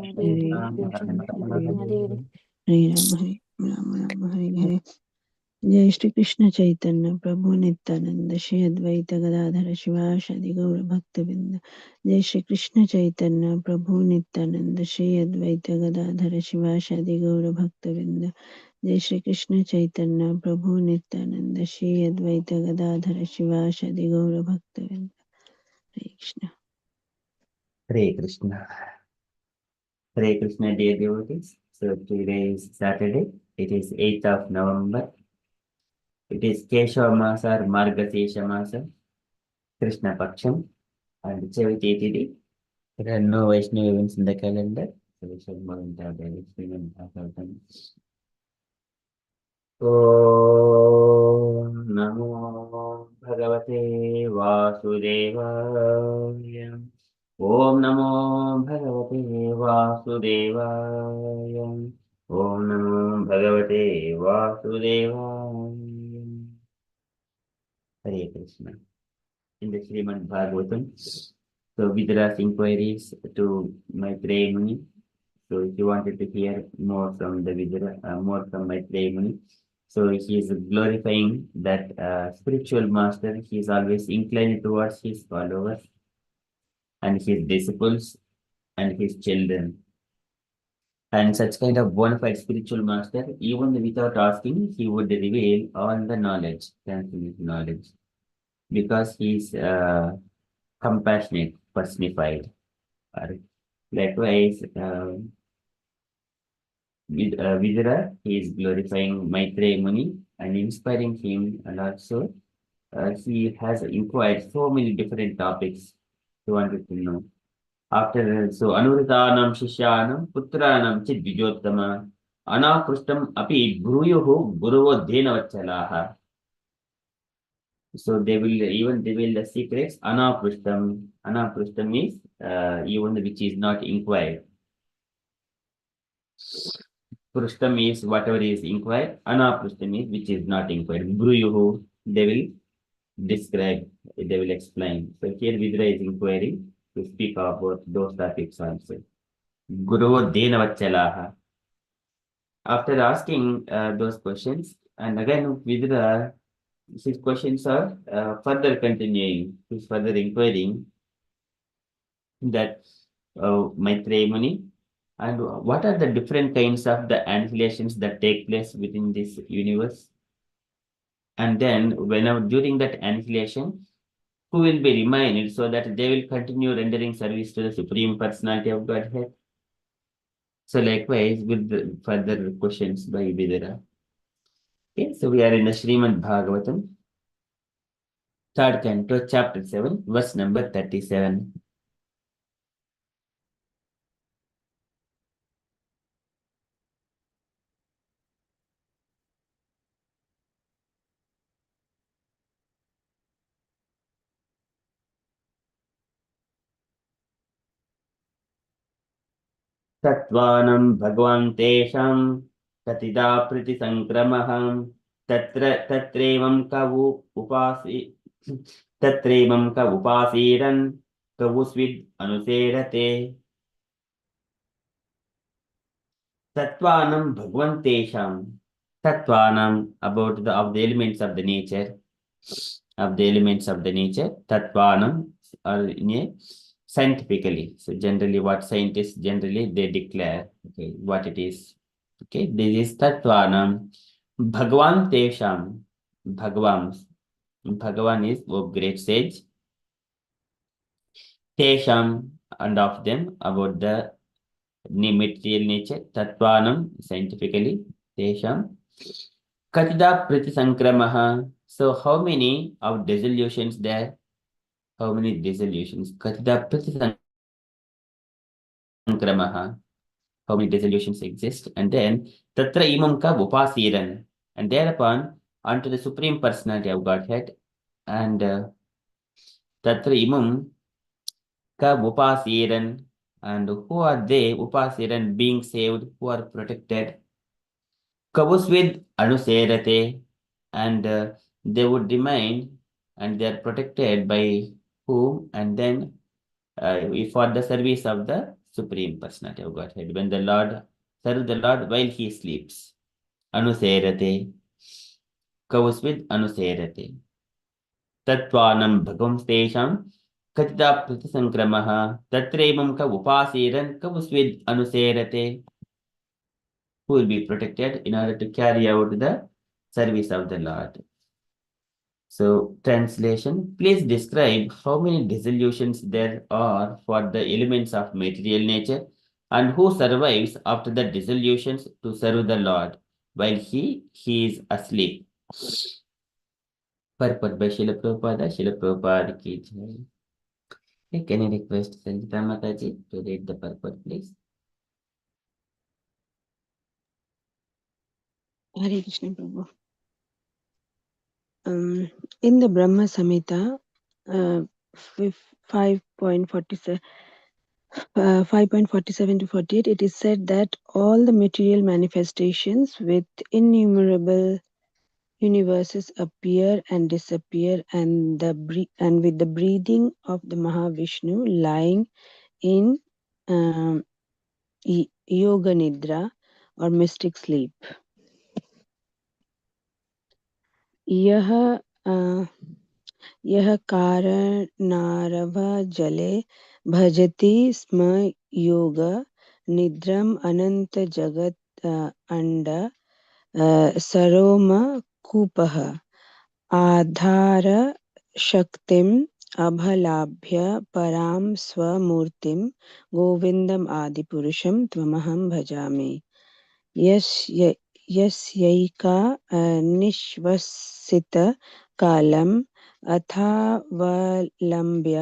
Hare Jai Shri Krishna Chaitanya Prabhu Nityananda Shri Advaita Gadadhara Shivasadi Gaura Bhaktavinda Jai Shri Krishna Chaitanya Prabhu Nityananda Shri Advaita Gadadhara Shivasadi Gaura Bhaktavinda Jai Shri Krishna Chaitanya Prabhu Nityananda Shri Advaita Gadadhara Shivasadi Gaura Bhaktavinda Hare Krishna. Hare Krishna. Hare Krishna, dear devotees. So today is Saturday. It is 8th of November. It is Keshava Masa or Margasesha Masa, Krishna Paksham, and Chaviti Tithi. There are no Vaishnava events in the calendar. So we should move into the Srimad Bhagavatam. Om Namo Bhagavate Vasudevaya. Om Namo Bhagavate Vasudevaya. Om Namo Bhagavate Vasudevaya. Hare Krishna. In the Srimad Bhagavatam, so Vidra's inquiries to Maitreya Muni. So if you wanted to hear more from the Vidra, more from Maitreya Muni, so he is glorifying that spiritual master. He is always inclined towards his followers and his disciples and his children. And such kind of bona fide spiritual master, even without asking, he would reveal all the knowledge, transcendental knowledge, because he is compassionate, personified. Likewise, Vidura, he is glorifying Maitreya Muni and inspiring him, and also he has inquired so many different topics he wanted to know. After so Anuritanam Shishyanam Putranam Chid Vijottama Anaprushtam Api Bruyuhu Guruvo Dhenavachalaha. So they will even reveal the secrets. Anaprushtam. Anaprushtam is even which is not inquired. Prushtam is whatever is inquired. Anaprushtam is which is not inquired. Bruyuhu, they will describe, they will explain. So here Vidra is inquiring to speak about those topics also. Guru Dhenavachalaha. After asking those questions, and again Vidra, his questions are further continuing. He's further inquiring that Maitreya Muni, and what are the different kinds of the annihilations that take place within this universe? And then whenever during that annihilation, who will be reminded so that they will continue rendering service to the Supreme Personality of Godhead? So likewise with the further questions by Vidura. Okay, so we are in the Srimad Bhagavatam, 3rd canto, chapter 7, verse number 37. Tatvanam Bhagavan Tesham Katida Priti Sankramaham Tatrevam Kavu Upasi Tatrevam Kavupasiran Kavusvid Anuserate Tatvanam Bhagavan Tesham. Tatvanam, about the of the elements of the nature, Tatvanam, or in a scientifically. So generally what scientists generally they declare, okay, what it is. Okay, this is Tatvanam. Bhagavan Tesham. Bhagavan is a great sage. Tesham, and of them, about the material nature. Tatvanam, scientifically. Tesham. Katida Priti Sankramaha. So how many of dissolutions there? How many dissolutions? Katida Priti Sankramaha. How many dissolutions exist? And then Tatra Imam Ka Upasiran. And thereupon unto the Supreme Personality of Godhead. And Tatra Imam Ka Upasiran. And who are they? Upasiran, being saved, who are protected. Kavusvid Anuserate. And they would remain, and they are protected by whom? And then for the service of the Supreme Personality of Godhead. When the Lord serve the Lord while he sleeps. Anuserate. Kavusvid anuserate. Tatvanam bhagam stesham katita pratisankramaha tatremam ka upaseran kavusvid anuserate. Who will be protected in order to carry out the service of the Lord. So, translation, please describe how many dissolutions there are for the elements of material nature and who survives after the dissolutions to serve the Lord while he is asleep. Purport by Srila Prabhupada, Srila Prabhupada ki jai. Okay, can I request Sanjita Mataji to read the purport, please? Hare Krishna Prabhu. In the Brahma Samhita, 5.47 5.47 to 48, it is said that all the material manifestations with innumerable universes appear and disappear, and with the breathing of the Mahavishnu lying in yoga nidra or mystic sleep. यह कारणारव जले भजति स्म योग निद्रम अनंत जगत अंड सरोम कूपः आधार शक्तिम अभलाभ्य परां स्वमूर्तिं गोविंदम आदिपुरुषं त्वमहं भजामि यस्यैका निश्वसित कालम् अथावलम्ब्य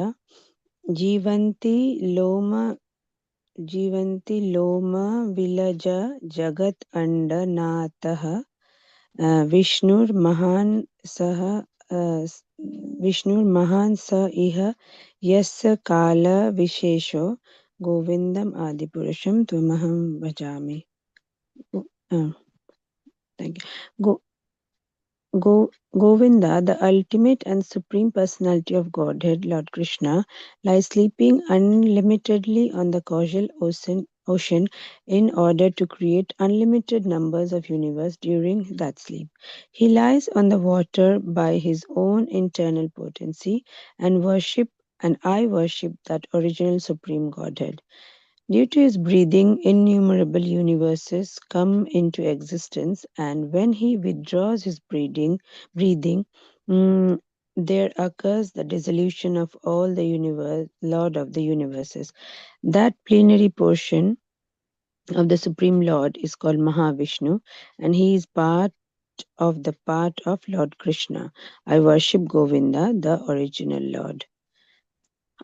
जीवन्ति लोम विलज जगत् अण्डनाथः विष्णुर्महान् स इह यस्य काल विशेषो गोविन्दम् आदिपुरुषं त्वमहं भजामि. Thank you. Govinda, the ultimate and supreme personality of Godhead, Lord Krishna, lies sleeping unlimitedly on the causal ocean in order to create unlimited numbers of universe during that sleep. He lies on the water by his own internal potency, and I worship that original supreme Godhead. Due to his breathing, innumerable universes come into existence, and when he withdraws his breathing, there occurs the dissolution of all the universe, Lord of the universes. That plenary portion of the Supreme Lord is called Mahavishnu, and he is part of Lord Krishna. I worship Govinda, the original Lord.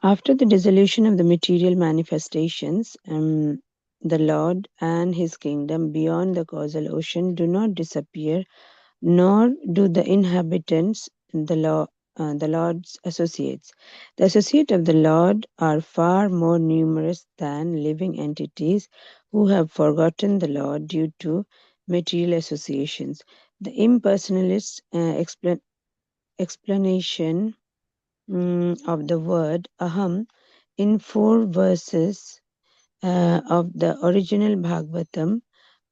After the dissolution of the material manifestations, the Lord and his kingdom beyond the causal ocean do not disappear, nor do the inhabitants, the Lord's associates. The associates of the Lord are far more numerous than living entities who have forgotten the Lord due to material associations. The impersonalist explanation of the word aham in 4 verses of the original Bhagavatam,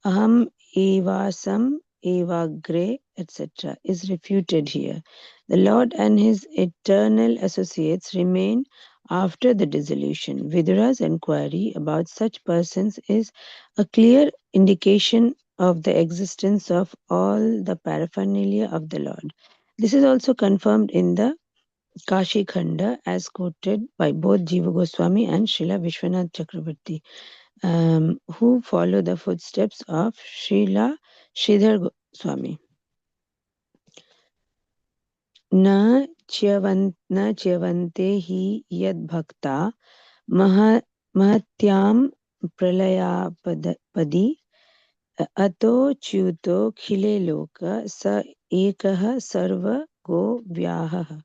aham evasam evagre, etc., is refuted here. The Lord and his eternal associates remain after the dissolution. Vidura's inquiry about such persons is a clear indication of the existence of all the paraphernalia of the Lord. This is also confirmed in the Kashi Khanda as quoted by both Jiva Goswami and Srila Vishwanath Chakravarti, who follow the footsteps of Srila Sridhar Goswami. न च्यवन्ते हि यद्भक्ता महत्यां प्रलयापदि अतो च्युतो खिले लोक स एकः सर्वगो व्याहः.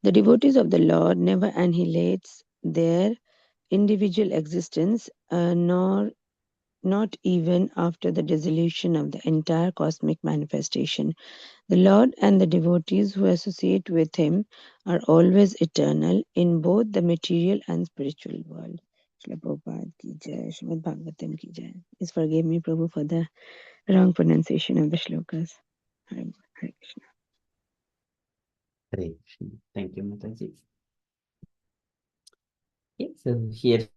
The devotees of the Lord never annihilates their individual existence, not even after the dissolution of the entire cosmic manifestation. The Lord and the devotees who associate with him are always eternal in both the material and spiritual world. Srila Prabhupada ki jai, Srimad Bhagavatam ki jai. Please forgive me, Prabhu, for the wrong pronunciation of the shlokas. Hare Hare Krishna. Hare Krishna. Thank you, Mataji. Yeah, so here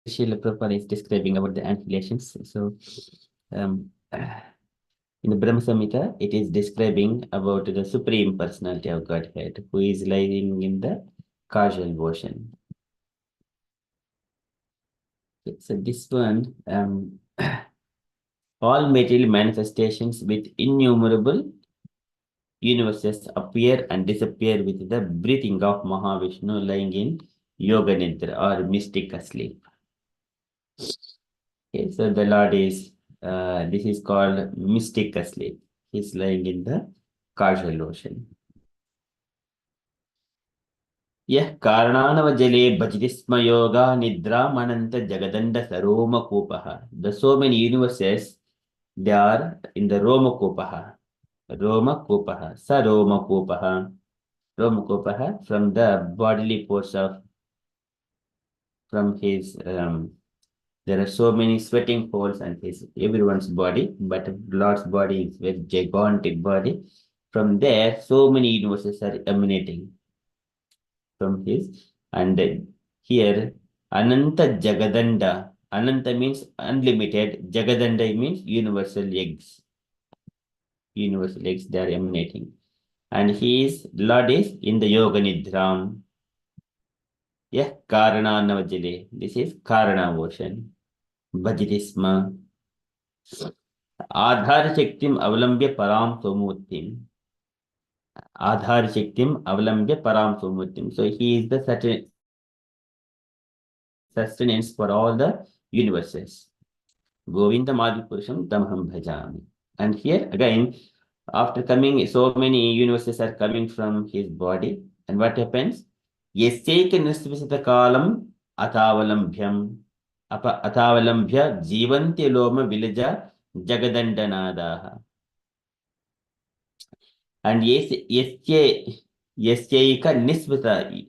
Srila Prabhupada is describing about the annihilations. So um, in the Brahma Samhita, it is describing about the Supreme Personality of Godhead who is lying in the causal ocean. Okay, so this one, all material manifestations with innumerable universes appear and disappear with the breathing of Mahavishnu lying in Yoga Nidra or mystic asleep. Okay, so the Lord is, this is called mystic asleep. He's lying in the causal ocean. Yeh karananava jale bhajati sma yoga nidra mananta jagadanda saroma kopaha. The so many universes, they are in the Roma kopaha. Roma kopaha. Sa Roma kopaha. Roma kopaha from the bodily pores of, from his, there are so many sweating holes on his everyone's body, but Lord's body is very gigantic body. From there, so many universes are emanating from his, and here Ananta Jagadanda. Ananta means unlimited. Jagadanda means universal eggs. Universal eggs they are emanating, and his Lord is in the Yoga Nidram. Yeah, Karana Navajale. This is Karana ocean. Bhajitisma. Aadhaar शक्तिम अवलंब्य पराम सोमूर्तिम. Adhar Shaktim Avalamya Param Sumurtim. So he is the sustenance for all the universes. Govinda Madhupurusham Tamham Bhajami. And here again, after coming, so many universes are coming from his body. And what happens? Yeseka Nisvisita Kalam Athavalambhyam Athavalambhya Jivanti Loma Villaja Jagadandanadaha. And yasya eka nisvata,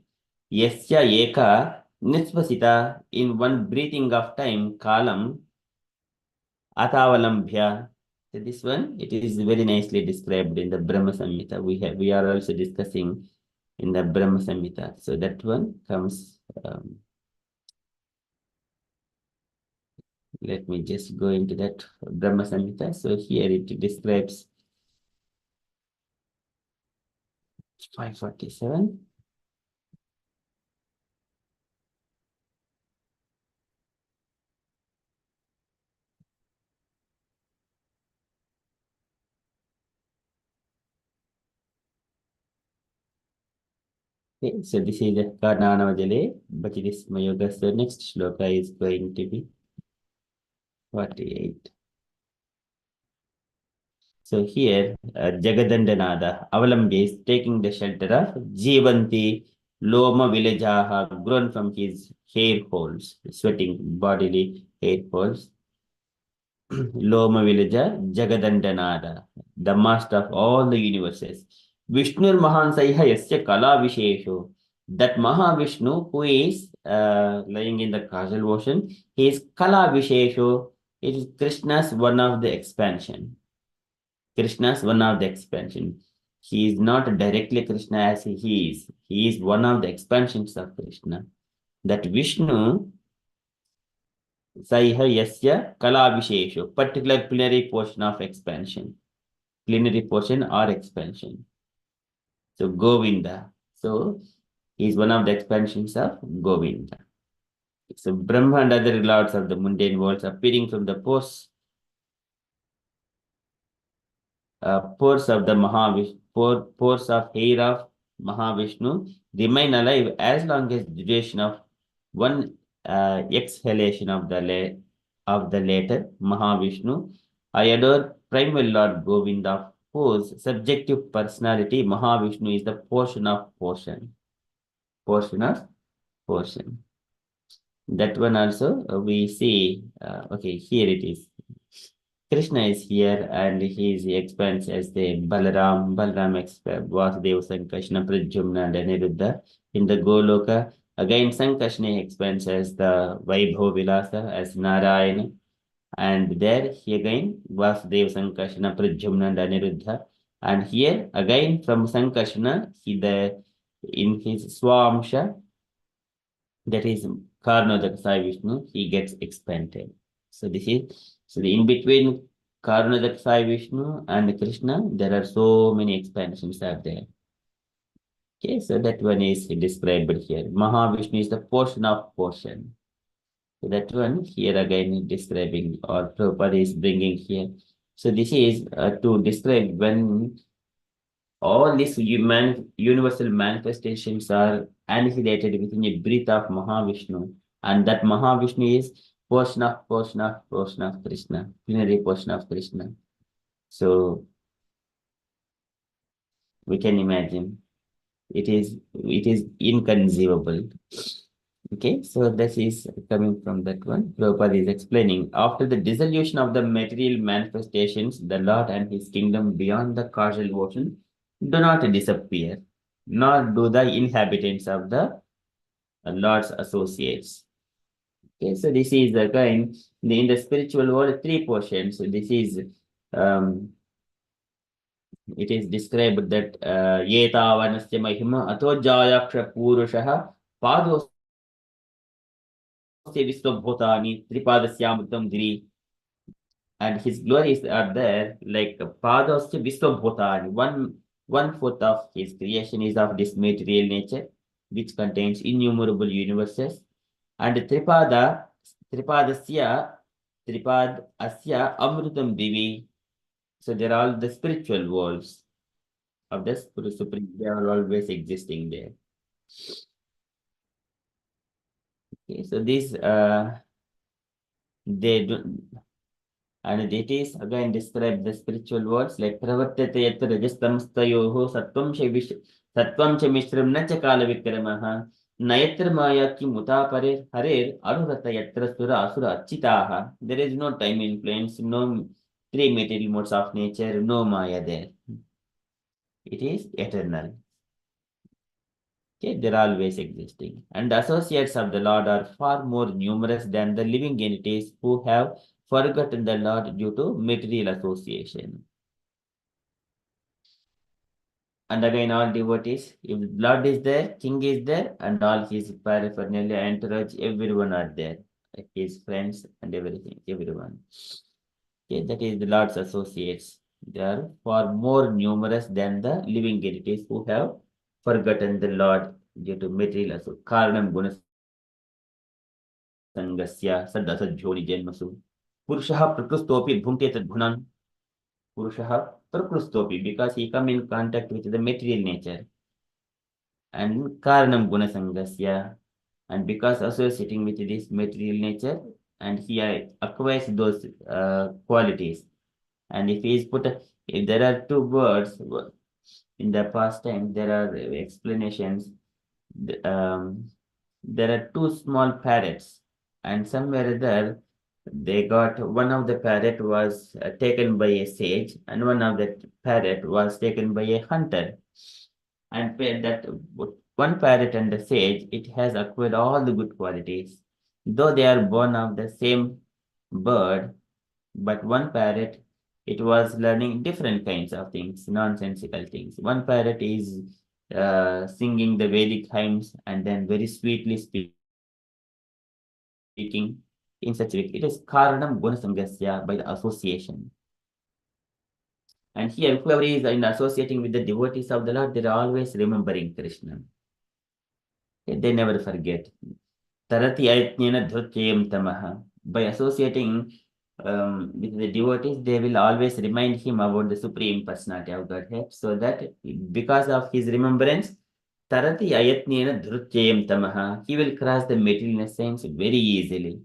yasya eka nisvasita, in one breathing of time, kalam, atavalambhya. So this one, it is very nicely described in the Brahma Samhita. We are also discussing in the Brahma Samhita. So that one comes, let me just go into that Brahma Samhita. So here it describes 547. Okay, so this is the Karnanavajale, but it is Mayoga. So next shloka is going to be 48. So here, Jagadandanada, Avalambi is taking the shelter of Jivanti, Loma Villajaha, grown from his hair holes, sweating bodily hair holes. Loma Villaja, Jagadandanada, the master of all the universes. Vishnur Mahansaiha Yasya Kala Vishesho. That Mahavishnu, who is lying in the causal ocean, he is Kala Vishesho. It is Krishna's one of the expansion. Krishna's one of the expansion. He is not directly Krishna as he is. He is one of the expansions of Krishna. That Vishnu, Saiha Yasya Kala Vishesho, particular plenary portion of expansion. Plenary portion or expansion. So Govinda. So he is one of the expansions of Govinda. So Brahma and other lords of the mundane worlds appearing from the pores of the Mahavishnu, pores of hair of Mahavishnu remain alive as long as the duration of one exhalation of the later Mahavishnu. I adore primal Lord Govinda, whose subjective personality Mahavishnu is the portion of portion. Portion of portion. That one also we see. Okay, here it is. Krishna is here and he expands as the Balaram expands Vasudeva, Sankrishna, Pradyumna and Aniruddha in the Goloka. Again, Sankarsana explains as the Vaibhav Vilasa as Narayana. And there he again Vasudeva Sankarsana, Pradyumna and Aniruddha. And here again from Sankarsana, in his Swamsha, that is Karnodaka Sai Vishnu, he gets expanded. So the in between Karnodaka Sai Vishnu and Krishna, there are so many expansions are there. Okay, so that one is described here. Mahavishnu is the portion of portion. So that one here again describing, or Prabhupada is bringing here. So this is to describe when all these universal manifestations are annihilated within a breath of Mahavishnu, and that Mahavishnu is portion of Krishna, plenary portion of Krishna. So we can imagine it is inconceivable. Okay, so this is coming from that one. Prabhupada is explaining after the dissolution of the material manifestations, the Lord and his kingdom beyond the causal ocean do not disappear, nor do the inhabitants of the Lord's associates. Okay, so this is again in the spiritual world, three portions. So this is it is described that Yetavanasya Mahima Ato Jayaksha Purushaha Pados Viswabhutani Tripadasyamutam Diri, and his glories are there like Padasya Viswabhutani. One fourth of his creation is of this material nature, which contains innumerable universes. And Tripadasya Amrutam Divi. So they're all the spiritual worlds of the Supreme. They are always existing there. Okay, so these they do, and it is again described the spiritual words like pravartate yatra rajastamstayoho sattvam cha mishram na cha kala vikramaha nayatra maya ki mutapare harer arurata yatra sura asura achitaha. There is no time influence, no three material modes of nature, no maya there. It is eternal. Okay, they're always existing. And the associates of the Lord are far more numerous than the living entities who have forgotten the Lord due to material association. And again, all devotees, if Lord is there, King is there, and all his paraphernalia, entourage, everyone are there, like his friends and everything, everyone. Okay, that is the Lord's associates. They are far more numerous than the living entities who have forgotten the Lord due to material association. Karanam guna sangasya sadasajjoni janmasu. Purushaha prakrustopi bhunte tadgunan. Purushaha prakrustopi, because he come in contact with the material nature. And karanam guna sangasya. And because associating with this material nature, and he acquires those qualities. And if there are two birds in the past time, there are explanations. There are two small parrots, and somewhere there they got one of the parrot was taken by a sage, and one of the parrot was taken by a hunter. And that one parrot and the sage, it has acquired all the good qualities, though they are born of the same bird. But one parrot, it was learning different kinds of things, nonsensical things. One parrot is singing the Vedic hymns and then very sweetly speaking in such a way. It is Karanam Gunasangasya, by the association. And here, whoever is in associating with the devotees of the Lord, they are always remembering Krishna. They never forget. Tarati ayatnena dhrutyayam tamaha. By associating with the devotees, they will always remind him about the Supreme Personality of Godhead, so that because of his remembrance, Tarati ayatnena dhrutyayam tamaha, he will cross the material sense very easily.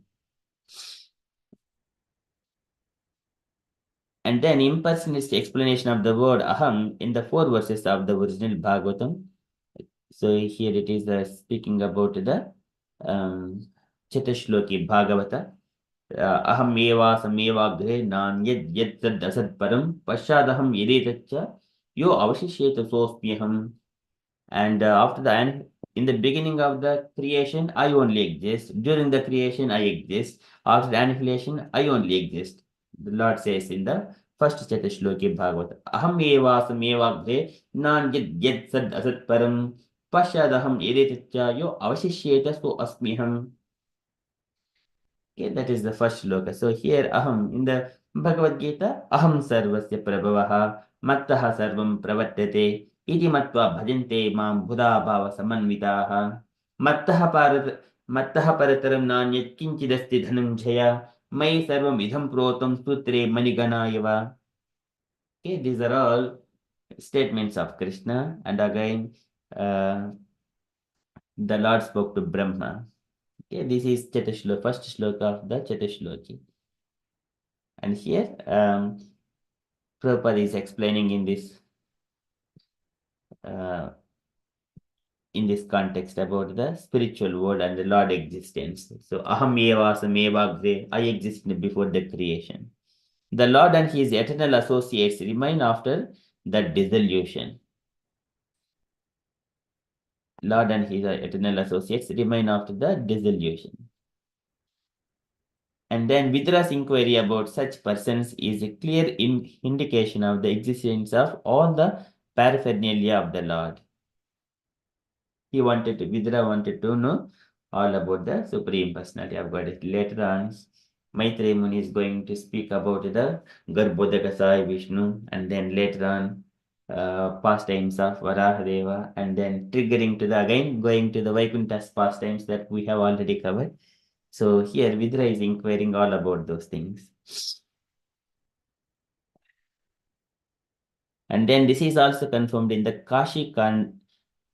And then impersonalist explanation of the word aham in the 4 verses of the original Bhagavatam. So here it is speaking about the Chatashloki Bhagavata. Aham eva sameva gre nan yed tad asad param pashadaham yedetaccha yo avashishyeta sospyaham. And after the In the beginning of the creation, I only exist. During the creation, I exist. After the annihilation, I only exist. The Lord says in the first Chatashloki Bhagavatam, Aham evasam evagre nan yad sad asat param pashyadaham edetitya avashishyeta so asmiham. Okay, that is the first shloka. So here aham in the Bhagavad Gita, aham sarvasya prabhavaha mattaha sarvam pravatyate iti matva bhajante mam buddha bhava samanvitaha mattaha parataram nanyat kinchidasti dhananjaya mai sarvam idham protam sutre maniganayava. Okay, these are all statements of Krishna, and again the Lord spoke to Brahma. Okay, this is first shloka of the Chatashloki. And here, Prabhupada is explaining in this context about the spiritual world and the Lord existence. So, aham evasam evagre, I exist before the creation. The Lord and his eternal associates remain after the dissolution. Lord and his eternal associates remain after the dissolution. And then Vidra's inquiry about such persons is a clear indication of the existence of all the paraphernalia of the Lord. Vidra wanted to know all about the Supreme Personality of God. Later on, Maitreya Muni is going to speak about the Garbhodaka Sai Vishnu, and then later on, pastimes of Varahadeva, and then triggering to going to the Vaikuntha's pastimes that we have already covered. So here Vidra is inquiring all about those things. And then this is also confirmed in the Kasi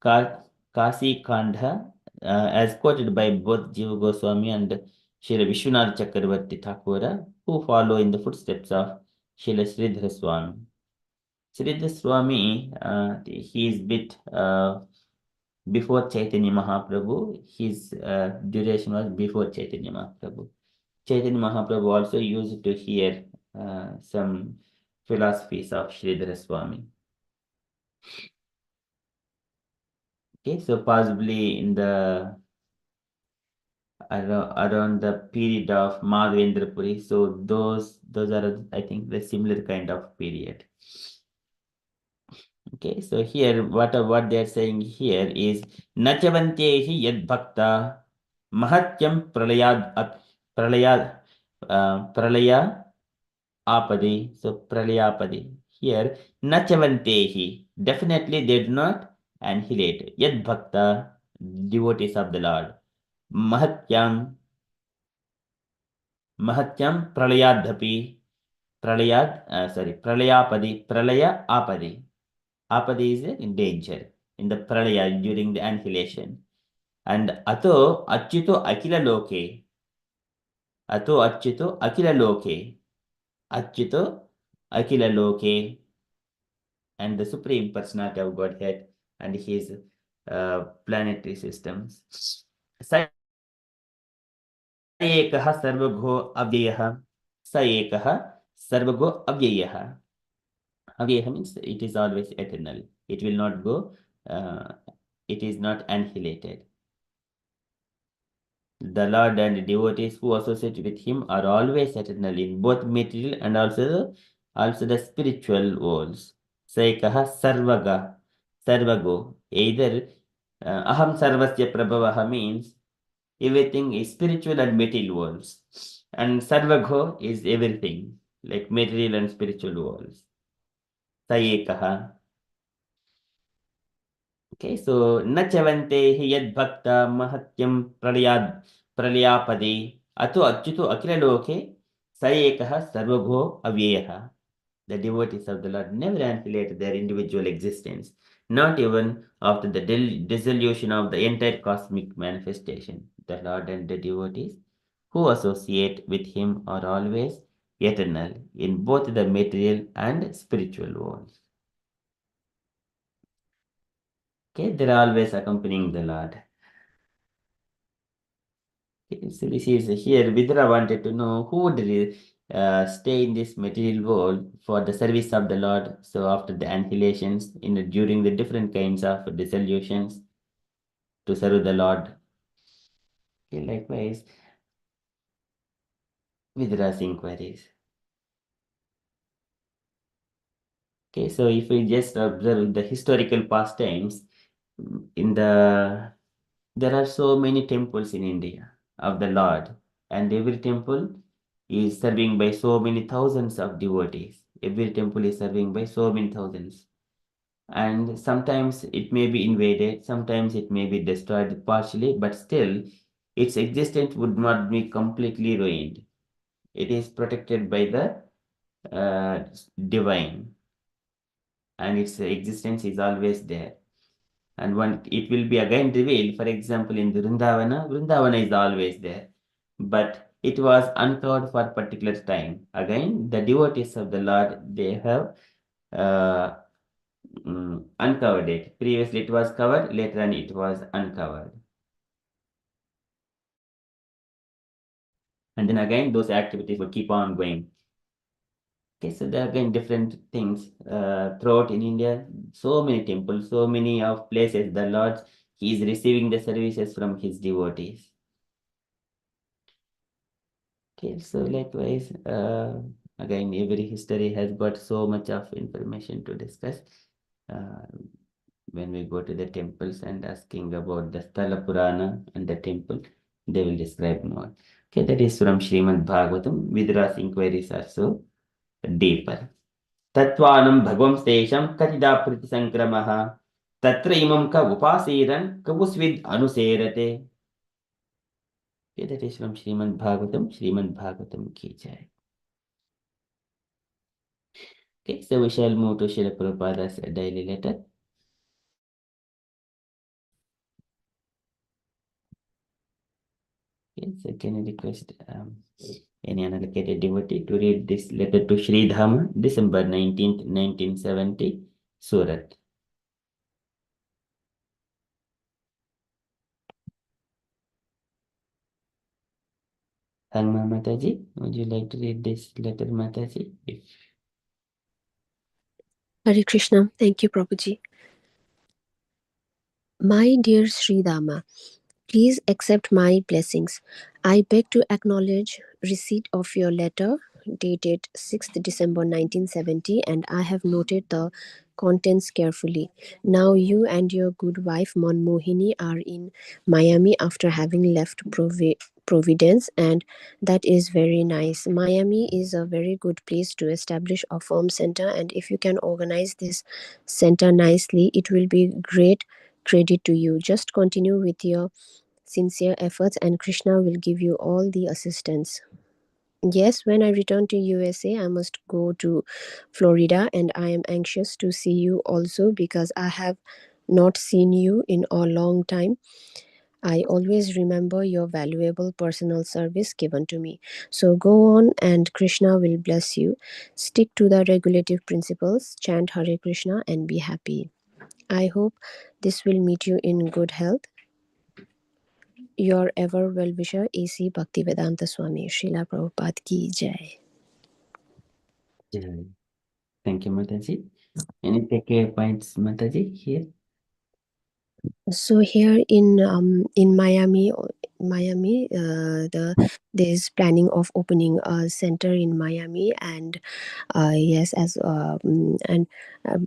Kandha, as quoted by both Jiva Goswami and Srila Vishwanath Chakravarti Thakura, who follow in the footsteps of Srila Sridhar Swami. Sridhar Swami, he is bit before Chaitanya Mahaprabhu. His duration was before Chaitanya Mahaprabhu. Chaitanya Mahaprabhu also used to hear some philosophies of Sridhar Swami. Okay, so possibly in the around the period of Madhavendra Puri, so those are, I think, the similar kind of period. Okay, so here what they are saying here is Nachavantehi yad bhakta mahatyam pralaya apadi. So pralayapadi. Here Nachavantehi, definitely they do not annihilate. Yad bhakta, devotees of the Lord. Mahatyam pralayadhapi pralayapadi, pralaya apadi. Apadi is in danger in the pralaya during the annihilation. And ato achyuto akila loke. Ato achyuto akila loke. Achyuto akila loke. And the Supreme Personality of Godhead and his planetary systems. Sa ekah sarvagho avyayah. Sa ekah sarvagho avyayah. Avyayah means it is always eternal. It will not go, it is not annihilated. The Lord and devotees who associate with him are always eternal in both material and also the spiritual worlds. Saikaha sarvago. Either aham sarvasya prabhavaha means everything is spiritual and material worlds. And sarvago is everything, like material and spiritual worlds. Sayekaha. Okay, so nachavante yad bhakta mahatyam pralayapade ato achyuto akila loke sayekaha sarvabho avyeyaha. The devotees of the Lord never annihilate their individual existence, not even after the dissolution of the entire cosmic manifestation. The Lord and the devotees who associate with him are always eternal in both the material and spiritual worlds. Okay, they're always accompanying the Lord. Okay, so this is here, Vidra wanted to know who would stay in this material world for the service of the Lord. So after the annihilations, during the different kinds of dissolutions. to serve the Lord. Okay, likewise, Vidra's inquiries. Okay, so if we just observe the historical pastimes, there are so many temples in India of the Lord, and every temple is serving by so many thousands of devotees. Every temple is serving by so many thousands. And sometimes it may be invaded, sometimes it may be destroyed partially, but still its existence would not be completely ruined. It is protected by the divine, and its existence is always there. And when it will be again revealed, for example, in the Vrindavana is always there, but it was uncovered for a particular time. Again, the devotees of the Lord, they have uh, uncovered it. Previously it was covered, later on it was uncovered. And then again, those activities will keep on going. Okay, so there are again different things throughout in India. So many temples, so many of places, the Lord, He is receiving the services from His devotees. Okay, so likewise, again, every history has got so much of information to discuss. Uh, when we go to the temples and asking about the Sthala Purana and the temple, they will describe more. Okay, that is from Srimad Bhagavatam. Vidra's inquiries are so deeper. Tatvanam bhagvam stesham katida priti sankramaha tatra imam ka upaseran kabusvid anuserate. Okay, that is from Srimad Bhagavatam. Srimad Bhagavatam ki jai. Okay, so we shall move to Srila Prabhupada's daily letter. Okay, so can I request any unallocated devotee to read this letter to Sri Dhama, December 19th, 1970, Surat. Hangma Mataji, would you like to read this letter, Mataji? Hare Krishna. Thank you, Prabhuji. My dear Sri Dama, please accept my blessings. I beg to acknowledge receipt of your letter dated 6th December 1970, and I have noted the contents carefully. Now you and your good wife Manmohini are in Miami after having left Providence, and that is very nice. Miami is a very good place to establish a firm center, and if you can organize this center nicely, it will be great credit to you. Just continue with your sincere efforts and Krishna will give you all the assistance. Yes, when I return to USA, I must go to Florida and I am anxious to see you also because I have not seen you in a long time. I always remember your valuable personal service given to me. So go on and Krishna will bless you. Stick to the regulative principles, chant Hare Krishna and be happy. I hope this will meet you in good health. Your ever well-wisher, A.C. Bhaktivedanta Swami, Srila Prabhupada ki jai. Jai. Thank you, Mataji. Any takeaway points, Mataji, here? So here in Miami, there's planning of opening a center in Miami, and yes, as and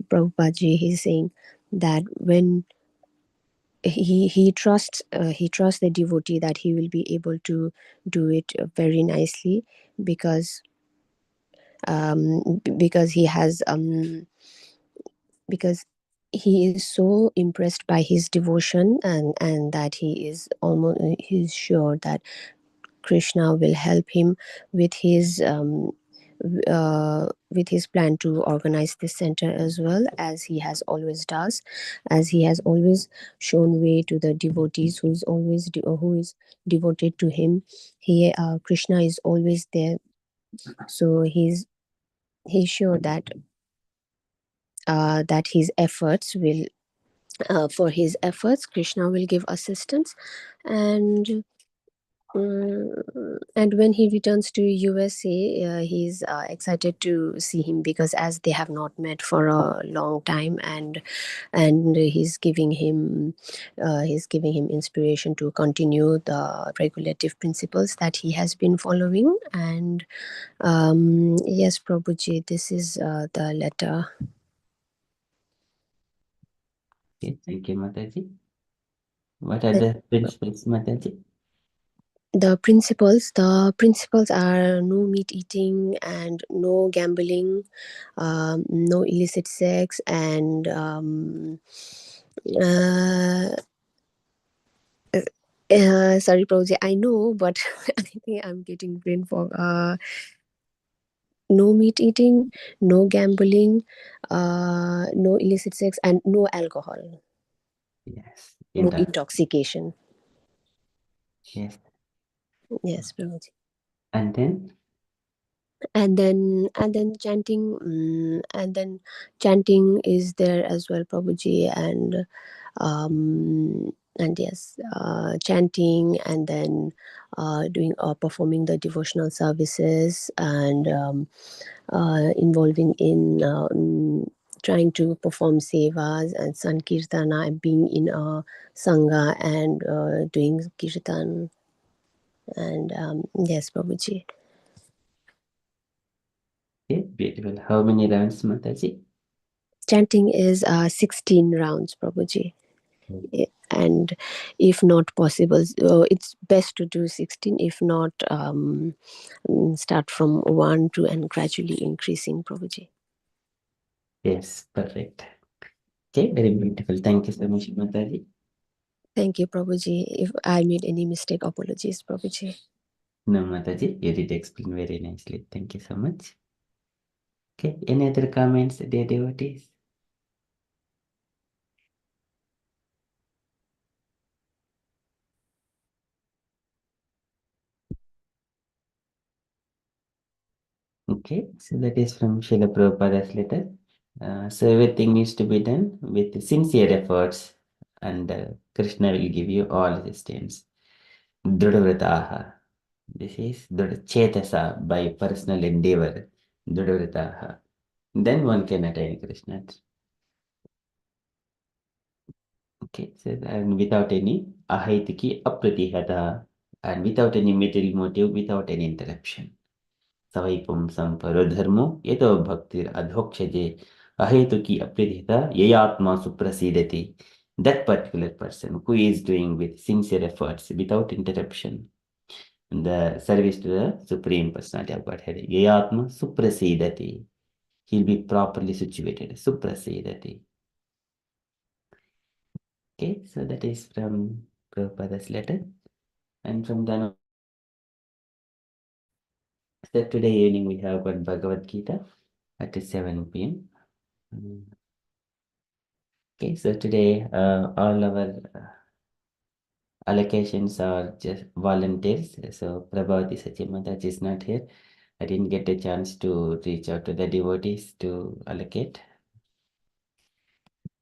Prabhupada ji, he's saying that when he trusts the devotee that he will be able to do it very nicely because he has because he is so impressed by his devotion and that he's sure that Krishna will help him with his plan to organize this center as well as he has always does, as he has always shown way to the devotees who is devoted to him. Krishna is always there, so he's sure that his efforts will for his efforts Krishna will give assistance, and And when he returns to USA, he's excited to see him because as they have not met for a long time, and he's giving him inspiration to continue the regulative principles that he has been following. And yes, Prabhuji, this is the letter. Okay, thank you, Mataji. What are the principles, Mataji? The principles are no meat eating and no gambling, no illicit sex, and sorry, Prabhuji, I know, but I think I'm getting brain fog. No meat eating, no gambling, no illicit sex, and no alcohol. Yes. No intoxication. Yes. Yes, Prabhuji. And then? And then chanting is there as well, Prabhuji, and yes, chanting, and then doing performing the devotional services, and involving in trying to perform sevas and sankirtana, and being in a sangha and doing kirtan, and yes, Prabhuji. Okay, beautiful. How many rounds, Mataji? Chanting is 16 rounds, Prabhuji. And if not possible, it's best to do 16. If not, start from 1, 2, and gradually increasing, Prabhuji. Yes, perfect. Okay, very beautiful. Thank you so much, Mataji. Thank you, Prabhuji. If I made any mistake, apologies, Prabhuji. No, Mataji, you did explain very nicely. Thank you so much. Okay, any other comments, dear devotees? Okay, so that is from Srila Prabhupada's letter. So everything needs to be done with sincere efforts, and Krishna will give you all assistance. Drudavrataha. This is Chetasa, by personal endeavor. Drudavrataha. Then one can attain Krishna. Okay, so and without any ahaitiki apratihata, and without any material motive, without any interruption. Savaipum samparo dharmo yeto bhaktir adhokshaje ahetuki apratihata yayatma suprasidati. That particular person who is doing with sincere efforts without interruption the service to the Supreme Personality of Godhead, yayatma suprasidati. He'll be properly situated. Suprasidati. Okay, so that is from Prabhupada's letter. And from then, so today evening we have got Bhagavad Gita at 7 p.m. Okay, so today all our allocations are just volunteers. So Prabhavati Sachimataj is not here. I didn't get a chance to reach out to the devotees to allocate.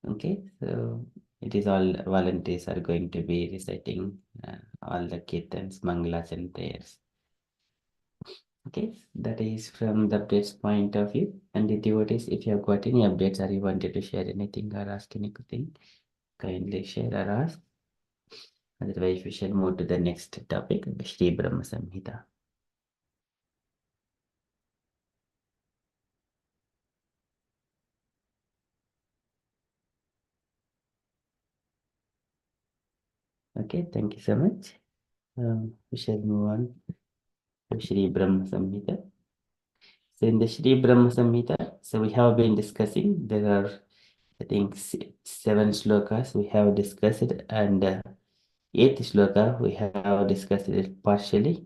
Okay, so it is all volunteers are going to be reciting all the kirtans, mangalas, and prayers. Okay, that is from the updates point of view. And the devotees, if you have got any updates or you wanted to share anything or ask anything, kindly share or ask. Otherwise, we shall move to the next topic, Shri Brahma Samhita. Okay, thank you so much. We shall move on to Shri Brahma Samhita. So in the Shri Brahma Samhita, so we have been discussing, there are, I think, 7 shlokas we have discussed, and 8th shloka we have discussed it partially.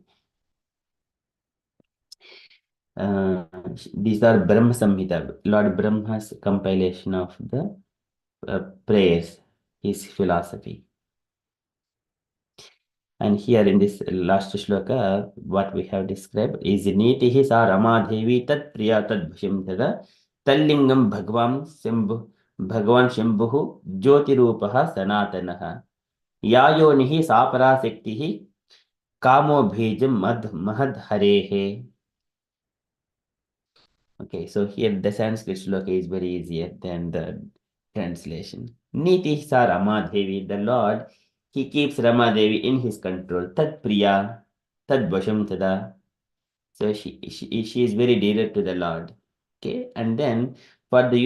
These are Brahma Samhita, Lord Brahma's compilation of the prayers, his philosophy. And here in this last shloka, what we have described is Nitihi sa Ramadevi tat priya tad bhushim tada tallingam Bhagwan Shambhu Jyotirupaha Sanatanaha Yayonihi Sapara Sektihi kamo bhejam mahad harehe. Okay, so here the Sanskrit shloka is very easier than the translation. Niti sa Ramadevi, the Lord, he keeps Ramadevi in his control. Tad priya, tad vasham tada. So she is very dear to the Lord. Okay, and then for the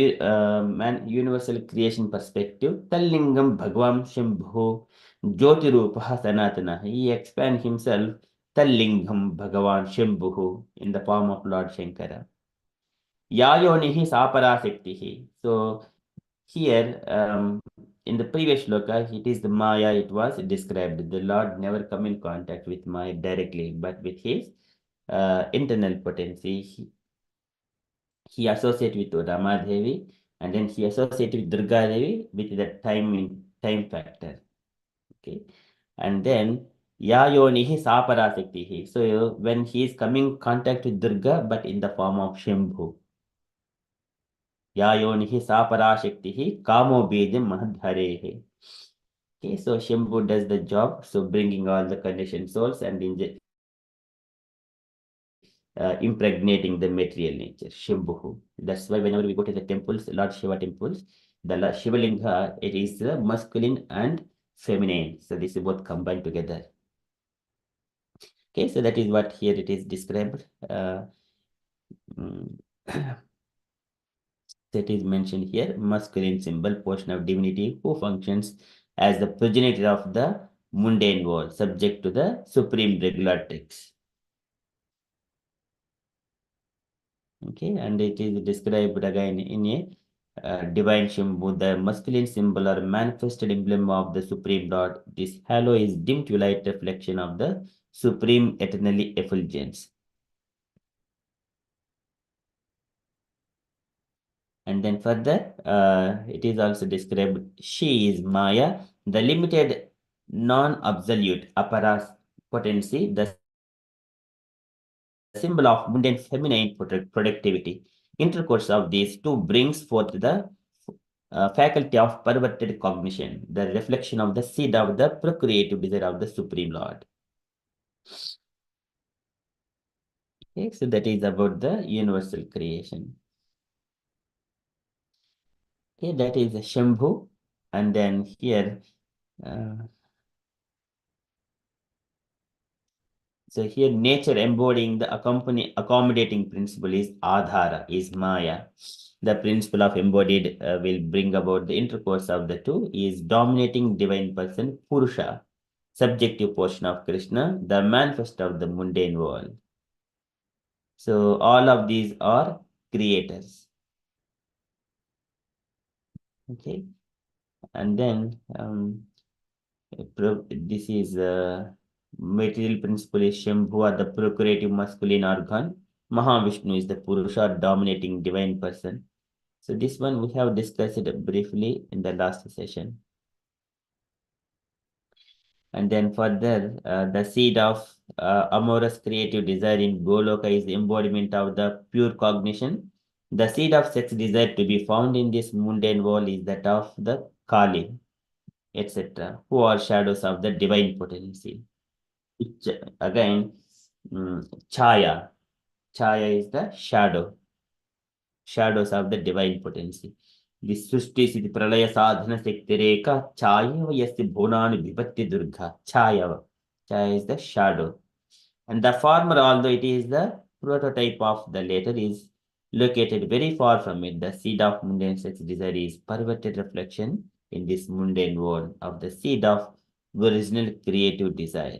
universal creation perspective, Tallingam Bhagwan Shambhu Jyotirupaha Sanatana. He expands himself Tallingam Bhagavan Shambhu in the form of Lord Shankara. Yayonihi Saparashaktihi. So here in the previous shloka, it is the Maya, it was described. The Lord never come in contact with Maya directly, but with his internal potency. He associated with Ramadevi, and then he associated with Durga Devi with the time factor. Okay, and then Yayonihi Saparashaktihi. So when he is coming contact with Durga, but in the form of Shambhu. Yayonihi Saparashaktihi Kamo Bejam Mahadharehe. Okay, so Shambhu does the job, so bringing all the conditioned souls and impregnating the material nature, Shambhu. That's why whenever we go to the temples, Lord Shiva temples, the Shivalinga, it is the masculine and feminine. So this is both combined together. Okay, so that is what here it is described. That is mentioned here, masculine symbol, portion of divinity who functions as the progenitor of the mundane world, subject to the supreme regulatrix. Okay, and it is described again in a divine Shambhu, the masculine symbol or manifested emblem of the Supreme Lord. This halo is dim to light reflection of the Supreme eternally effulgence. And then further, it is also described, she is Maya, the limited non-absolute aparas potency, the symbol of mundane feminine productivity. Intercourse of these two brings forth the faculty of perverted cognition, the reflection of the seed of the procreative desire of the Supreme Lord. Okay, so that is about the universal creation. Okay, that is Shambhu. And then here, so here nature embodying the accommodating principle is Adhara, is Maya. The principle of embodied will bring about the intercourse of the two is dominating divine person, Purusha, subjective portion of Krishna, the manifest of the mundane world. So all of these are creators. Okay, and then this is material principle is Shambhu, the procreative masculine organ. Mahavishnu is the Purusha, dominating divine person. So this one we have discussed it briefly in the last session. And then further, the seed of amorous creative desire in Goloka is the embodiment of the pure cognition. The seed of sex desire to be found in this mundane world is that of the Kali, etc., who are shadows of the divine potency. Which, again, Chaya. Chaya is the shadows of the divine potency. This Sushti Siddhi Pralaya Sadhana Sekti Rekha Chaya Yasti Bhunani Vibhatti Durga. Chaya. Chaya is the shadow. And the former, although it is the prototype of the latter, is located very far from it. The seed of mundane sex desire is perverted reflection in this mundane world of the seed of original creative desire.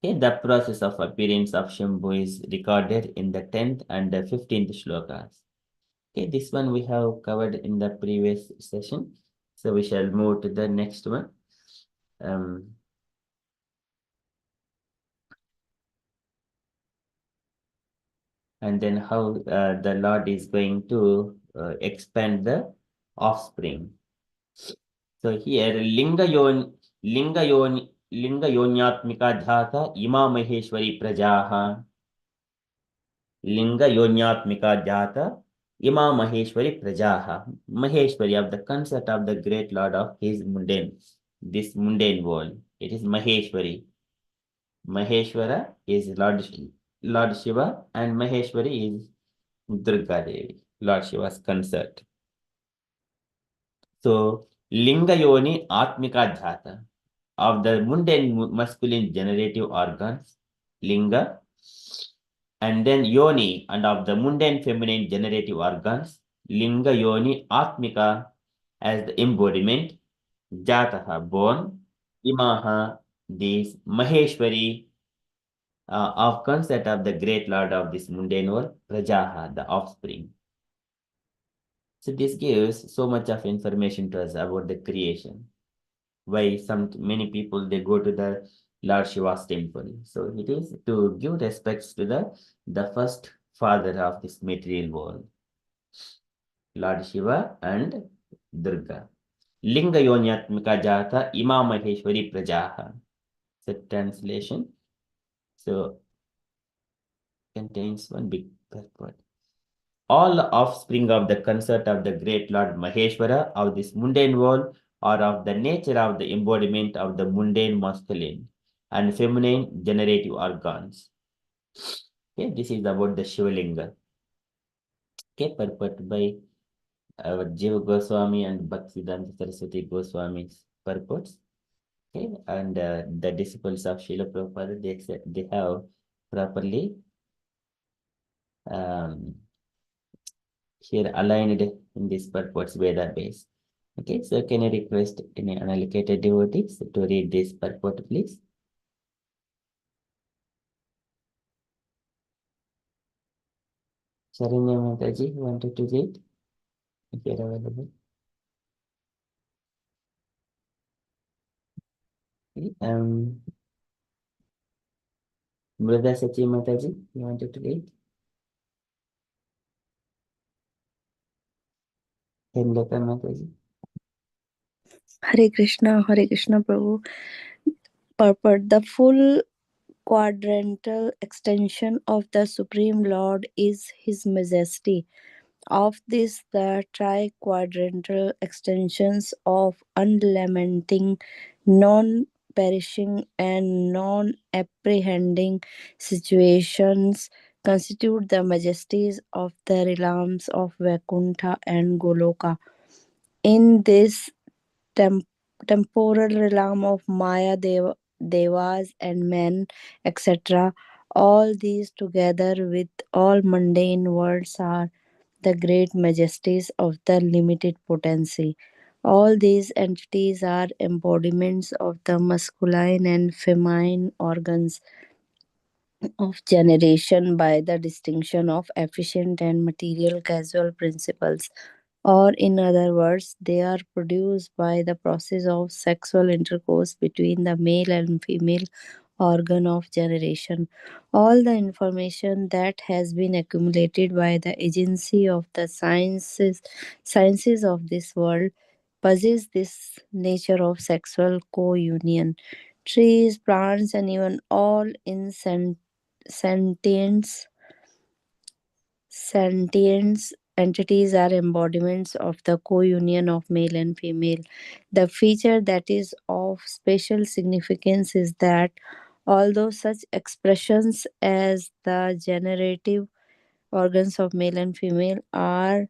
Okay, the process of appearance of Shambhu is recorded in the 10th and the 15th shlokas. Okay, this one we have covered in the previous session. So we shall move to the next one. And then how the Lord is going to expand the offspring. So here, Linga Yonyatmika Dhata Ima Maheshwari Prajaha. Linga Yonyatmika Jata Ima Maheshwari Prajaha. Maheshwari of the concept of the great Lord of his this mundane world. It is Maheshwari. Maheshwara is Lord Shiva, and Maheshwari is Durga Devi, Lord Shiva's consort. So, Linga Yoni Atmika Jata. Of the mundane masculine generative organs, Linga, and then Yoni, and of the mundane feminine generative organs, Linga Yoni Atmika as the embodiment, Jataha, born, Imaha, these Maheshwari, of concept of the great lord of this mundane world, Prajaha, the offspring. So this gives so much of information to us about the creation. Why many people they go to the Lord Shiva's temple. So it is to give respects to the first father of this material world, Lord Shiva and Durga. Linga Yonyatmika Jata Ima Maheshwari Prajaha. So translation. So contains one big word. All offspring of the consort of the great Lord Maheshwara of this mundane world are of the nature of the embodiment of the mundane masculine and feminine generative organs. Okay, this is about the Shivalinga. Okay, purport by Jiva Goswami and Bhaktisiddhanta Saraswati Goswami's purports. Okay, and the disciples of Srila Prabhupada, they have properly um, here aligned in this purports Veda base. Okay, so can I request any unallocated devotees to read this purport, please? Sharanya Mataji wanted to read, if you're available. Okay, Brother Sachi Mataji, you wanted to read? Hemlata Mataji. Hare Krishna, Prabhu. Purport: the full quadrantal extension of the Supreme Lord is His Majesty. Of this, the tri-quadrantal extensions of unlamenting, non-perishing, and non-apprehending situations constitute the majesties of the realms of Vaikuntha and Goloka. In this temporal realm of Maya, Devas, and men, etc., all these together with all mundane worlds are the great majesties of the limited potency. All these entities are embodiments of the masculine and feminine organs of generation by the distinction of efficient and material causal principles, or in other words, they are produced by the process of sexual intercourse between the male and female organ of generation. All the information that has been accumulated by the agency of the sciences of this world possess this nature of sexual co-union. Trees, plants, and even all sentience Sentient entities are embodiments of the co-union of male and female. The feature that is of special significance is that although such expressions as the generative organs of male and female are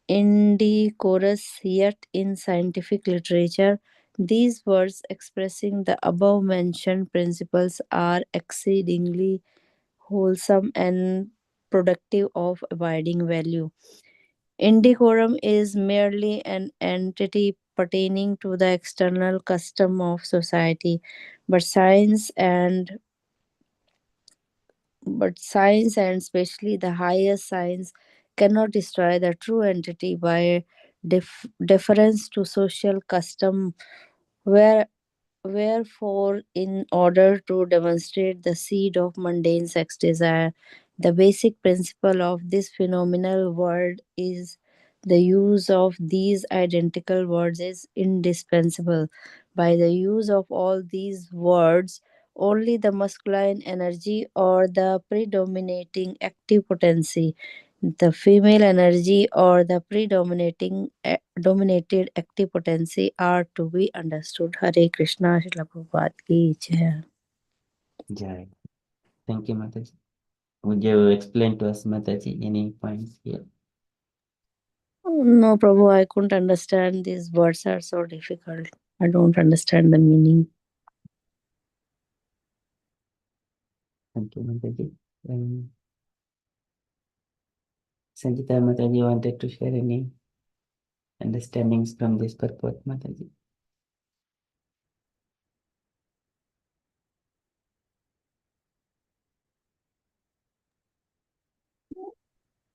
indecorous, yet in scientific literature, these words expressing the above mentioned principles are exceedingly wholesome and productive of abiding value. Indecorum is merely an entity pertaining to the external custom of society, but science and especially the higher science cannot destroy the true entity by deference to social custom, where wherefore, in order to demonstrate the seed of mundane sex desire, the basic principle of this phenomenal world is the use of these identical words is indispensable. By the use of all these words, only the masculine energy or the predominating active potency The female energy or the predominating dominated active potency are to be understood. Hare Krishna, Srila Prabhupada ki jai. Jai. Thank you, Mataji. Would you explain to us, Mataji, any points here? No, Prabhu, I couldn't understand. These words are so difficult. I don't understand the meaning. Thank you, Mataji. Sanjita Mataji wanted to share any understandings from this purport, Mataji.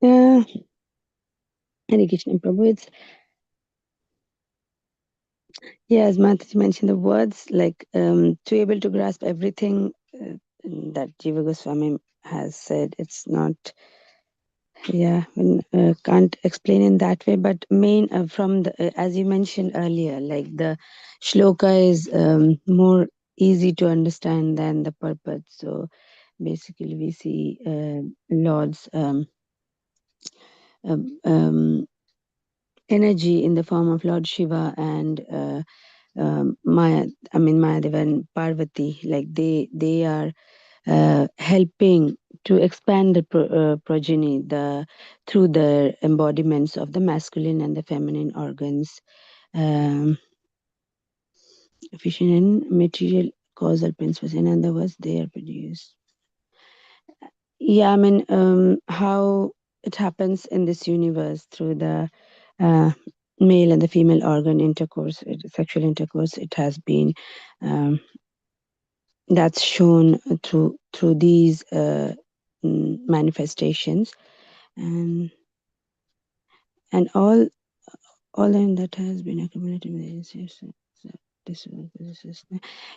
Yeah. Hare Krishna Prabhu, as Mataji mentioned, the words like to be able to grasp everything that Jiva Goswami has said, it's not, can't explain in that way, but main from the, as you mentioned earlier, like the shloka is more easy to understand than the purport. So basically we see Lord's energy in the form of Lord Shiva and Mayadeva and Parvati, like they are helping to expand the progeny through the embodiments of the masculine and the feminine organs, efficient and material causal principles. In other words, they are produced. Yeah, how it happens in this universe through the male and the female organ intercourse, sexual intercourse, it has been that's shown through these manifestations, and all in that has been accumulated with the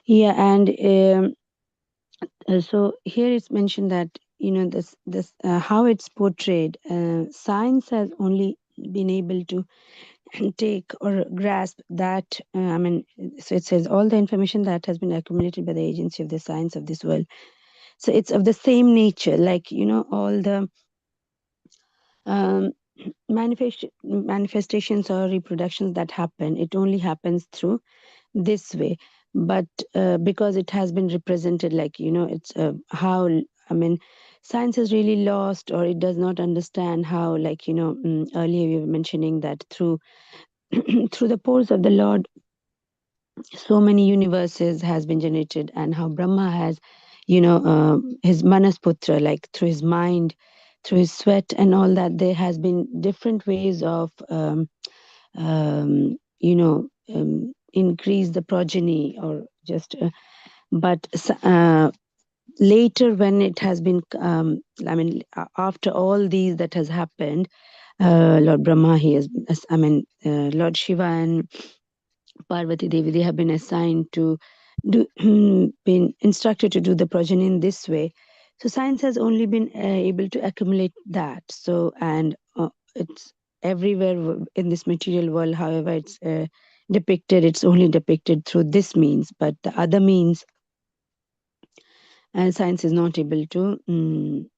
yeah, and so here it's mentioned that this how it's portrayed. Science has only been able to take or grasp that. So it says all the information that has been accumulated by the agency of the science of this world. So it's of the same nature, like all the um, manifestations or reproductions that happen. It only happens through this way, but because it has been represented, like it's how science is really lost, or it does not understand how, like earlier we were mentioning that through through the pores of the Lord so many universes has been generated, and how Brahma has his Manasputra, like through his mind, through his sweat and all that, there has been different ways of increase the progeny, or just but later when it has been after all these that has happened, Lord Brahma, he has Lord Shiva and Parvati Devi, they have been assigned to do been instructed to do the progeny in this way. So science has only been able to accumulate that. So, and it's everywhere in this material world, however it's depicted, it's only depicted through this means, but the other means, science is not able to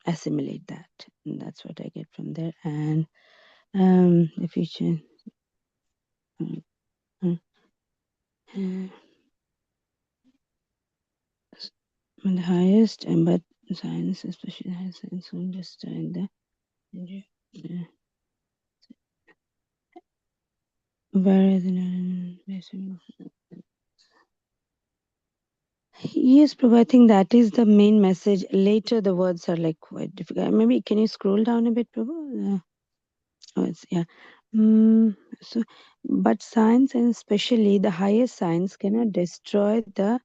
assimilate that. And that's what I get from there. And the future. The highest, but science, especially high science, will understand the whereas yes, Prabhu, I think that is the main message. Later, the words are like quite difficult. Maybe can you scroll down a bit, Prabhu? It's so, but science, and especially the highest science, cannot destroy the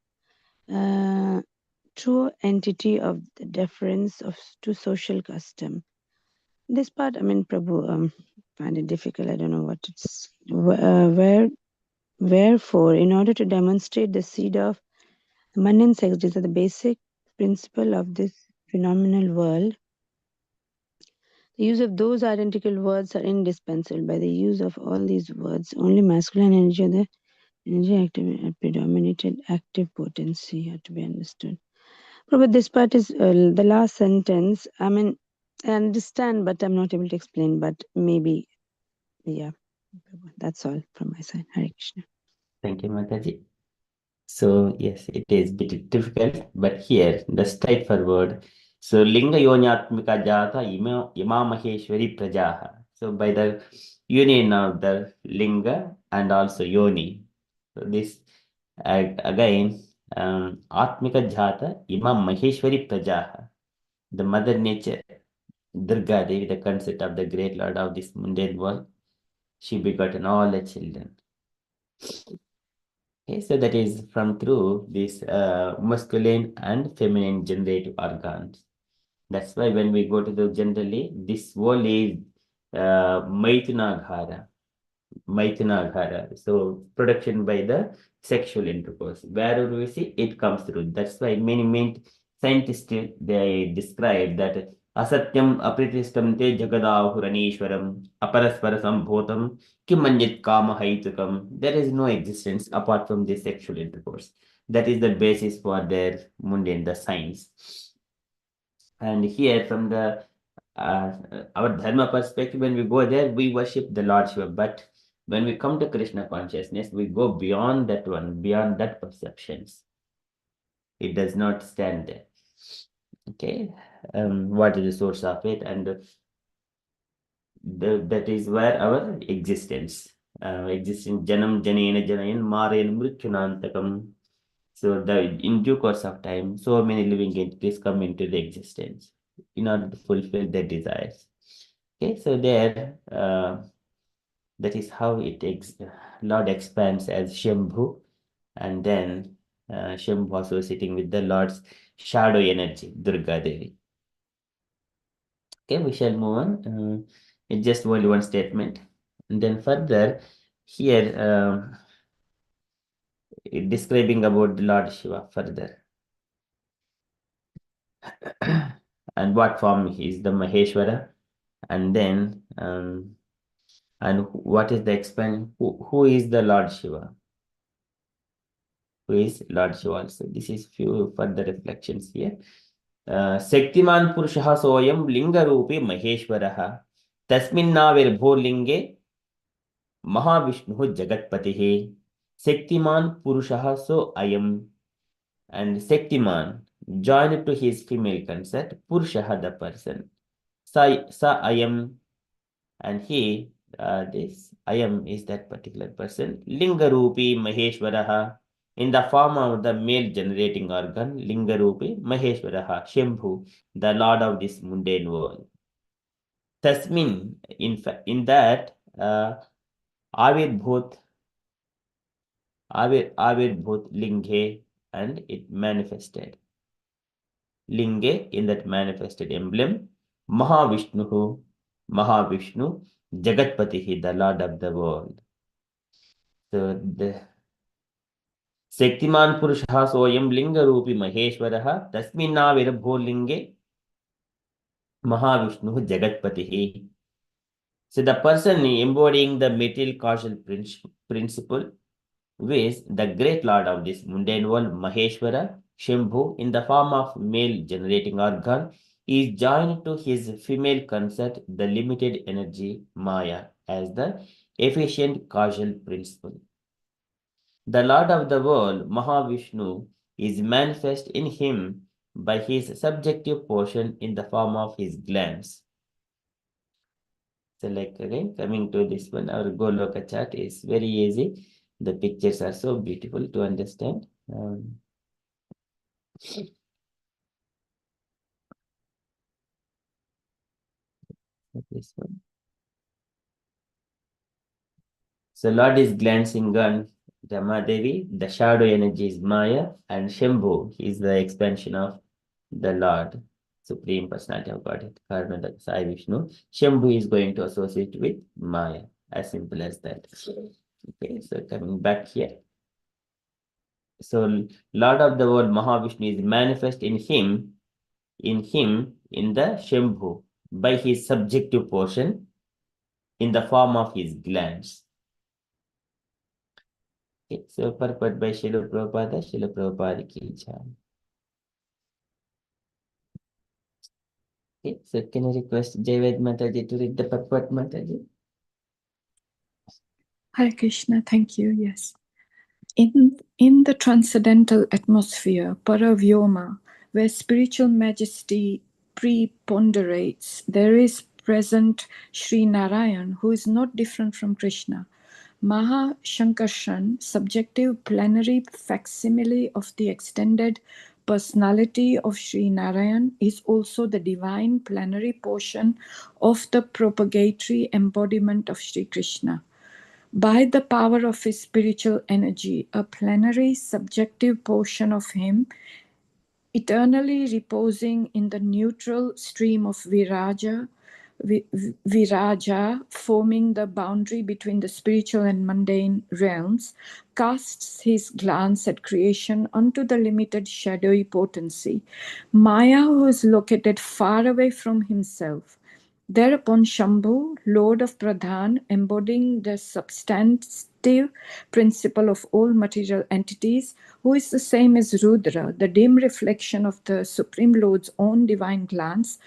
true entity of the deference to social custom. This part, Prabhu, find it difficult. I don't know what it's wherefore, in order to demonstrate the seed of mundane sex, these are the basic principle of this phenomenal world. The use of those identical words are indispensable. By the use of all these words, only masculine energy, the energy active predominated active potency, have to be understood. But this part is the last sentence. I understand, but I'm not able to explain. But maybe, yeah, that's all from my side. Hare Krishna. Thank you, Mataji. So yes, it is bit difficult, but here the straightforward. So linga yonyatmika jata ima maheshwari prajaha. So by the union of the linga and also yoni. So this again atmika jata ima maheshwari prajaha. The mother nature, Durga Devi, the concept of the great lord of this mundane world, she begotten all the children. Okay, so that is from through this masculine and feminine generative organs. That's why when we go to the generally, this wall is Maituna Ghara. So production by the sexual intercourse. Wherever we see it comes through. That's why many scientists they describe that asatyam apritistam te jagadahuranishwaram aparaspara sambhotam kimanyit kama haitukam. There is no existence apart from this sexual intercourse. That is the basis for their mundane, the science. And here from the our dharma perspective, when we go there, we worship the Lord Shiva. But when we come to Krishna consciousness, we go beyond that one, beyond that perceptions. It does not stand there. Okay, what is the source of it, and that is where our existence, janam janena janayan marayan mrityunantakam. So in due course of time, so many living entities come into the existence in order to fulfill their desires. Okay, so there, that is how Lord expands as Shambhu, and then Shambhu associating with the Lord's shadow energy, Durga Devi. Okay, we shall move on. It's just only one statement. And then further, here, describing about the Lord Shiva further. And what form is the Maheshwara, and then and what is the expand, who is the Lord Shiva, who is Lord Shiva also. This is few further reflections here. Shaktiman Purushah soyam linga rupi Maheshwaraha tasminnavirbho linge Mahavishnu Jagatpatihi. Shaktiman Purushah so ayam, and Shaktiman joined to his female consort, Purushah the person. Sa ayam, and he, this ayam is that particular person. Lingarupi Maheshwaraha, in the form of the male generating organ, Lingarupi Maheshwaraha, Shambhu, the lord of this mundane world. Tasmin, in that, Avirbhut Linghe, and it manifested. Linge, in that manifested emblem, Mahavishnu, Jagatpatihi, the Lord of the world. So the Shaktiman Purushah soyam linga rupi Maheshwaraha tasminnavirbho linge Mahavishnu Jagatpatihi. So the person embodying the material causal principle with the great lord of this mundane world, Maheshwara, Shambhu, in the form of male generating organ, is joined to his female consort, the limited energy Maya, as the efficient causal principle. The Lord of the world, Mahavishnu, is manifest in him by his subjective portion in the form of his glands. So like again, coming to this one, our Goloka chart is very easy. The pictures are so beautiful to understand. This one. So Lord is glancing on Ramadevi, the shadow energy is Maya, and Shambhu is the expansion of the Lord, Supreme Personality of Godhead, Karna Sai Vishnu. Shambhu is going to associate with Maya, as simple as that. Okay, so coming back here. So Lord of the world, Mahavishnu, is manifest in him, in the Shambhu, by his subjective portion, in the form of his glands. Okay, so purport by Srila Prabhupada ki jai. Okay, so can I request Jayaved Mataji to read the purport, Mataji? Hare Krishna, thank you, yes. In the transcendental atmosphere, Paravyoma, where spiritual majesty preponderates, there is present Sri Narayan, who is not different from Krishna. Maha Shankarshan, subjective plenary facsimile of the extended personality of Sri Narayan, is also the divine plenary portion of the propagatory embodiment of Sri Krishna. By the power of his spiritual energy, a plenary subjective portion of him, eternally reposing in the neutral stream of Viraja, forming the boundary between the spiritual and mundane realms, casts his glance at creation onto the limited shadowy potency. Maya, who is located far away from himself. Thereupon Shambhu, Lord of Pradhan, embodying the substantive principle of all material entities, who is the same as Rudra, the dim reflection of the Supreme Lord's own divine glance,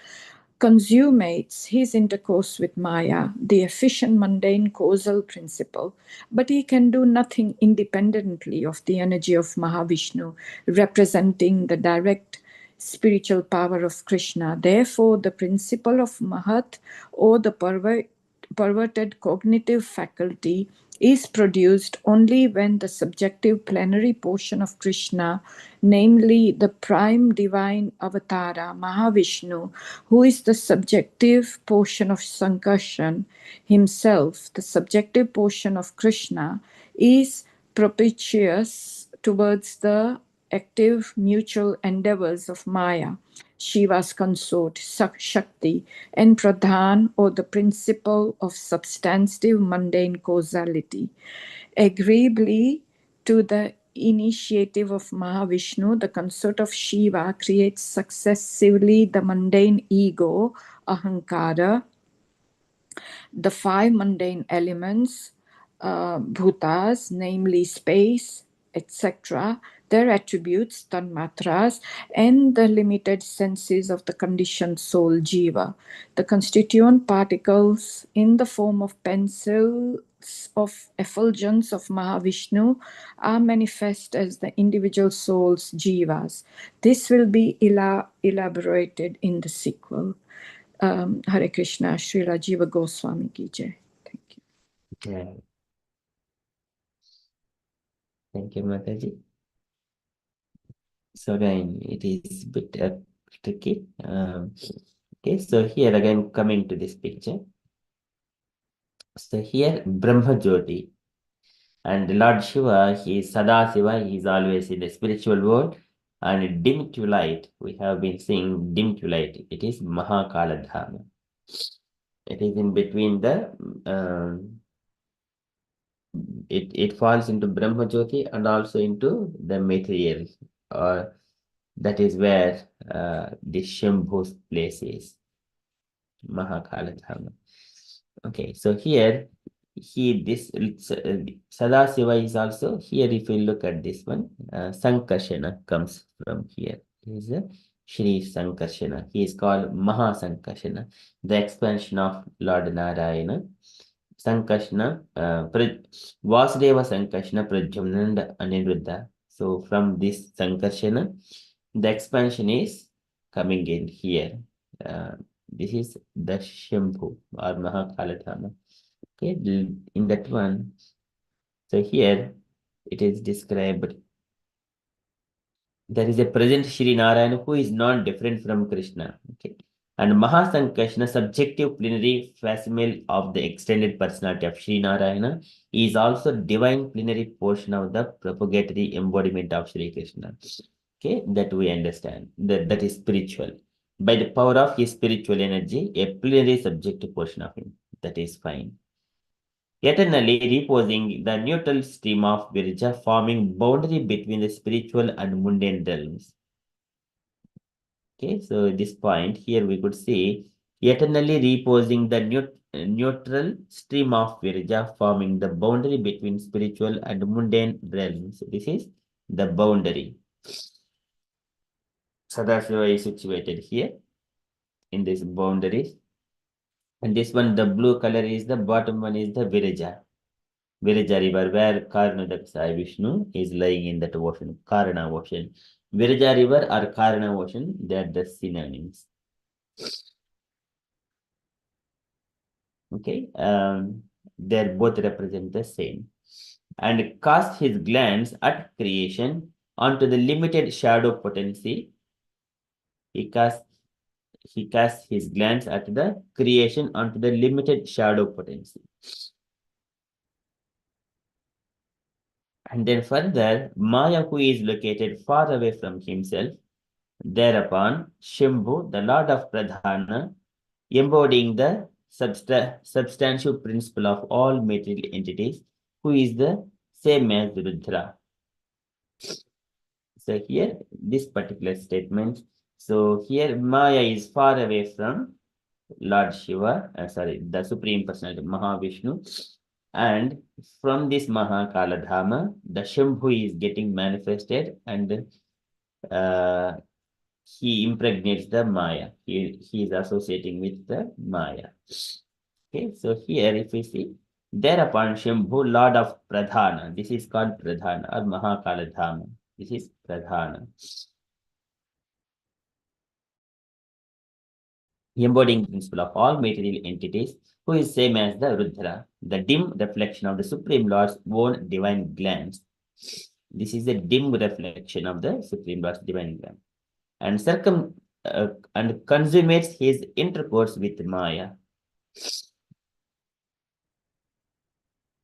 consummates his intercourse with Maya, the efficient mundane causal principle, but he can do nothing independently of the energy of Mahavishnu, representing the direct spiritual power of Krishna. Therefore, the principle of Mahat, or the perverted cognitive faculty, is produced only when the subjective plenary portion of Krishna, namely the prime divine avatara, Mahavishnu, who is the subjective portion of Sankarshan himself, the subjective portion of Krishna, is propitious towards the active mutual endeavors of Maya, Shiva's consort, Shakti, and Pradhan, or the principle of substantive mundane causality. Agreeably to the initiative of Mahavishnu, the consort of Shiva creates successively the mundane ego, Ahankara, the five mundane elements, bhutas, namely space, etc., their attributes, tanmatras, and the limited senses of the conditioned soul, jiva. The constituent particles in the form of pencils of effulgence of Mahavishnu are manifest as the individual souls, jivas. This will be elaborated in the sequel. Hare Krishna, Srila Jiva Goswami ki jai. Thank you. Yeah. Thank you, Mataji. So again, it is a bit tricky. Okay, so here again, coming to this picture. So here, Brahma Jyoti. And Lord Shiva, he is Sadasiva, he is always in the spiritual world. And dim to light, we have been seeing dim to light. It is Mahakala Dharma. It is in between the, it falls into Brahma Jyoti and also into the material, or that is where the Shambhu's place is, Mahakala Dharma. Okay, so here, this Sadasiva is also here. If you look at this one, Sankarshana comes from here. He is a Shri Sankarshana. He is called Maha Sankarshana, the expansion of Lord Narayana. Sankarshana, Vasudeva Sankarshana, Pradyumna and Aniruddha. So from this Sankarshana, the expansion is coming in here. This is the Shambhu or Mahakaladharma. Okay, in that one, so here it is described. There is a present Shri Narayana who is not different from Krishna. Okay, and Mahasankarshana, subjective plenary facsimile of the extended personality of Shri Narayana, is also divine plenary portion of the propagatory embodiment of Shri Krishna. Okay, that we understand. That is spiritual. By the power of his spiritual energy, a plenary subjective portion of him. That is fine. Eternally reposing the neutral stream of Virja, forming boundary between the spiritual and mundane realms. Okay, so at this point here we could see eternally reposing the neutral stream of Virja, forming the boundary between spiritual and mundane realms. This is the boundary. Sadasiva is situated here. in these boundaries. And this one, the blue color is the bottom one is the Viraja River, where Karnadaka Vishnu is lying in that ocean, Karna ocean. Viraja River or Karna ocean, they are the synonyms. Okay, they both represent the same. And cast his glance at creation onto the limited shadow potency. He casts his glance at the creation onto the limited shadow potency. And then further, Maya, who is located far away from himself, thereupon Shambhu, the Lord of Pradhana, embodying the substantial principle of all material entities, who is the same as Rudra. So here, this particular statement, so here Maya is far away from Lord Shiva, the Supreme Personality, Mahavishnu, and from this Mahakala Dhama, the Shambhu is getting manifested and he impregnates the Maya. He is associating with the Maya. Okay, so here if we see, thereupon Shambhu, Lord of Pradhana, this is called Pradhana or Mahakala Dhama. This is Pradhana. Embodying the principle of all material entities, who is same as the Rudra, the dim reflection of the Supreme Lord's own divine glance. This is a dim reflection of the Supreme Lord's divine glance. And consummates his intercourse with Maya.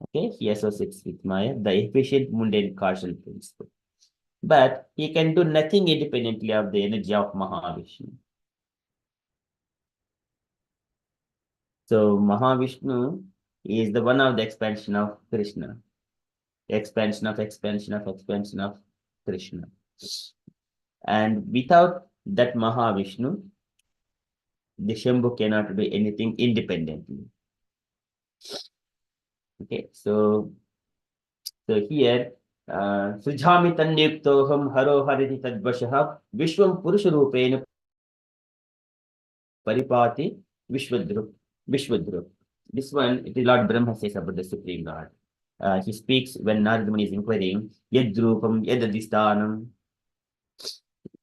Okay, he associates with Maya, the efficient mundane causal principle. But he can do nothing independently of the energy of Mahavishnu. So Mahavishnu is the one of the expansion of Krishna. Expansion of Krishna. And without that Mahavishnu, the Shambhu cannot do anything independently. Okay, so here, Sujami Tanyuktoham Haro Hariti Tadvashaha Vishwam Purusharupena Paripati Vishwadrup. This one, it is Lord Brahma says about the Supreme Lord. He speaks when Narada Muni is inquiring, Yadrupam, Yadadhistanam,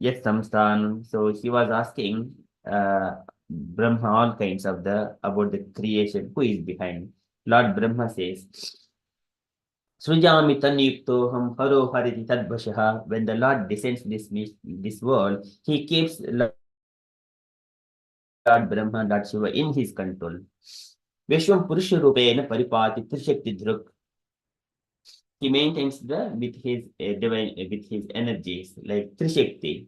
Yad Samsthanam. So he was asking Brahma all kinds of about the creation, who is behind. Lord Brahma says, Srijami Tanyuktoham Haro Hariti Tadvashaha. When the Lord descends this world, he keeps Lord Brahma, Lord Shiva in his control. Vishwam Purusharupena Paripati Trishakti Druk. He maintains with his energies like Trishakti,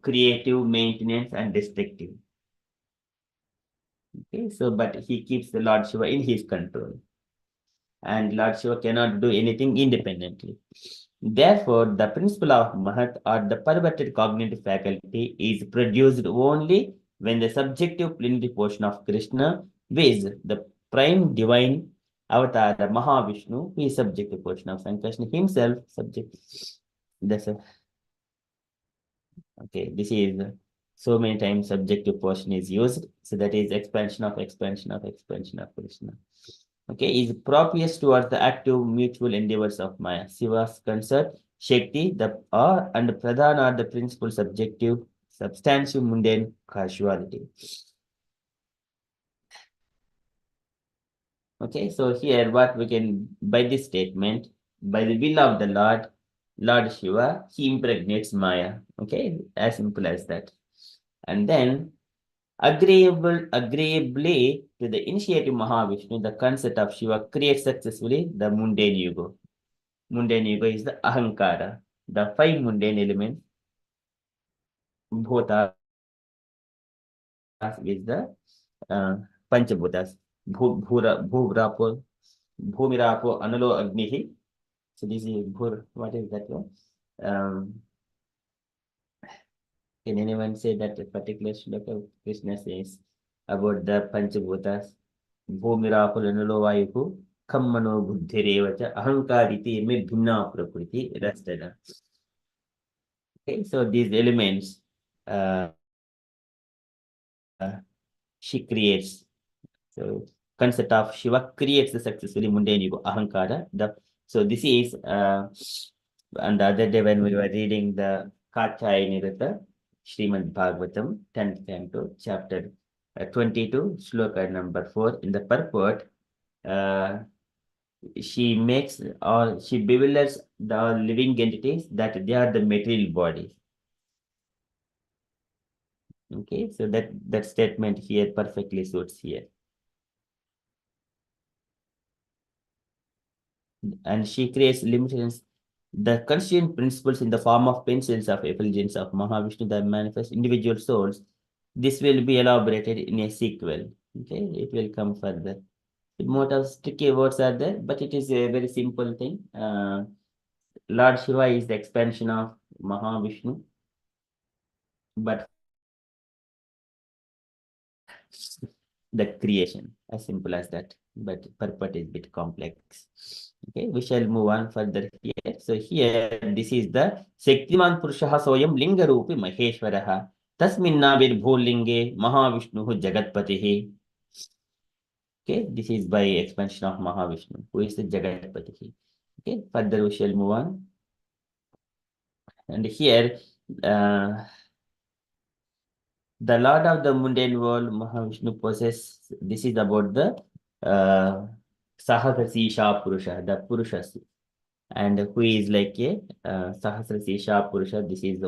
creative, maintenance, and destructive. Okay, so but he keeps the Lord Shiva in his control. And Lord Shiva cannot do anything independently. Therefore, the principle of Mahat or the perverted cognitive faculty is produced only when the subjective plenary portion of Krishna, viz. The prime divine avatar Mahavishnu, who is subjective portion of Krishna himself, subject. Okay, this is so many times subjective portion is used. So that is expansion of Krishna. Okay, is propious towards the active mutual endeavors of Maya. Shiva's concert, Shakti, and Pradhana are the principal subjective, substantial mundane causality. Okay, so here what we can, by this statement, by the will of the Lord Shiva, he impregnates Maya. Okay, as simple as that. And then agreeably to the initiative Mahavishnu, the concept of Shiva creates successfully the mundane yuga. Mundane yuga is the ahankara, the 5 mundane elements. Bhutas is the Panchabhutas. Bhuvrapo, Bhumirapo, Analo Agnihi. So this is Bhur, what is that one? Can anyone say that a particular shloka Krishna says about the Panchabhutas? Bhumirapo, Analo Vayuku, Kammano Buddhirevacha, Ahankariti, me Bhinna Prakriti, Rastana. Okay, so these elements she creates. So concept of Shiva creates the successfully mundane ego, ahankara. So this is, and the other day when we were reading the Katyayani Srimad Bhagavatam, 10th canto, chapter 22, sloka number 4, in the purport, she makes or she bewilders the living entities that they are the material bodies. Okay, so that statement here perfectly suits here. And she creates limitations. The constituent principles in the form of pencils of effulgence of Mahavishnu that manifest individual souls. This will be elaborated in a sequel. Okay, it will come further. The more of tricky words are there, but it is a very simple thing. Lord Shiva is the expansion of Mahavishnu, but the creation, as simple as that, but purport is a bit complex. Okay, we shall move on further here. So here, this is the Shaktiman Purushaha Soyam Linga Rupi Maheshwaraha Tasminnabir Bhulinge Mahavishnu Jagatpatihi. Okay, this is by expansion of Mahavishnu, who is the Jagatpatihi. Okay, further we shall move on. And here, the Lord of the mundane world, Mahavishnu possesses, this is about the Sahasra Purusha, the Purushas, and who is like a Sahasra Purusha. This is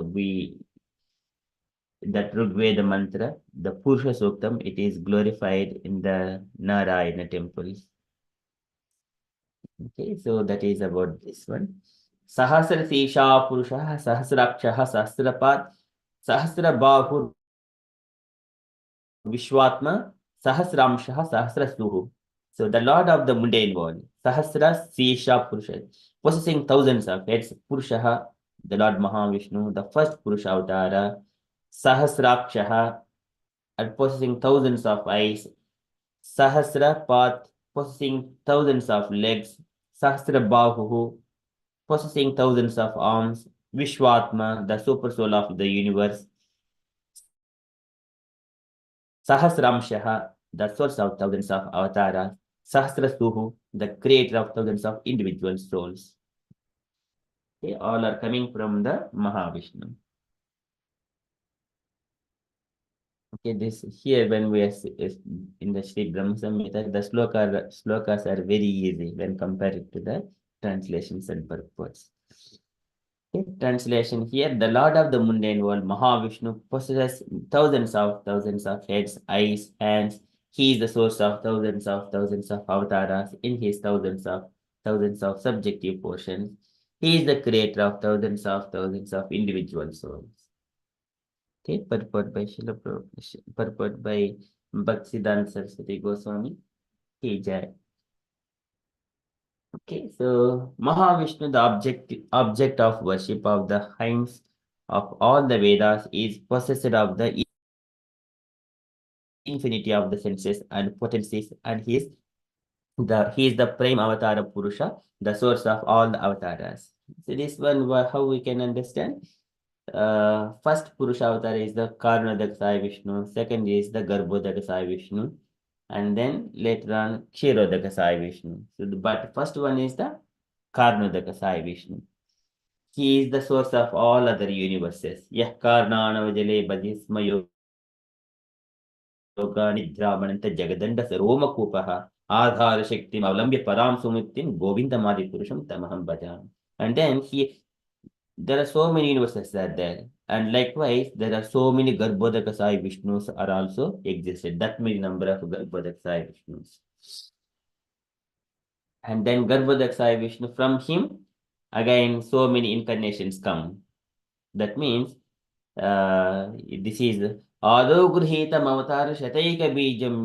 that Rigveda mantra, the Purusha Suktam, it is glorified in the Narayana temples. Okay, so that is about this one. Sahasra Purusha, Sahasraksha, Sahasrapat, Sahasrabahur Vishwatma, Sahasramshaha, Sahasrasuhu. So the Lord of the mundane world, Sahasra Sesha Purusha, possessing thousands of heads, Purushaha, the Lord Mahavishnu, the first Purusha Avatara, Sahasrakshaha, and possessing thousands of eyes, Sahasra Path, possessing thousands of legs, Sahasra Bahu, possessing thousands of arms, Vishwatma, the super soul of the universe, Sahasramshaha, the source of thousands of avatars, Sahasrasuhu, the creator of thousands of individual souls. Okay, all are coming from the Mahavishnu. Okay, this here when we are in the Sri Brahma Samhita, the slokas are very easy when compared to the translations and purports. Okay, translation here, the Lord of the mundane world, Mahavishnu, possesses thousands of heads, eyes, hands. He is the source of thousands of avatars in his thousands of subjective portions. He is the creator of thousands of individual souls. Okay, purport by Srila Prabhupada, purport by Bhaktisiddhanta Saraswati Goswami. Ki Jai. Okay, so Mahavishnu, the object of worship of the hymns of all the Vedas, is possessed of the infinity of the senses and potencies, and he is the prime avatar of Purusha, the source of all the avatars. So this one, how we can understand? First Purusha avatar is the Karnadak Sai Vishnu, second is the Garbhodak Sai Vishnu, and then later on Kshirodaka Sai Vishnu. So but first one is the Karnodaka Sai Vishnu. He is the source of all other universes. Yah Karnanavajale Badhisma Yoga Nidramananta Jagadanda Saroma Kupaha Adhara Shakti Avlambya Param Sumuktim Govindamadi Purusham Tamaham Bhajam. And then there are so many universes are there. And likewise, there are so many Garbhodaka Sai Vishnus are also existed. That many number of Garbhodaka Sai Vishnus. And then Garbhodak Sai Vishnu, from him, again, so many incarnations come. That means, this is Ado Grihita Mavatar Shataika Bijam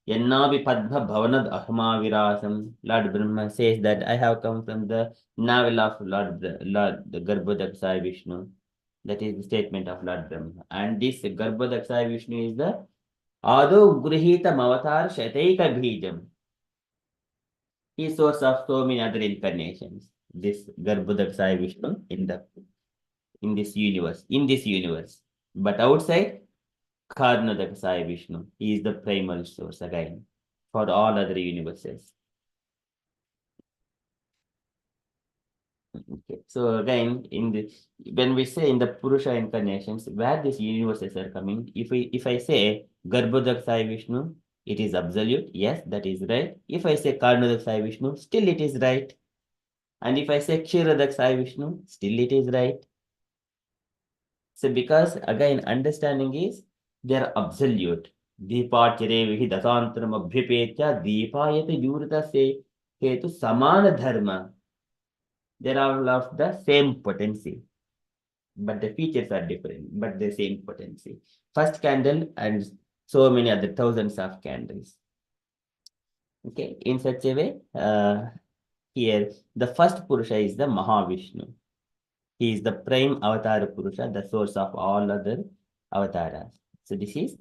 Yannabi Padma Bhavanad Ahma Virasam. Lord Brahma says that I have come from the navel of Lord the Garbhodak Sai Vishnu. That is the statement of Lord Brahma. And this Garbhodak Sai Vishnu is the Ado Grihita Mavatar Shataika Bijam. He is source of so many other incarnations. This Garbhodak Sai Vishnu in this universe. But outside, Karnadak Sai Vishnu. He is the primal source again for all other universes. Okay. So again, in the when we say in the Purusha incarnations, where these universes are coming, if I say Garbhodak Sai Vishnu, it is absolute. Yes, that is right. If I say Karnadak Sai Vishnu, still it is right. And if I say Kshirodak Sai Vishnu, still it is right. So because again, understanding is they are absolute. Deepachare vihi dasantaram abhyapetya deepayate yurta se hetu samana dharma. They are all of the same potency, but the features are different, but the same potency. First candle and so many other thousands of candles. Okay, in such a way, here the first Purusha is the Mahavishnu. He is the prime avatar Purusha, the source of all other avatars. So this is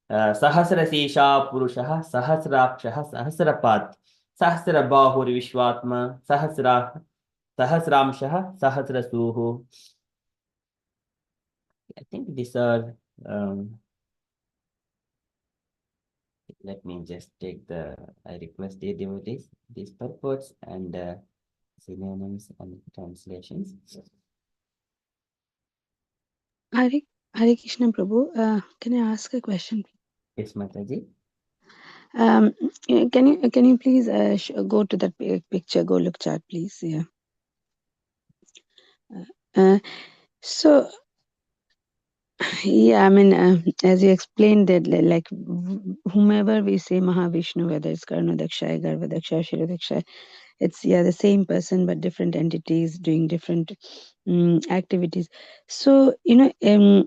Sahasra Sesha Purusha, Sahasraksha, Sahasrapat, Sahasra Bahur Vishwatma, Sahasramsha, Sahasrasuhu. I think these are, let me just take I request the devotees, these purports and synonyms and translations. Hare Krishna Prabhu, can I ask a question? Yes, Mataji. Can you please go to that picture, go look chart, please? Yeah. So yeah, I mean, as you explained that, like whomever we say Mahavishnu, whether it's Karnadaksha, Garbhodaksha, Shirodaksha, it's the same person but different entities doing different activities. So when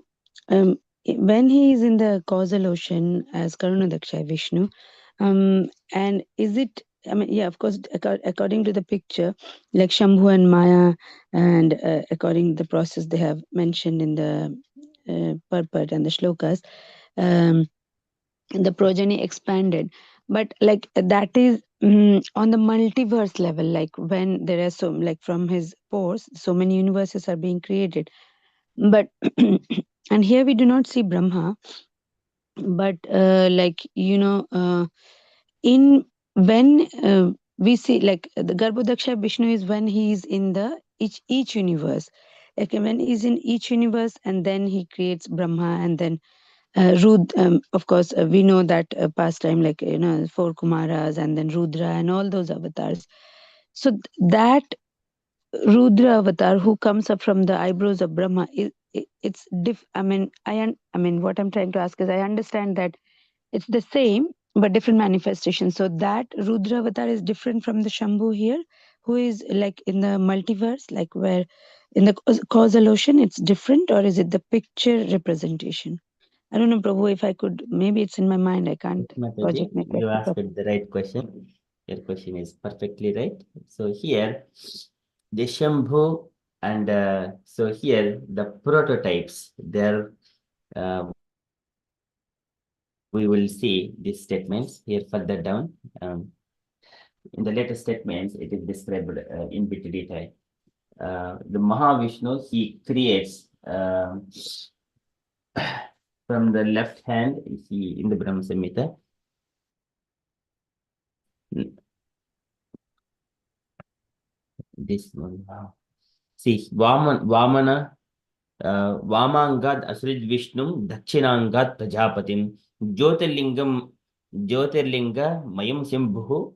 he is in the causal ocean as Karunadaksha Vishnu, and is it, I mean, yeah, of course, according to the picture, like Shambhu and Maya, and according to the process they have mentioned in the purport and the shlokas, um, the progeny expanded, but like that is on the multiverse level, like when there are so, like from his pores so many universes are being created, but and here we do not see Brahma, but in when we see like the Garbhodaksha Vishnu is when he is in the each universe, like when he's in each universe and then he creates Brahma, and then of course, we know that pastime, like, four Kumaras and then Rudra and all those avatars. So that Rudra avatar who comes up from the eyebrows of Brahma, it's I mean, I mean, what I'm trying to ask is, I understand that it's the same but different manifestations. So that Rudra avatar is different from the Shambhu here, who is like in the multiverse, like where in the causal ocean, it's different, or is it the picture representation? I don't know, Prabhu, if I could, maybe it's in my mind, I can't Mataji, project my you question asked properly. the right question. Your question is perfectly right. So here, the Shambhu and so here the prototypes, there we will see these statements here further down. In the later statements, it is described in bit detail. The Mahavishnu, he creates from the left hand, he in the Brahma Samhita. This one. See, Vamana, Vamangad Asrid Vishnum, Dakshinangad Prajapatim, Jyotirlinga Mayam Simbhu,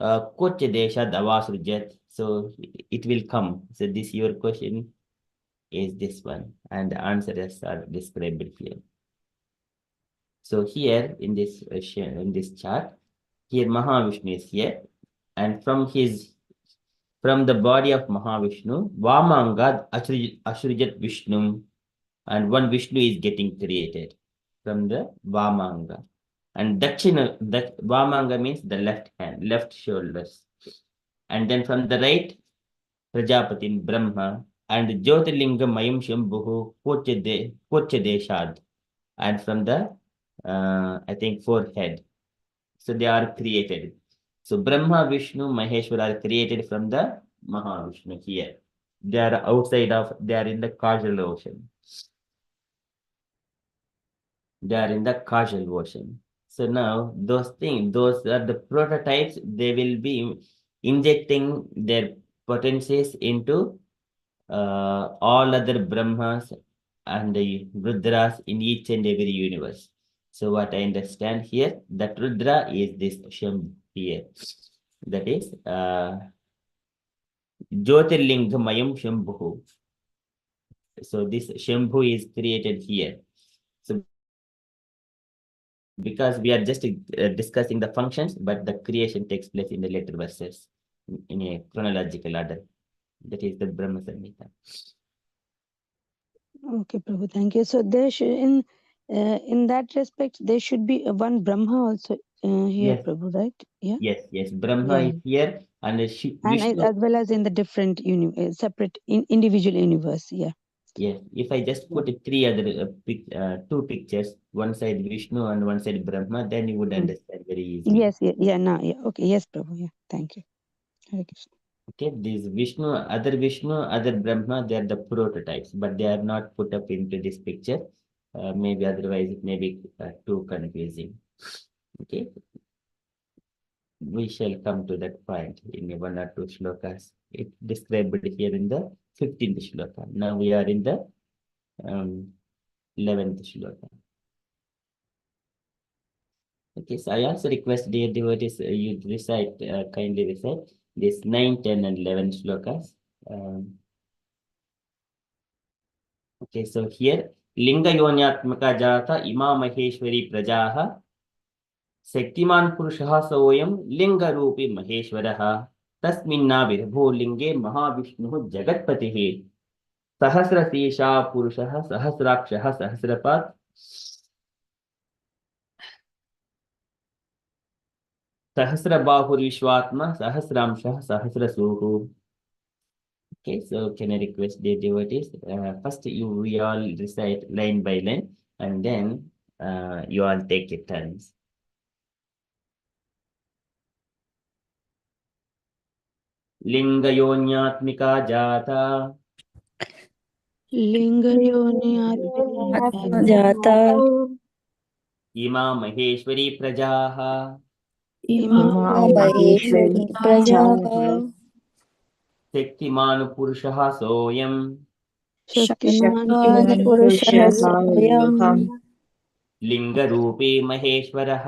Koche Desha Davasrujat. So it will come. So this your question is this one, and the answers are described here. So here in this chart, here Mahavishnu is here, and from the body of Mahavishnu, Vamangad Ashrujat Vishnu, and one Vishnu is getting created from the Vamanga. And Dakshina, Vamanga means the left hand, left shoulders. And then from the right, Prajapatin Brahma, and Jyotirlinga Mayam Shambhu Kochadeshad. And from the, I think, forehead. So they are created. So Brahma, Vishnu, Maheshwara are created from the Mahavishnu here. They are in the causal ocean. They are in the causal ocean. So now those things, those are the prototypes. They will be injecting their potencies into all other Brahmas and the Rudras in each and every universe. So what I understand here, that Rudra is this Shambhu here. That is Jyotirlingamayam Shambhu. So this Shambhu is created here. So because we are just discussing the functions, but the creation takes place in the later verses in a chronological order. That is the Brahma Samhita. Okay, Prabhu, thank you. So there should, in that respect, there should be one Brahma also here, Yes. Prabhu, right? Yeah. Yes. Brahma Yeah. is here, and And Vishnu. as well as in the different separate individual universe. Yeah. Yes. If I just put three other two pictures, one side Vishnu and one side Brahma, then you would understand very easily. Yes. Yeah. Now. Yeah. Okay. Yes, Prabhu. Yeah. Thank you. Hare Krishna. Okay, these Vishnu, other Brahma, they are the prototypes, but they are not put up into this picture. Maybe otherwise it may be too confusing. Okay, we shall come to that point in one or two shlokas. It described here in the 15th shloka. Now we are in the 11th shloka. Okay, so I also request dear devotees, you recite, kindly recite this 9, 10, and 11 shlokas. Okay, so here Linga Yonyatmaka Jata Ima Maheshwari Prajaha Sektiman Purushaha Soyam Linga Rupi Maheshwaraha Tasminna Virabho Linge Mahavishnu Jagatpatihi Sahasra Sesha Purushaha Sahasrakshaha Sahasrapat Sahasra Bahur Vishwatma Sahasramshah Sahasrasuhu. Okay, so can I request the devotees? First, we all recite line by line, and then you all take your turns. लिंगयोन्यात्मिका जाता Lingayoni Jata इमा महेश्वरी प्रजाः Ima Maheshwari Prajaha शक्तिमान् पुरुषः सोऽयं Shaktiman Shaktiman Purushaha Soyam लिङ्गरूपी महेश्वरः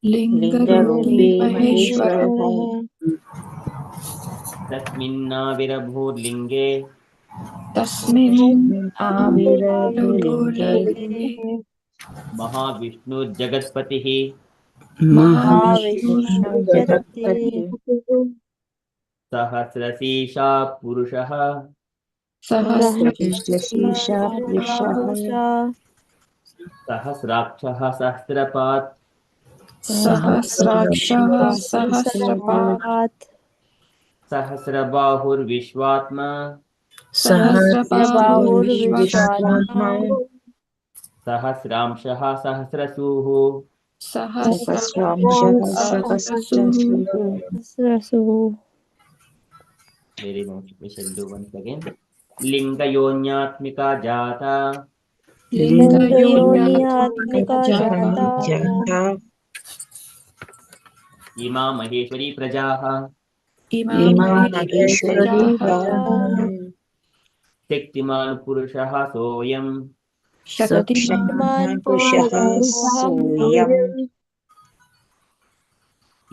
Lingarupi Maheshwara तस्मिन्नाविरभूर्लिङ्गे Tasmin Avirabhulinge Avirabhulinge महाविष्णुर्जगत्पतिः Mahavishnu Mahavishnu Jagatpati सहस्रशीर्षा पुरुषः Sahasra Sahasra Purusha सहस्राक्षः सहस्रपात् Sahasraksha Sahasrapat Sahasrapat सहस्रबाहुर्विश्वात्मा Sahasrabahur Sahasrabahur Vishwatma Vishwatma सहस्रांशः सहस्रसूः Sahasramsha Sahasrasuh Sahasrasuh Very much. We shall do once again. लिङ्गयोन्यात्मिका जाता Lingayoni Lingayonyatmika Atmika Jata Jata इमा महेश्वरी प्रजाः Ima Maheshwari Maheshwari Prajaha Prajaha शक्तिमान् पुरुषः सोऽयं Shaktiman Shaktiman Purushaha Purushaha Soyam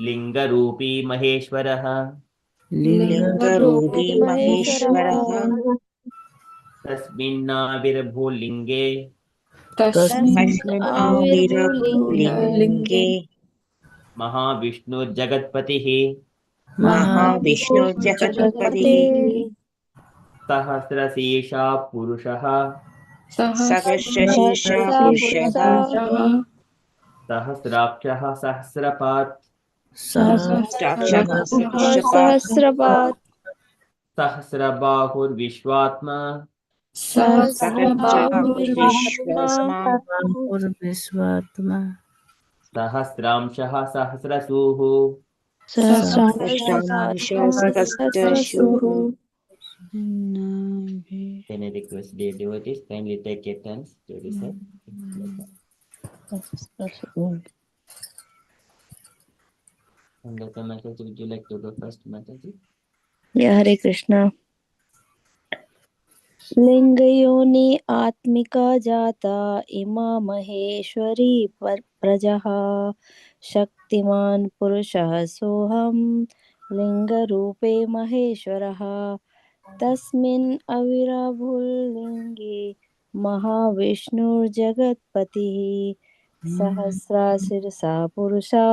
लिङ्गरूपी महेश्वरः Lingarupi Lingarupi Maheshwaraha Maheshwara तस्मिन्नाविर्भो लिङ्गे Tasmin Tasmin Avirabhulinge Avirabhulinge महाविष्णुर्जगत्पतिः Mahavishnu Mahavishnu Jagatpati Jagatpati सहस्रशीर्षा पुरुषः Sahasrashirsha Sahasrashirsha Purushaha Purushaha सहस्राक्षः सहस्रपात् Sahasrakshaha Sahasraksha Sahasrapat Sahasrapat सहस्रबाहुर्विश्वात्मा Sahasrabahur Sahasrabahur Vishwatma सहस्रांशः सहस्रसूः Sahasramsha Sahasrasuh Can I request the devotees kindly take your turns to recite? And the message, would you like to go first, Mataji? Yeah, Hare Krishna. लिंगयोनि आत्मिका जाता इमा महेश्वरी प्रजः शक्तिमान् पुरुषः सोऽहं लिङ्गरूपे महेश्वरः तस्मिन् अविरभुलिङ्गे महाविष्णुर्जगत्पतिः सहस्राशिरसा पुरुषा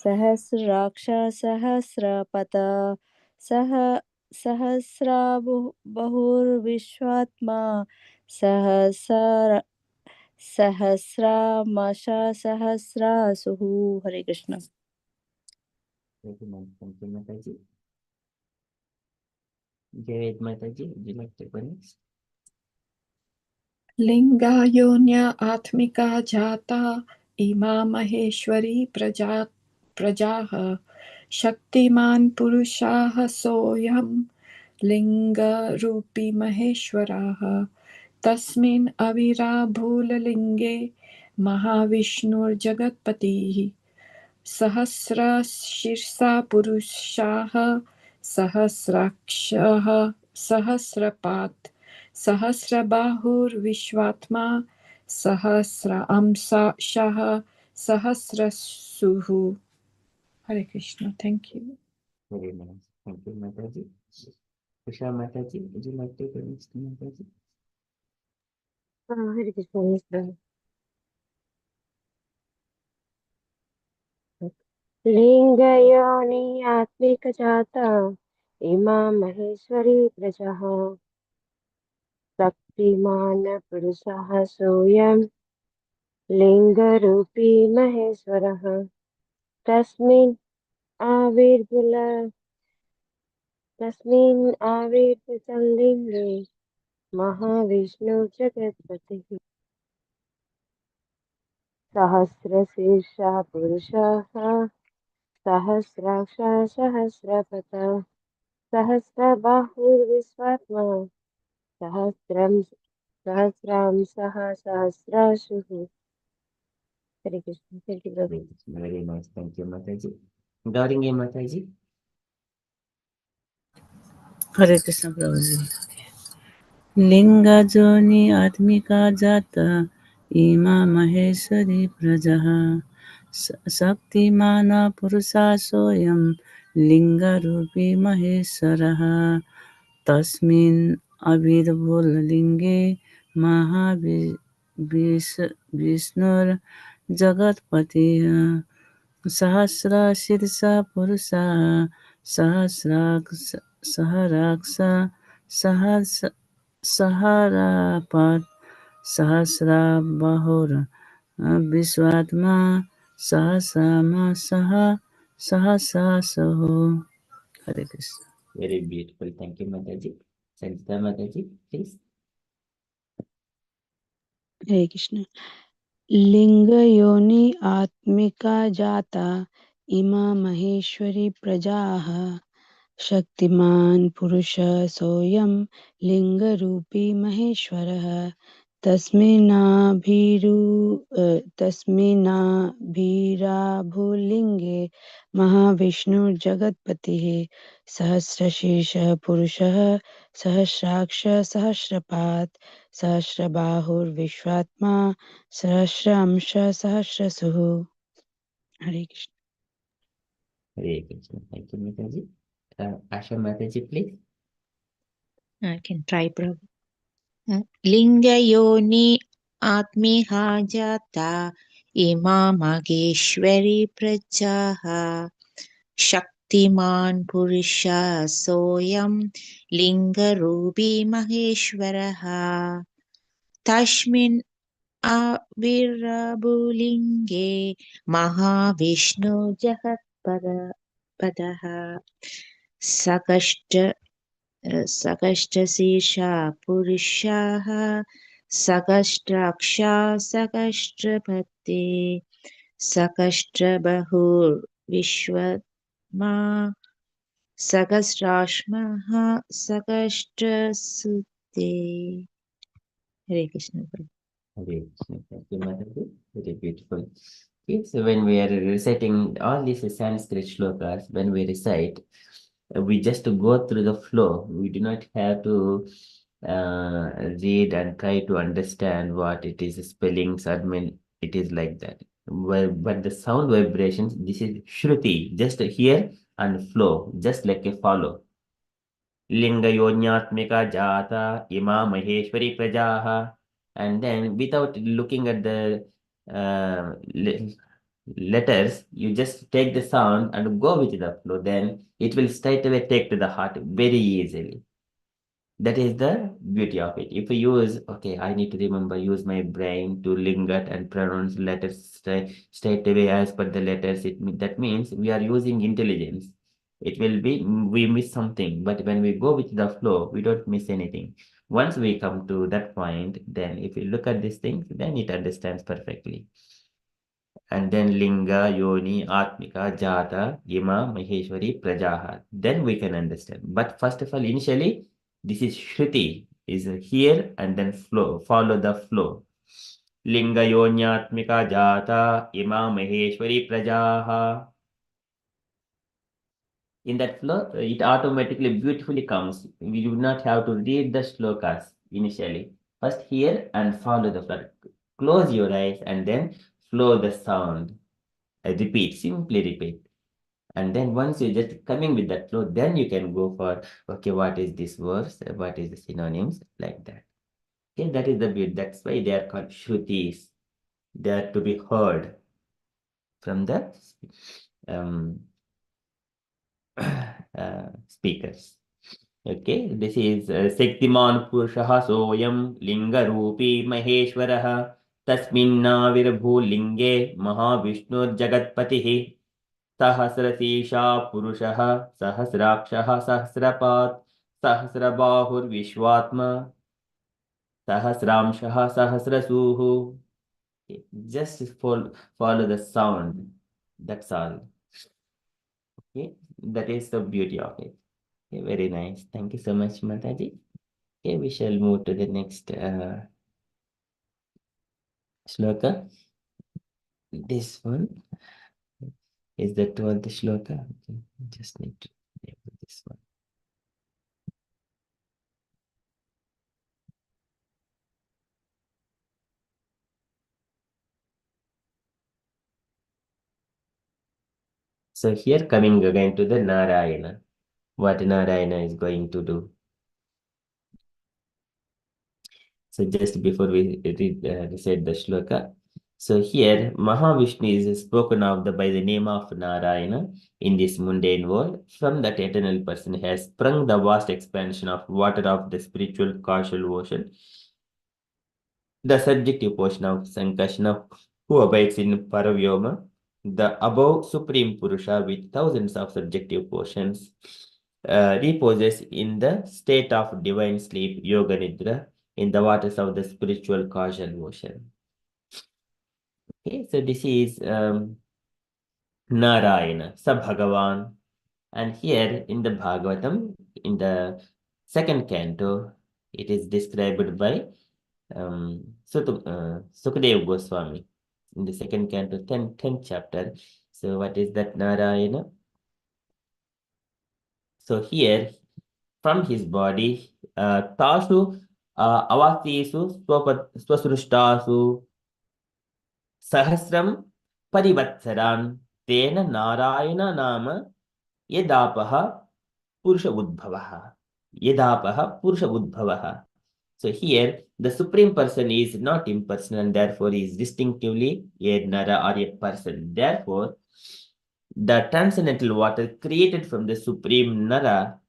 सहस्राक्ष सहस्रपथ सह बहुर्विश्वात्मा सहस्र सहस्रामश सहस्रासुः. हरे Krishna. Thank you, Mataji. Jayed Mataji, would you like to go next? लिंगा योन्या आत्मिका जाता इमा महेश्वरी प्रजाः शक्तिमान् पुरुषाः सोऽयं लिङ्गरूपी महेश्वरः तस्मिन् अविराभूललिङ्गे महाविष्णुर्जगत्पतिः सहस्रशीर्षा पुरुषाः सहस्राक्षः सहस्रपात् सहस्रबाहुर्विश्वात्मा सहस्र अंशः सहस्रसुः. Hare Krishna. Thank you. Very nice. Thank you, Mataji. Usha Mataji, would you like to go next, Mataji? Hare Krishna. लिङ्गयोनि आत्मिकजाता इमा महेश्वरी प्रजः शक्तिमान् पुरुषः सोऽयं लिङ्गरूपी महेश्वरः तस्मिन् आविर्भूतलिङ्गे महाविष्णुर्जगत्पतिः सहस्रशीर्षः पुरुषः सहस्राक्ष सहस्रपथ सहस्रबाहुर्विश्वात्मा सहस्रांशः सहस्राशुः. हरे Krishna. Thank you, Prabhu. Very nice. Thank you, Mataji. Gauringi Mataji. हरे कृष्ण प्रभु जी. लिंगा जोनि आत्मिका जाता इमा महेश्वरी प्रजः शक्तिमान पुरुषा सोऽयं लिंगरूपी महेश्वरः तस्मिन् अविर्भुलिङ्गे महाविष्णुर्जगत्पतिः सहस्रशीर्षा पुरुषा सहस्राक्ष सहस्रपात् सहस्रबाहुर् विश्वात्मा सहस्रामशः सहस्रासुः. हरे Krishna. Very beautiful. Thank you, Mataji. Samhita Mataji, please. हरे कृष्ण. लिङ्गयोनि आत्मिका जाता इमा महेश्वरी प्रजाः शक्तिमान् पुरुषः सोऽयं लिङ्गरूपी महेश्वरः तस्मिन्नाभिराभुलिङ्गे महाविष्णुर्जगत्पतिः सहस्रशीर्षः पुरुषः सहस्राक्ष सहस्रपात् सहस्रबाहुर्विश्वात्मा सहस्रांश सहस्रसुः. हरे Krishna. Hare Krishna. Thank you, Mataji. Asha Mataji, please. I can try, Prabhu. लिङ्गयोनि आत्मिहा जाता इमा महेश्वरी प्रजाः शक्तिमान् पुरुषः सोऽयं लिङ्गरूपी महेश्वरः तस्मिन् अविरभुलिङ्गे महाविष्णुर्जगत्पदः सकष्टशीर्षा पुरुषाः सकष्टाक्षा सकष्टपते सकष्टबहुर्विश्वमा सहस्राश्मः सकष्टसुते. हरे Krishna. Hare Krishna. Thank you, Mataji. Very beautiful. Okay, so when we are reciting all these Sanskrit shlokas, when we recite, we just go through the flow. We do not have to read and try to understand what it is, spellings, I mean, it is like that. Well, but the sound vibrations, this is Shruti, just hear and flow, just like a follow. Lingayonyatmika jata ima maheshwari prajaha. And then without looking at the letters, you just take the sound and go with the flow. Then it will straight away take to the heart very easily. That is the beauty of it. If you use, okay, I need to remember, use my brain to linger and pronounce letters straight away as per the letters. That means we are using intelligence. It will be, we miss something, but when we go with the flow, we don't miss anything. Once we come to that point, then if you look at these things, then it understands perfectly. And then Linga, Yoni, Atmika, Jata, Yima, Maheshwari, Prajaha. Then we can understand. But first of all, initially, this is Shruti, is here and then flow, follow the flow. Linga, Yonyatmika, Jata, Yima, Maheshwari, Prajaha. In that flow, it automatically beautifully comes. We do not have to read the shlokas initially. First hear and follow the flow. Close your eyes and then flow the sound. Repeat, simply repeat. And then once you're just coming with that flow, then you can go for, okay, what is this verse? What is the synonyms? Like that. Okay, that is the bit. That's why they are called shrutis. They are to be heard from the speakers. Okay, this is Sektiman Purushaha Soyam Linga Rupi Maheshwaraha Tasminnavirbhu Linge Mahavishnu Jagatpatihi Sahasrasisha Purushaha Sahasrakshaha Sahasrapat Sahasrabahur Sahasramshaha Sahasrasuhu. Just follow the sound. That's all. Okay, that is the beauty of it. Okay, very nice. Thank you so much, Mataji. Okay, we shall move to the next shloka. This one is the 12th shloka. Okay, just need to label this one. So here coming again to the Narayana, what Narayana is going to do. So just before we recite the shloka, so here Mahavishnu is spoken of by the name of Narayana in this mundane world. From that eternal person has sprung the vast expansion of water of the spiritual causal ocean, the subjective portion of Sankashna, who abides in Paravyoma, the above Supreme Purusha with thousands of subjective portions, reposes in the state of divine sleep, Yoga Nidra, in the waters of the spiritual causal ocean. Okay, so this is Narayana, Sabhagavan. And here in the Bhagavatam, in the second canto, it is described by Sukadeva Goswami in the second canto, 10th chapter. So what is that Narayana? So here, from his body, Tashu Avatisu Swasrushtasu Sahasram Parivatsaran Tena Narayana Nama Yedapaha Purusha Udbhavaha. Yedapaha Purusha Udbhavaha. So here, the Supreme Person is not impersonal, and therefore is distinctively a Nara or a person. Therefore, the transcendental water created from the Supreme Nara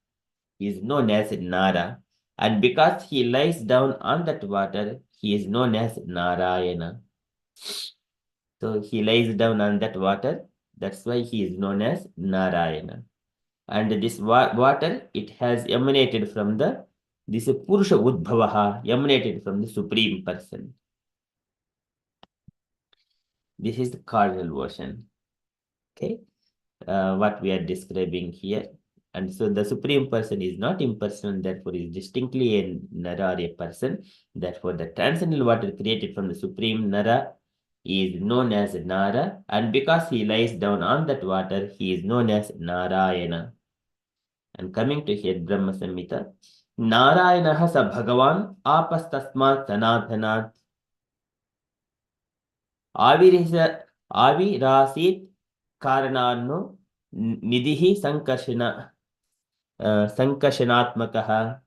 is known as Nara. And because he lies down on that water, he is known as Narayana. So he lies down on that water. That's why he is known as Narayana. And this water, it has emanated from this Purusha Udbhavaha, emanated from the Supreme Person. This is the cardinal version. Okay, what we are describing here. And so the Supreme Person is not impersonal, therefore is distinctly a Nara or a person. Therefore, the transcendental water created from the Supreme Nara is known as Nara, and because he lies down on that water, he is known as Narayana. And coming to here, Brahma Samhita, Narayana sa Bhagavan apastasmat sanathanat Avirasit Karanano Nidhi Sankarshanatmakaha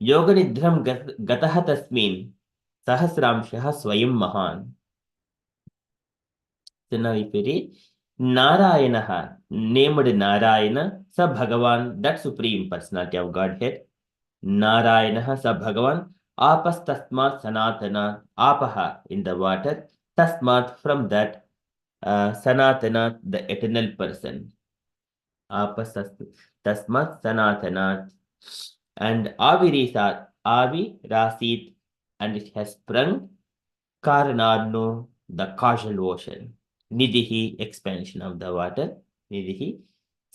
Yoganidram Gataha Tasmin Sahasramshaha Swayam Mahan. So now if you read Narayanaha, named Narayana, Sa Bhagavan, that supreme personality of Godhead. Narayanaha Sa Bhagavan, Apas Tasmat Sanatana, Apaha in the water, Tasmat from that, Sanatana, the eternal person. Apas Tasmat Sanatana. And Avirisat, Avi Rasit, and it has sprung Karanadno, the causal ocean. Nidhi, expansion of the water. Nidhi.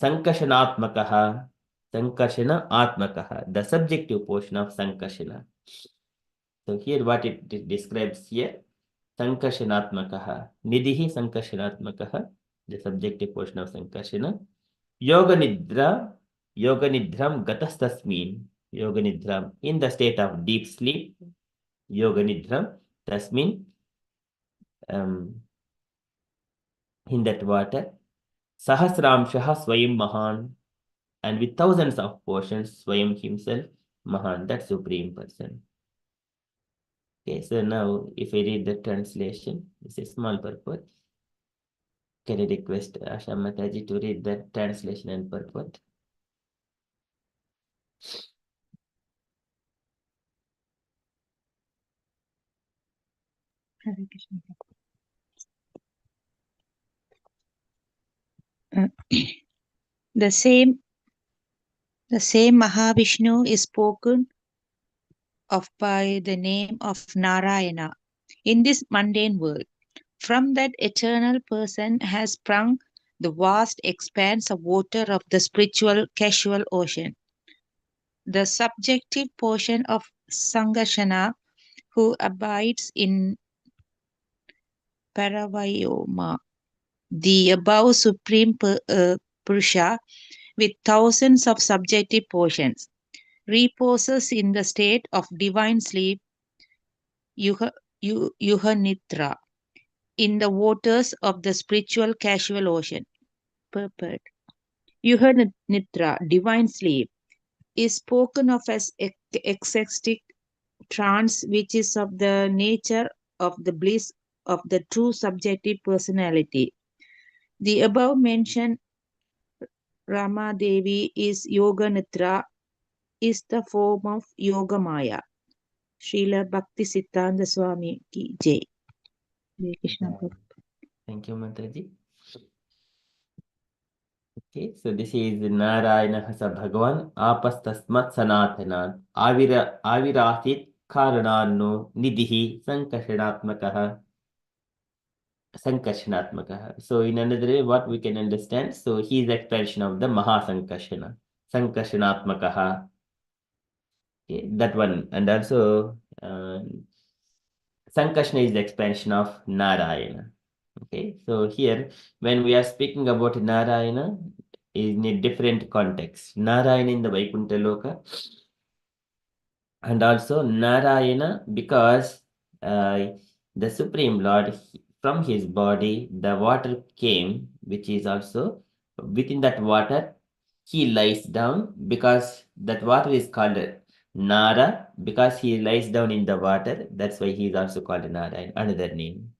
Sankarshanatmakaha, Sankarshana Atmakaha, the subjective portion of Sankarshana. So here what it describes here, Sankarshanatmakaha, Nidhi Sankarshanatmakaha, the subjective portion of Sankarshana. Yoga Nidram Gatastasmin, Yoga Nidram, in the state of deep sleep, Yoga Nidram, Tasmin, in that water, Sahasramshaha Swayam Mahan, and with thousands of portions, Swayam himself, Mahan, that supreme person. Okay, so now if I read the translation, it's a small purport. Can I request Asha Mataji to read the translation and purport? Hare Krishna. The same Mahavishnu is spoken of by the name of Narayana in this mundane world. From that eternal person has sprung the vast expanse of water of the spiritual casual ocean. The subjective portion of Sangarshana, who abides in Paravayoma, the above supreme Purusha, with thousands of subjective portions, reposes in the state of divine sleep, Yuha in the waters of the spiritual casual ocean. Purport. Yuha divine sleep, is spoken of as ecstatic trance, which is of the nature of the bliss of the true subjective personality. The above mentioned Rama Devi is Yoga Nitra, is the form of Yoga Maya. Srila Bhakti Siddhanta Swami ki Jai. Hare Krishna. Thank you, Mataji. Okay, so this is Narayana Hasa Bhagavan, Apas Tasmat Sanatana, Avirasit Karanano, Nidhi, Sankarshanatmakaha. Sankarshanatmakaha. So in another way, what we can understand, so he is the expression of the Mahasankarshana, Sankarshanatmakaha. Okay, that one. And also, Sankarshana is the expansion of Narayana. Okay, so here, when we are speaking about Narayana, in a different context. Narayana in the Vaikuntha Loka, and also Narayana because the Supreme Lord, from his body, the water came, which is also within that water, he lies down because that water is called Nara, because he lies down in the water. That's why he is also called Nara, another name.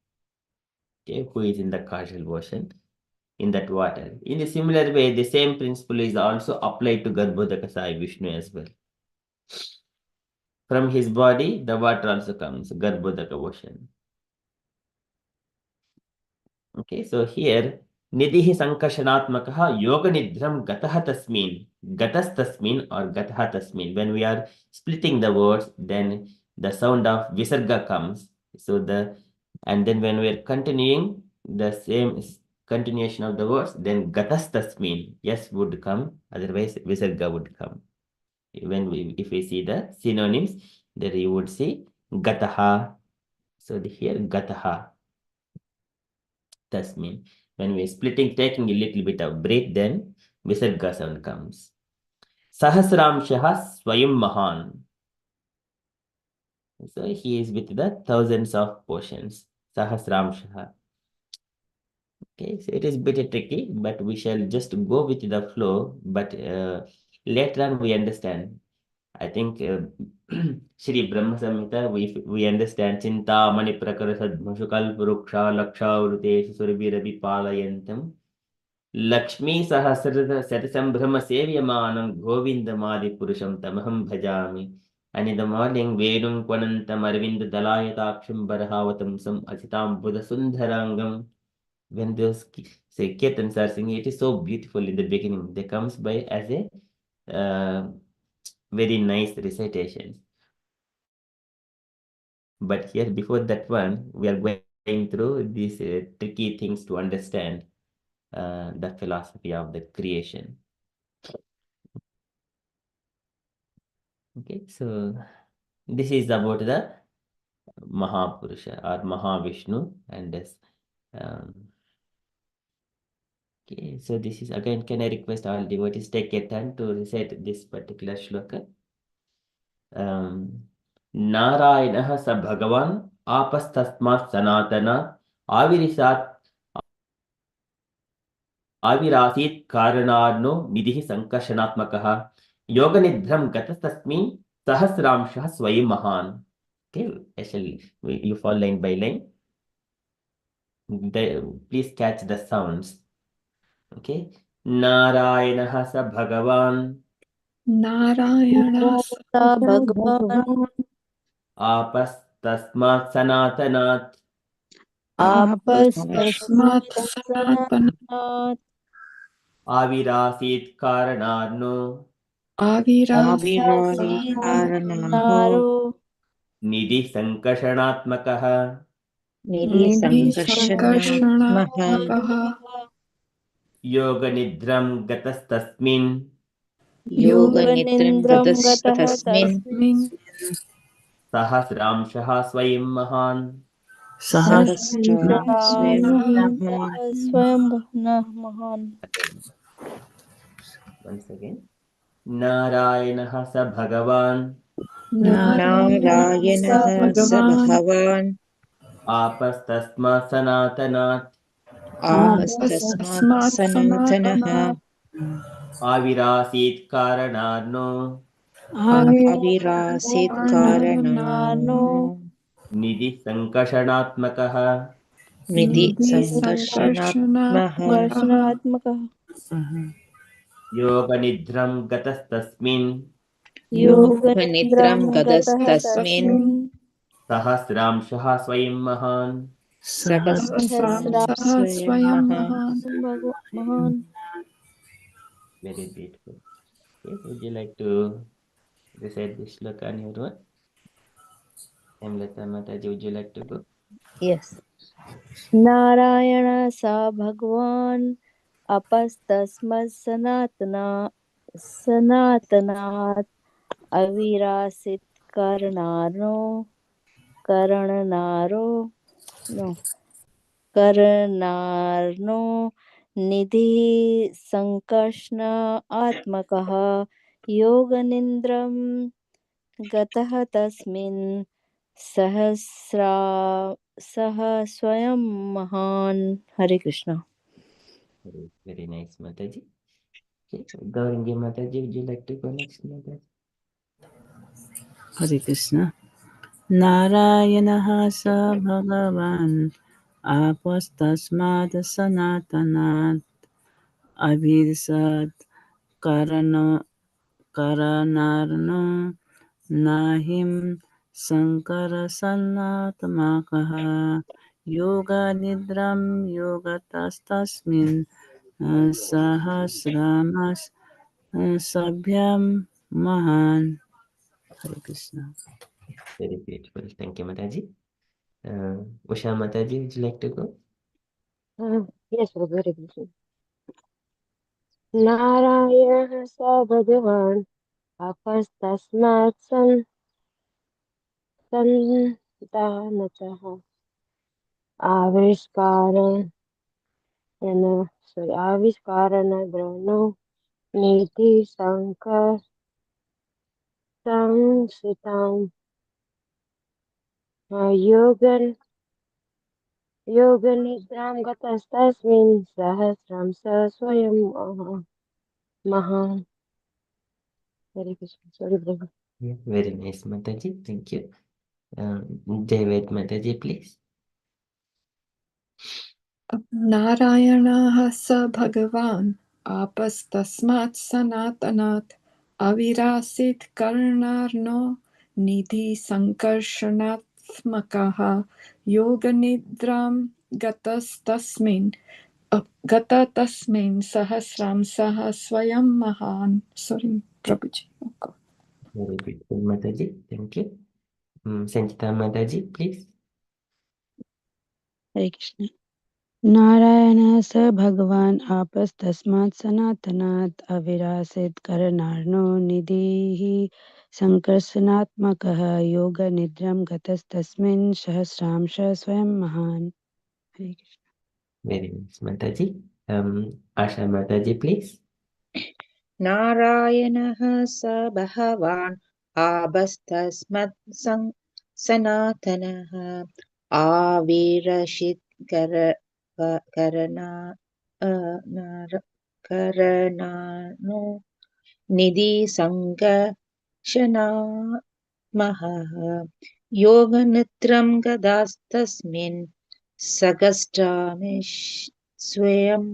Okay, who is in the causal ocean, in that water. In a similar way, the same principle is also applied to Garbhodaka Sai Vishnu as well. From his body, the water also comes, Garbhodaka ocean. Okay, so here, Nidhi Sankarshanatmakaha Yoga Nidram Gataha Tasmin, Gatas Tasmin or Gataha Tasmin. When we are splitting the words, then the sound of Visarga comes. So and then when we are continuing the same continuation of the words, then Gatas Tasmin, yes would come, otherwise Visarga would come. If we see the synonyms, then you would see Gataha. So here Gataha. Tasmin. When we are splitting, taking a little bit of breath, then Visarga sound comes. Sahasramshaha Swayam Mahan. So he is with the thousands of portions. Sahasramshaha. Okay, so it is a bit tricky, but we shall just go with the flow. But later on, we understand. I think Shri Brahma Samhita, we understand Chinta Mani Prakara Sadmashu Kalpuruksha Laksha Vruteshu Surabhirabi Palayantam Lakshmi Sahasrata Satasambhrama Sevyamanam Govindamadi Purusham Tamaham Bhajami. And in the morning, Vedum Kwanantam Arvind Dalayataksham Barahavatam Sam Achitam Buddha Sundharangam. When those say kirtans are singing, it is so beautiful in the beginning. They comes by as a very nice recitation. But here, before that one, we are going through these tricky things to understand the philosophy of the creation. Okay, so this is about the Mahapurusha or Mahavishnu and this. Okay, so this is again, can I request all devotees take a turn to recite this particular shloka? नारायणः स भगवान् आपस्तस्मात् सनातनात् आविरासीत् कारणार्नो निधिः संकर्षणात्मकः योगनिद्रं गतस्तस्मिन् सहस्रांशः स्वयं महान्. Okay, actually, you follow line by line. Please catch the sounds. Okay, नारायणः स भगवान् Narayana Bhagavan आपस्तस्मात् सनातनात् Tasmat Apastasmat Sanatana Sanat आविरासीत् कारणार्नो Avirasi Asit Karanarho Naro निधि संकर्षणात्मकः Nidhi Nidhi Sankarshanatmaha Sankarshanatmakaha योग निद्रं गतस्तस्मिन् Yoga Nidram Yoganindram Gataha Gatastasmin Tasmin सहस्रांशः स्वयं महान्. Sahasra Swayam Sahasramahan Mahan Swayambhana Mahan Once again, नारायणः स भगवान् Narayana Narayanaha Bhagavan Sabhavan आपस्तस्मात् सनातनात् Apastasmat Apastasmat Sanatanaha Sanatana आविरासीत् कारणार्नो Avirasit Avirana Karanarho निधि संकर्षणात्मकः Nidhi Nidhi Sankarshanatmaha Sankarshanatmakaha Darshanatmaka योग निद्रं गतस्तस्मिन् Yoganidram Yoganindram Gataha Gadastasmin Tasmin Tasmin सहस्रांशः स्वयं महान्. Sahasram Swayam Swayam Mahan. Mahan Mahan Very beautiful. Okay, would you like to recite this shloka on your own? Amlata Mataji, would you like to go? Yes. Narayana sa Bhagwan apastasmat sanatanat avirasit karanaro no karanarno nidhi sankarshna atmakaha yoganindram गतः तस्मिन् सहस्रा सह स्वयं महान्. हरे Krishna. Very, very nice, Mataji. Okay, Gaurangi Mataji, would you like to go next, Mataji? Hare Krishna. Narayanaha sa Bhagavan apastasmat sanatanat avirsat karanarno nahim sankara sanatmakaha yoga nidram yogatastasmin sahasramas sabhyam mahan. Hare Krishna. Very beautiful. Thank you, Mataji. Usha Mataji, would you like to go? Yes, Prabhu, Hare Krishna. Narayana sa Bhagavan apastasmat santanataha aviskara and sorry, Aviskarana Drano Niti Sansitam Yogan Yoganidram Gatastasmin Sahasram Sa Swayam Mahan. Hare Krishna. Sorry, brother. Yeah, very nice, Mataji. Thank you. David Mataji, please. नारायणः स भगवान् आपस्तस्मात् सनातनात् अविरासीत् कर्णार्णो निधि सङ्कर्षणात्मकः योगनिद्रां गत तस्मिन् सहस्रांशः स्वयं महान्. Sorry, Prabhuji. Okay. Very beautiful, Mataji. Thank you. Sanchita Mataji, please. हरे कृष्ण नारायणः स भगवान् आपस्तस्मात् सनातनात् अविरासीत् करणार्णो निधिः सङ्कर्षणात्मकः योगनिद्रां गतस्तस्मिन् सहस्रांश स्वयं महान् हरे Krishna Very nice, Mataji. Asha Mataji, please. नारायणः स भगवान् आबस्तस्मत् सनातनः आविरशित् करणानो निधि सङ्कर्षणात्मकः योगनिद्रां गतस्तस्मिन् सहस्रांश स्वयं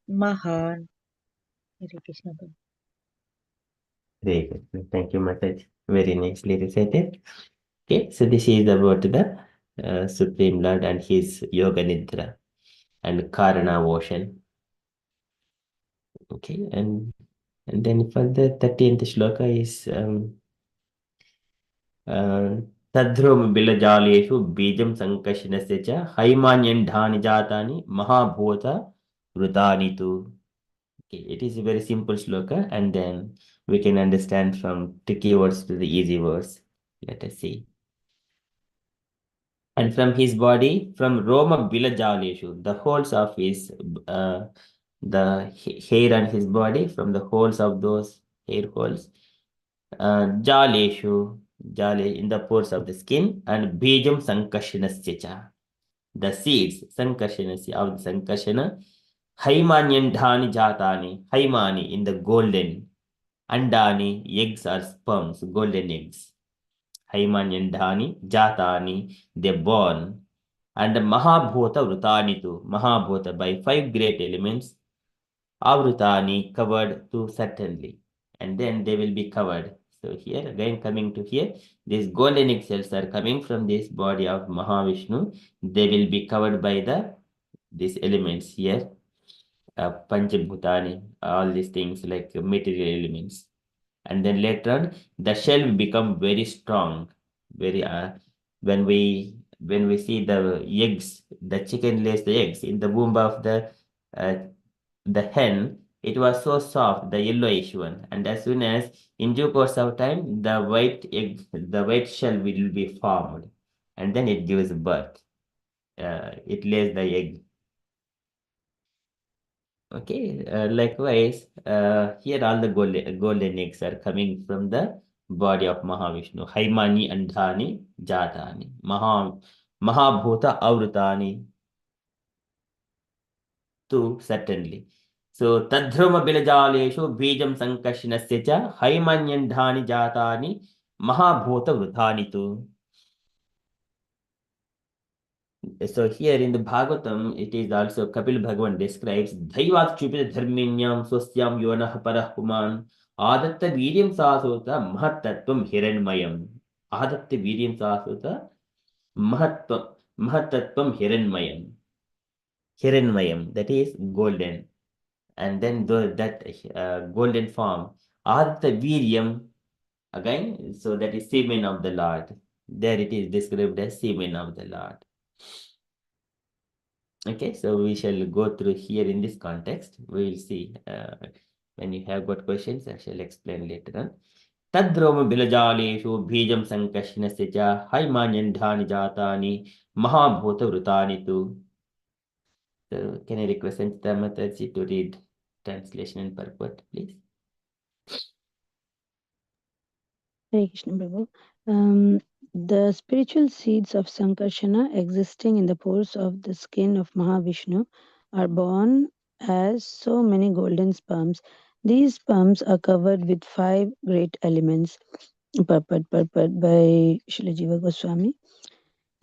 महान्. Hare Krishna. Very good. Thank you, Mataji. Very nicely recited. Okay, so this is about the Supreme Lord and his Yoga Nidra and Karana ocean. Okay, and then further 13th shloka is Tadhrum Bilajaleshu Bijam Sankashinasya cha Haimanyan Dhani Jatani Mahabhota Vrutani tu. Okay, it is a very simple shloka, and then we can understand from tricky words to the easy words. Let us see. And from his body, from Roma Bilajaleshu, the holes of his the hair on his body, from the holes of those hair holes, Jaleshu, Jale in the pores of the skin, and Bijam Sankashanasya cha, the seeds, Sankashanasya of the Sankashana, Haimanyandhani Jatani, Haimani in the golden, Andani, eggs or sperms, golden eggs. Haimanyandhani Jatani, they born. And Mahabhota Vrutanitu, Mahabhota by 5 great elements, Avrutani covered to certainly, and then they will be covered. So here again coming to here, these golden egg cells are coming from this body of Mahavishnu. They will be covered by these elements here, Panchabhutani, all these things like material elements. And then later on, the shell will become very strong. Very when we see the eggs, the chicken lays the eggs in the womb of the hen. It was so soft, the yellowish one, and as soon as in due course of time, the white egg, the white shell will be formed, and then it gives birth. It lays the egg. Okay, likewise, here all the golden eggs are coming from the body of Mahavishnu. Haimani and Dhani Jatani. Mahabhuta Avrutani. Two, certainly. So, Tadhruma Bilajaleshu Bijam Sankashinasya cha Haimanyandhani Jatani Mahabhuta Vrutani tu. So here in the Bhagavatam, it is also Kapil Bhagavan describes Dhaivat Chupita Dharminyam Swasyam Yonah Parah Puman Adatta Viryam Sasota Mahatattvam Hiranmayam. Adatta Viryam Sasota Mahatattvam Hiranmayam. Hiranmayam, that is golden. And then that golden form, Adatta Viryam, again, so that is semen of the Lord. There it is described as semen of the Lord. Okay, so we shall go through here in this context. We will see when you have got questions, I shall explain later on. Tadroma bilajaleshu bijam sankashnasya cha haimanyandhani jatani mahabhuta vrutani tu. So can I request Samhita Mataji to read translation and purport, please? Hare Krishna Prabhu. The spiritual seeds of Sankarsana existing in the pores of the skin of Mahavishnu are born as so many golden sperms. These sperms are covered with 5 great elements. Purport by Srila Jiva Goswami.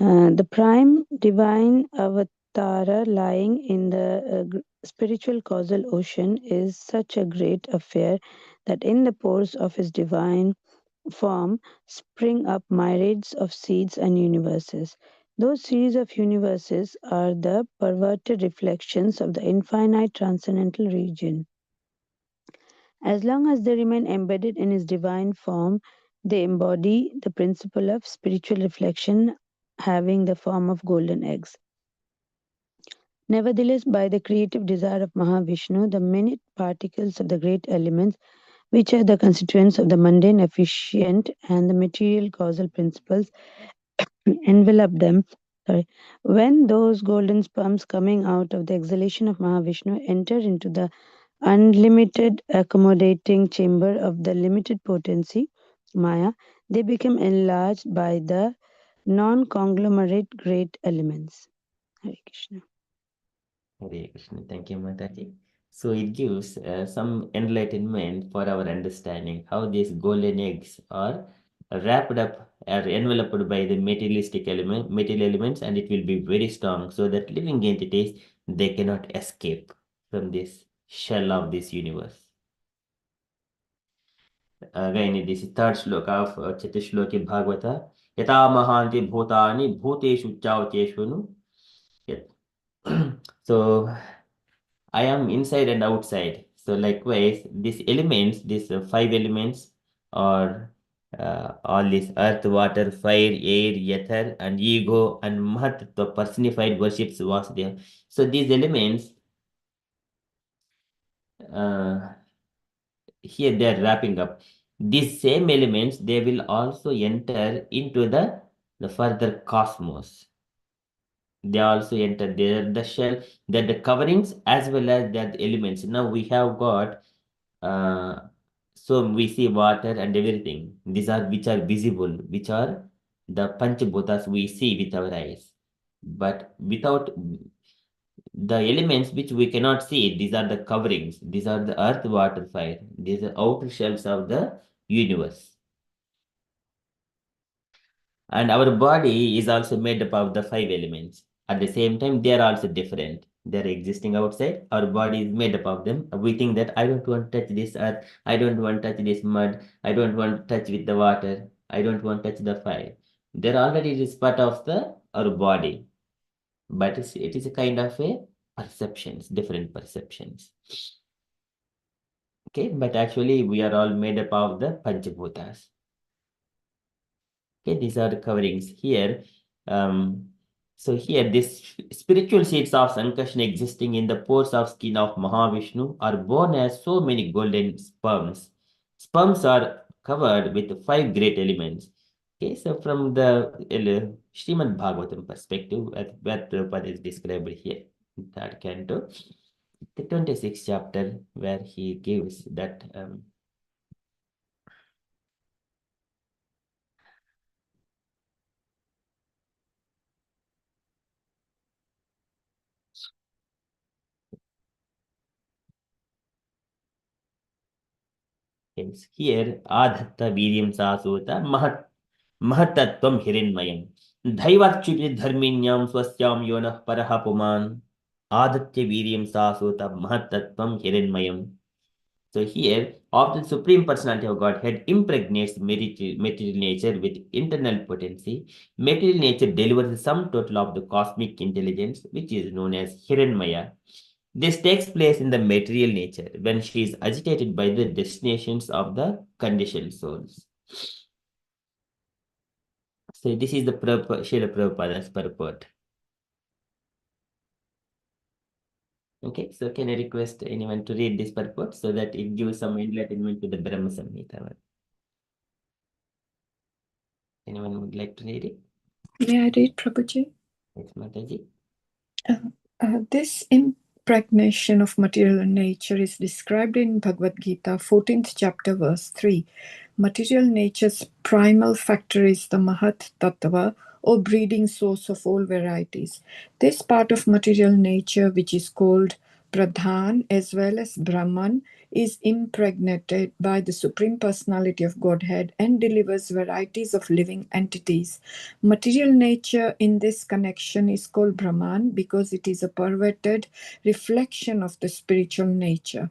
The prime divine avatara lying in the spiritual causal ocean is such a great affair that in the pores of his divine form spring up myriads of seeds and universes. Those series of universes are the perverted reflections of the infinite transcendental region. As long as they remain embedded in his divine form, they embody the principle of spiritual reflection having the form of golden eggs. Nevertheless, by the creative desire of Mahavishnu, the minute particles of the great elements, which are the constituents of the mundane, efficient, and the material causal principles, envelop them. When those golden sperms coming out of the exhalation of Mahavishnu enter into the unlimited accommodating chamber of the limited potency, Maya, they become enlarged by the non-conglomerate great elements. Hare Krishna. Hare Krishna. Thank you, Mataji. So it gives some enlightenment for our understanding how these golden eggs are wrapped up or enveloped by the material elements, and it will be very strong so that living entities they cannot escape from this shell of this universe. Again, this is third shloka of Chatishloki Bhagavata. Yata mahanti bhutani bhuteshu chauteshunu. So I am inside and outside. So likewise, these elements, these 5 elements, are all this earth, water, fire, air, ether, and ego, and Mahat, the personified worships Vasudeva. So these elements, here they are wrapping up. These same elements, they will also enter into the further cosmos. They also enter there, the shell, they're the coverings as well as they're the elements. Now we have got so we see water and everything. These are which are visible, which are the Panchabhutas we see with our eyes. But without the elements which we cannot see, these are the coverings. These are the earth, water, fire. These are outer shells of the universe. And our body is also made up of the 5 elements. At the same time, they are also different. They're existing outside. Our body is made up of them. We think that I don't want to touch this earth. I don't want to touch this mud. I don't want to touch with the water. I don't want to touch the fire. They're already it is part of our body. But it is a kind of a perceptions, different perceptions. Okay, but actually we are all made up of the Panchabhutas. Okay, these are the coverings here. So here, this spiritual seeds of Sankarsana existing in the pores of skin of Mahavishnu are born as so many golden sperms. Sperms are covered with 5 great elements. Okay, so from the Srimad Bhagavatam perspective, what Prabhupada is described here, that canto, the 26th chapter, where he gives that hence here, Adhatta Viryam Sasota Mahatattvam Hiranmayam. Dhaivachuti Dharminyam Swasyam Yonah Parahapuman. Adatya Viryam Sasota Mahatattvam Hiranmayam. So here, of the Supreme Personality of Godhead impregnates material nature with internal potency. Material nature delivers the sum total of the cosmic intelligence, which is known as Hiranmaya. This takes place in the material nature when she is agitated by the destinations of the conditioned souls. So this is the Srila Prabhupada's purport. Okay, so can I request anyone to read this purport so that it gives some enlightenment to the Brahma Samhita? Anyone would like to read it? May I read, Prabhuji? Yes, Mataji. This impregnation of material nature is described in Bhagavad Gita, 14th chapter, verse 3. Material nature's primal factor is the Mahat Tattva, or breeding source of all varieties. This part of material nature, which is called Pradhan as well as Brahman, is impregnated by the Supreme Personality of Godhead and delivers varieties of living entities. Material nature in this connection is called Brahman because it is a perverted reflection of the spiritual nature.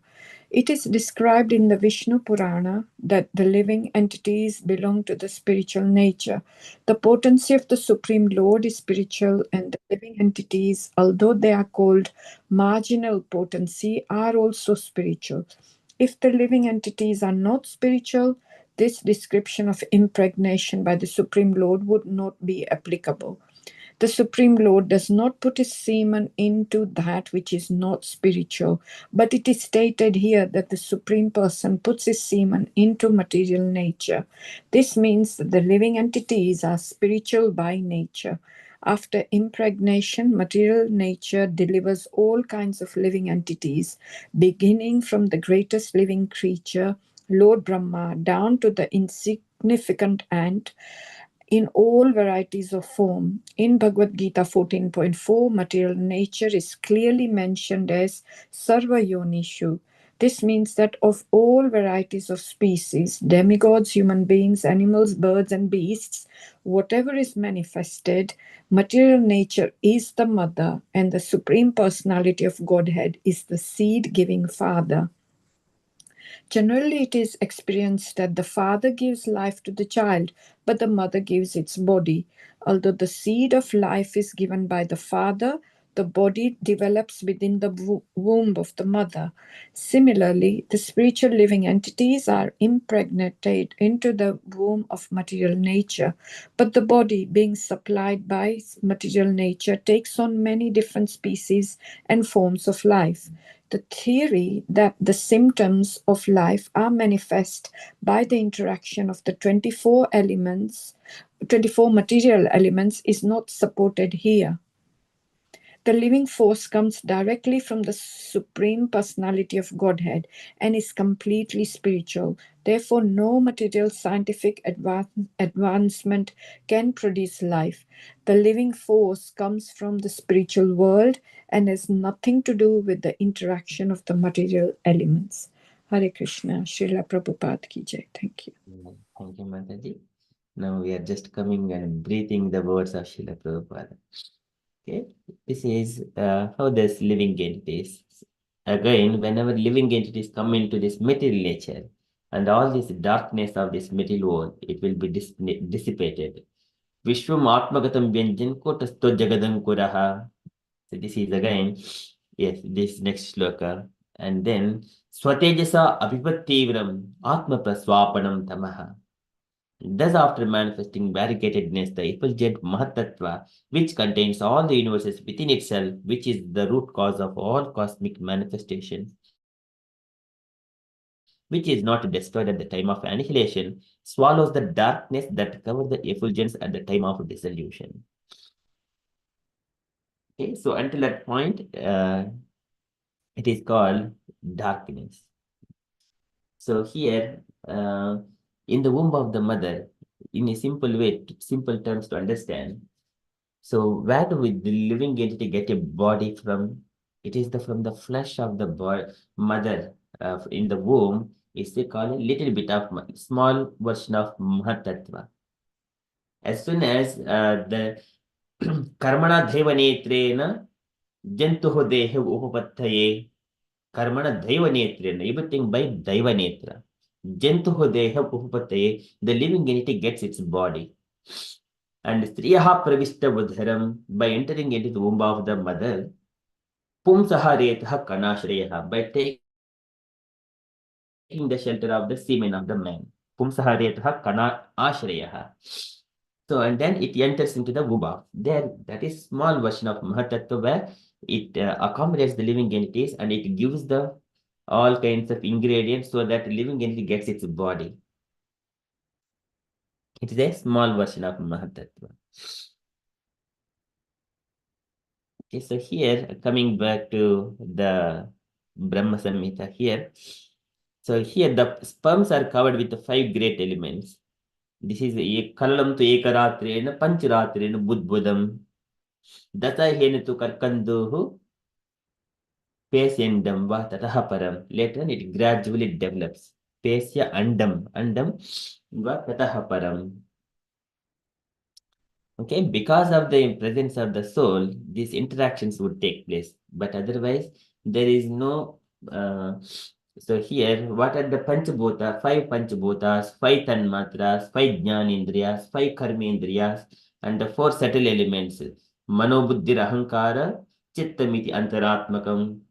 It is described in the Vishnu Purana that the living entities belong to the spiritual nature. The potency of the Supreme Lord is spiritual, and the living entities, although they are called marginal potency, are also spiritual. If the living entities are not spiritual, this description of impregnation by the Supreme Lord would not be applicable. The Supreme Lord does not put his semen into that which is not spiritual, but it is stated here that the Supreme Person puts his semen into material nature. This means that the living entities are spiritual by nature. After impregnation, material nature delivers all kinds of living entities, beginning from the greatest living creature, Lord Brahma, down to the insignificant ant, in all varieties of form. In Bhagavad Gita 14.4, material nature is clearly mentioned as Sarva Yonishu. This means that of all varieties of species, demigods, human beings, animals, birds, and beasts, whatever is manifested, material nature is the mother, and the Supreme Personality of Godhead is the seed-giving father. Generally, it is experienced that the father gives life to the child, but the mother gives its body. Although the seed of life is given by the father, the body develops within the womb of the mother. Similarly, the spiritual living entities are impregnated into the womb of material nature, but the body, being supplied by material nature, takes on many different species and forms of life. The theory that the symptoms of life are manifest by the interaction of the 24 material elements is not supported here. The living force comes directly from the Supreme Personality of Godhead and is completely spiritual. Therefore, no material scientific advancement can produce life. The living force comes from the spiritual world and has nothing to do with the interaction of the material elements. Hare Krishna, Srila Prabhupada ki jai. Thank you. Thank you, Mataji. Now we are just coming and breathing the words of Srila Prabhupada. Okay, this is how this living entities. Again, whenever living entities come into this material nature, and all this darkness of this material world, it will be dissipated. Vishwam Atmagatam Vyanjan Kotasto Jagadam Kuraha. So this is again, yes, this next shloka. And then Swatejasa Abhipattivram Atma Praswapanam Tamaha. Thus, after manifesting variegatedness, the effulgent Mahatattva, which contains all the universes within itself, which is the root cause of all cosmic manifestation, which is not destroyed at the time of annihilation, swallows the darkness that covered the effulgence at the time of dissolution. Okay, so until that point, it is called darkness. So here, in the womb of the mother, in a simple way, simple terms to understand. So where do the living entity get a body from? It is from the flesh of the mother in the womb. Is they call a little bit of small version of Mahatattva. As soon as the karmana devanetrena jantuho dehe upapatthaye, karmana devanetrena, everything by devanetra. Jantuho dehe upapatthaye, the living entity gets its body. And Striyaha Pravishta Budharam, by entering into the womb of the mother, Pumsaharetha Kanashreyaha, by taking the shelter of the semen of the man. Pumsaharetha Kana Ashreyaha. So, and then it enters into the womb. There, that is small version of Mahatattva where it accommodates the living entities and it gives the all kinds of ingredients so that the living entity gets its body. It is a small version of Mahatattva. Okay, so here, coming back to the Brahma Samhita here. So here the sperms are covered with the 5 great elements. This is Kalalam to Ekaratrena, Pancharatrena, Budbudam. Data Hena to Karkanduhu, Pesyandam va Tataha Param. Later on, it gradually develops. Pesya Andam va Tataha Param. Okay, because of the presence of the soul, these interactions would take place. But otherwise, there is no. So here, what are the Panchabhuta? 5 Panchabhutas, 5 Tanmatras, 5 Jnanindriyas, 5 Karmendriyas, and the 4 subtle elements. Manobuddhir Ahankara, Chittamiti Antaratmakam.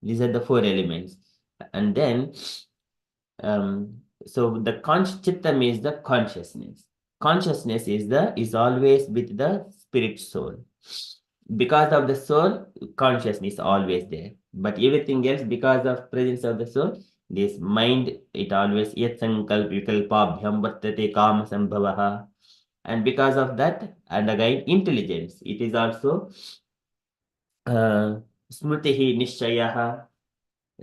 These are the 4 elements. And then, so the chitta means the consciousness. Consciousness is always with the spirit soul. Because of the soul, consciousness is always there. But everything else, because of presence of the soul, this mind, it always yat sankalp vikalpabhyam vartate kama sambhavaha. And because of that, and again, intelligence, it is also smritihi nishayaha.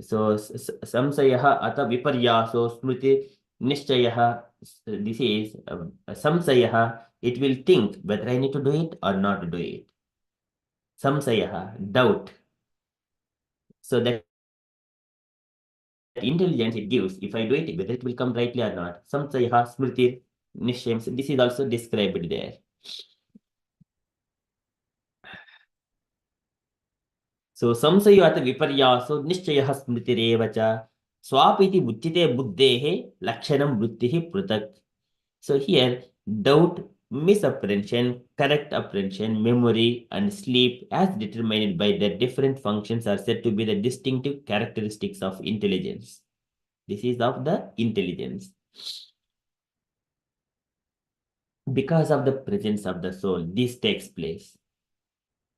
So samsayaha ata viparyaso smriti nishayaha. This is samsayaha. It will think whether I need to do it or not to do it. Samsayaha, doubt. So that intelligence it gives, if I do it, whether it will come rightly or not. Samsayaha smriti nishayam. So this is also described there. So samsayata viparyaso nishchayah smritirevacha swapiti buddhite buddhehe lakshanam vrittihi prutak. So here, doubt, misapprehension, correct apprehension, memory, and sleep, as determined by their different functions, are said to be the distinctive characteristics of intelligence. This is of the intelligence. Because of the presence of the soul, this takes place.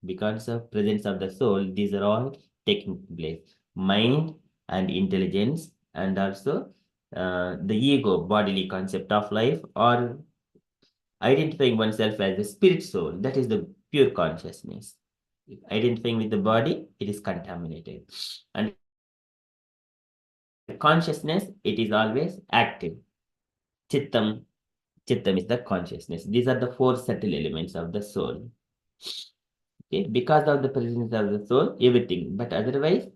Because of presence of the soul, these are all taking place. Mind and intelligence, and also the ego, bodily concept of life, or identifying oneself as a spirit soul, that is the pure consciousness. Identifying with the body, it is contaminated. And consciousness, it is always active. Chittam is the consciousness. These are the 4 subtle elements of the soul. Okay, because of the presence of the soul, everything. But otherwise,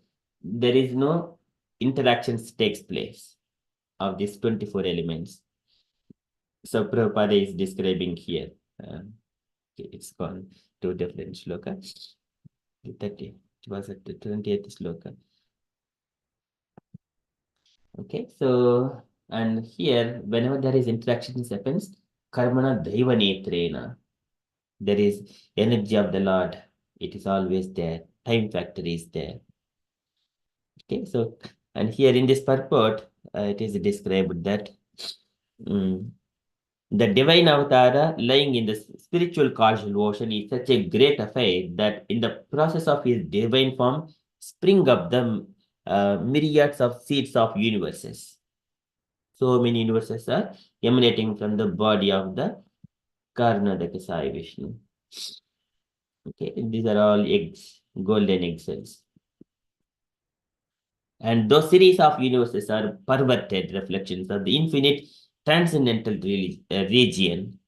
there is no interactions takes place of these 24 elements. So Prabhupada is describing here. It's gone to different shloka. 30. It was at the 20th shloka. Okay, so and here, whenever there is interactions happens, karmana daiva netrena. There is energy of the Lord. It is always there. Time factor is there. Okay, so and here in this purport, it is described that the divine avatara lying in the spiritual causal ocean is such a great affair that in the process of his divine form spring up the myriads of seeds of universes. So many universes are emanating from the body of the Karnataka Sai Vishnu. Okay, these are all eggs, golden egg cells. And those series of universes are perverted reflections of the infinite transcendental region.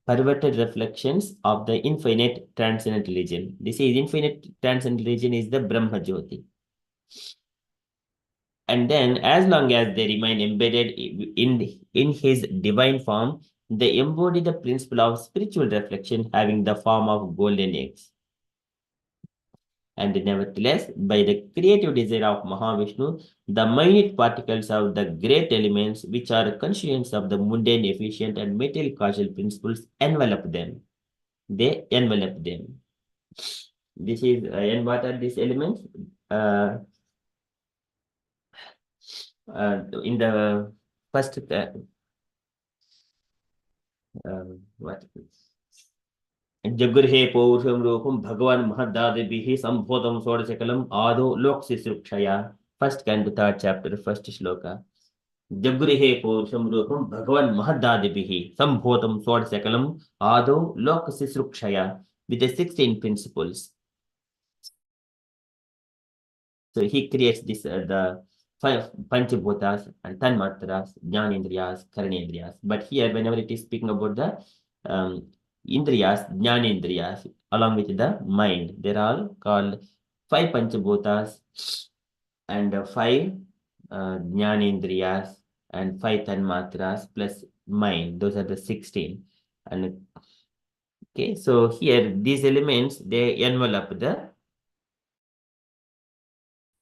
Perverted reflections of the infinite transcendental region. This is infinite transcendental region is the Brahma Jyoti. And then as long as they remain embedded in his divine form, they embody the principle of spiritual reflection having the form of golden eggs. And nevertheless, by the creative desire of Mahavishnu, the minute particles of the great elements, which are conscious of the mundane, efficient, and material causal principles, envelop them. They envelop them. This is, and what are these elements? In the first, what is this? जगृहे पौरुषम रूपम भगवान महदादिभिः संभोधम षोडशकलम आदो लोक शिशुक्षया. First canto, 3rd chapter, first shloka. Jagrihe Purusham Rupam Bhagavan Mahadadibihi Sambhotam Swadasakalam Ado Lokasisrukshaya with the 16 principles. So he creates this the five Panchabhutas and Tanmatras, Jnanendriyas, Karanendriyas. But here, whenever it is speaking about the Indriyas, Jnanendriyas, along with the mind, they're all called five Panchabhutas and five Jnanendriyas and five Tanmatras plus mind. Those are the 16. And okay, so here these elements they envelop the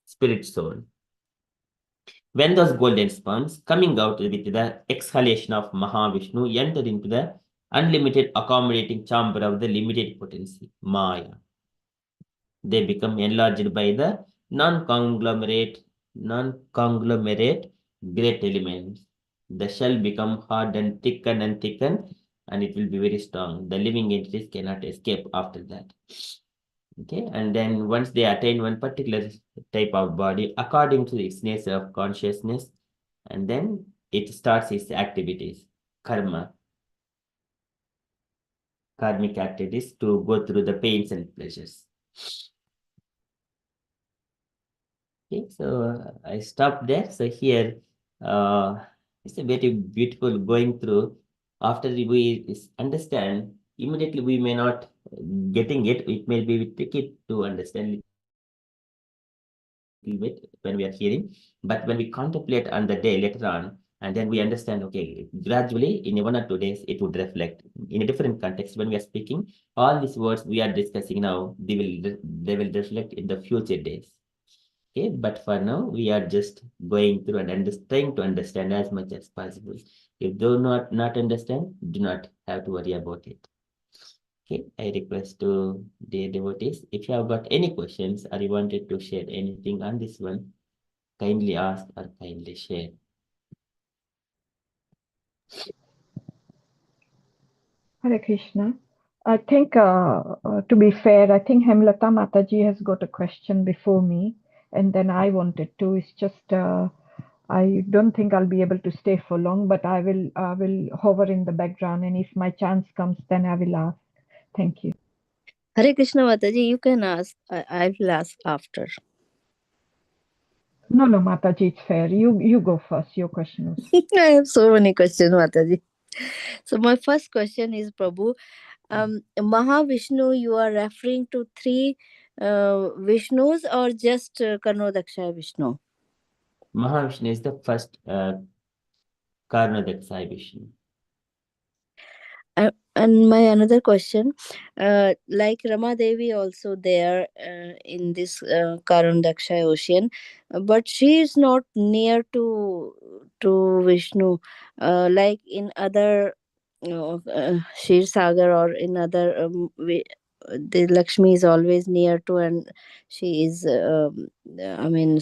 spirit soul. When those golden sperms coming out with the exhalation of Mahavishnu enter into the unlimited accommodating chamber of the limited potency, Maya, they become enlarged by the non-conglomerate great elements. The shell become hard and thicken, and it will be very strong. The living entities cannot escape after that. Okay, and then once they attain one particular type of body according to its nature of consciousness, and then it starts its activities, karmic activities to go through the pains and pleasures. Okay, so I stopped there. So here, it's a very beautiful going through. After we understand, immediately we may not getting it. It may be tricky to understand little bit when we are hearing, but when we contemplate on the day later on, and then we understand, okay, gradually in 1 or 2 days, it would reflect in a different context when we are speaking. All these words we are discussing now, they will reflect in the future days. Okay, but for now, we are just going through and trying to understand as much as possible. If do not understand, do not have to worry about it. Okay, I request to the devotees, if you have got any questions or you wanted to share anything on this one, kindly ask or kindly share. Hare Krishna. I think, to be fair, I think Hemlata Mataji has got a question before me, and then I wanted to. It's just, I don't think I'll be able to stay for long, but I will hover in the background, and if my chance comes, then I will ask. Thank you. Hare Krishna Mataji, you can ask. I will ask after. No, Mataji, it's fair. You go first. Your question was. I have so many questions, Mataji. So my first question is, Prabhu, Mahavishnu, you are referring to three Vishnus or just Karnodakshaya Vishnu? Mahavishnu is the first Karnadaksai Vishnu. And my another question, like Rama Devi also there in this Karnodakshaya ocean, but she is not near to Vishnu, like in other Shir Sagar or in other the Lakshmi is always near to, and she is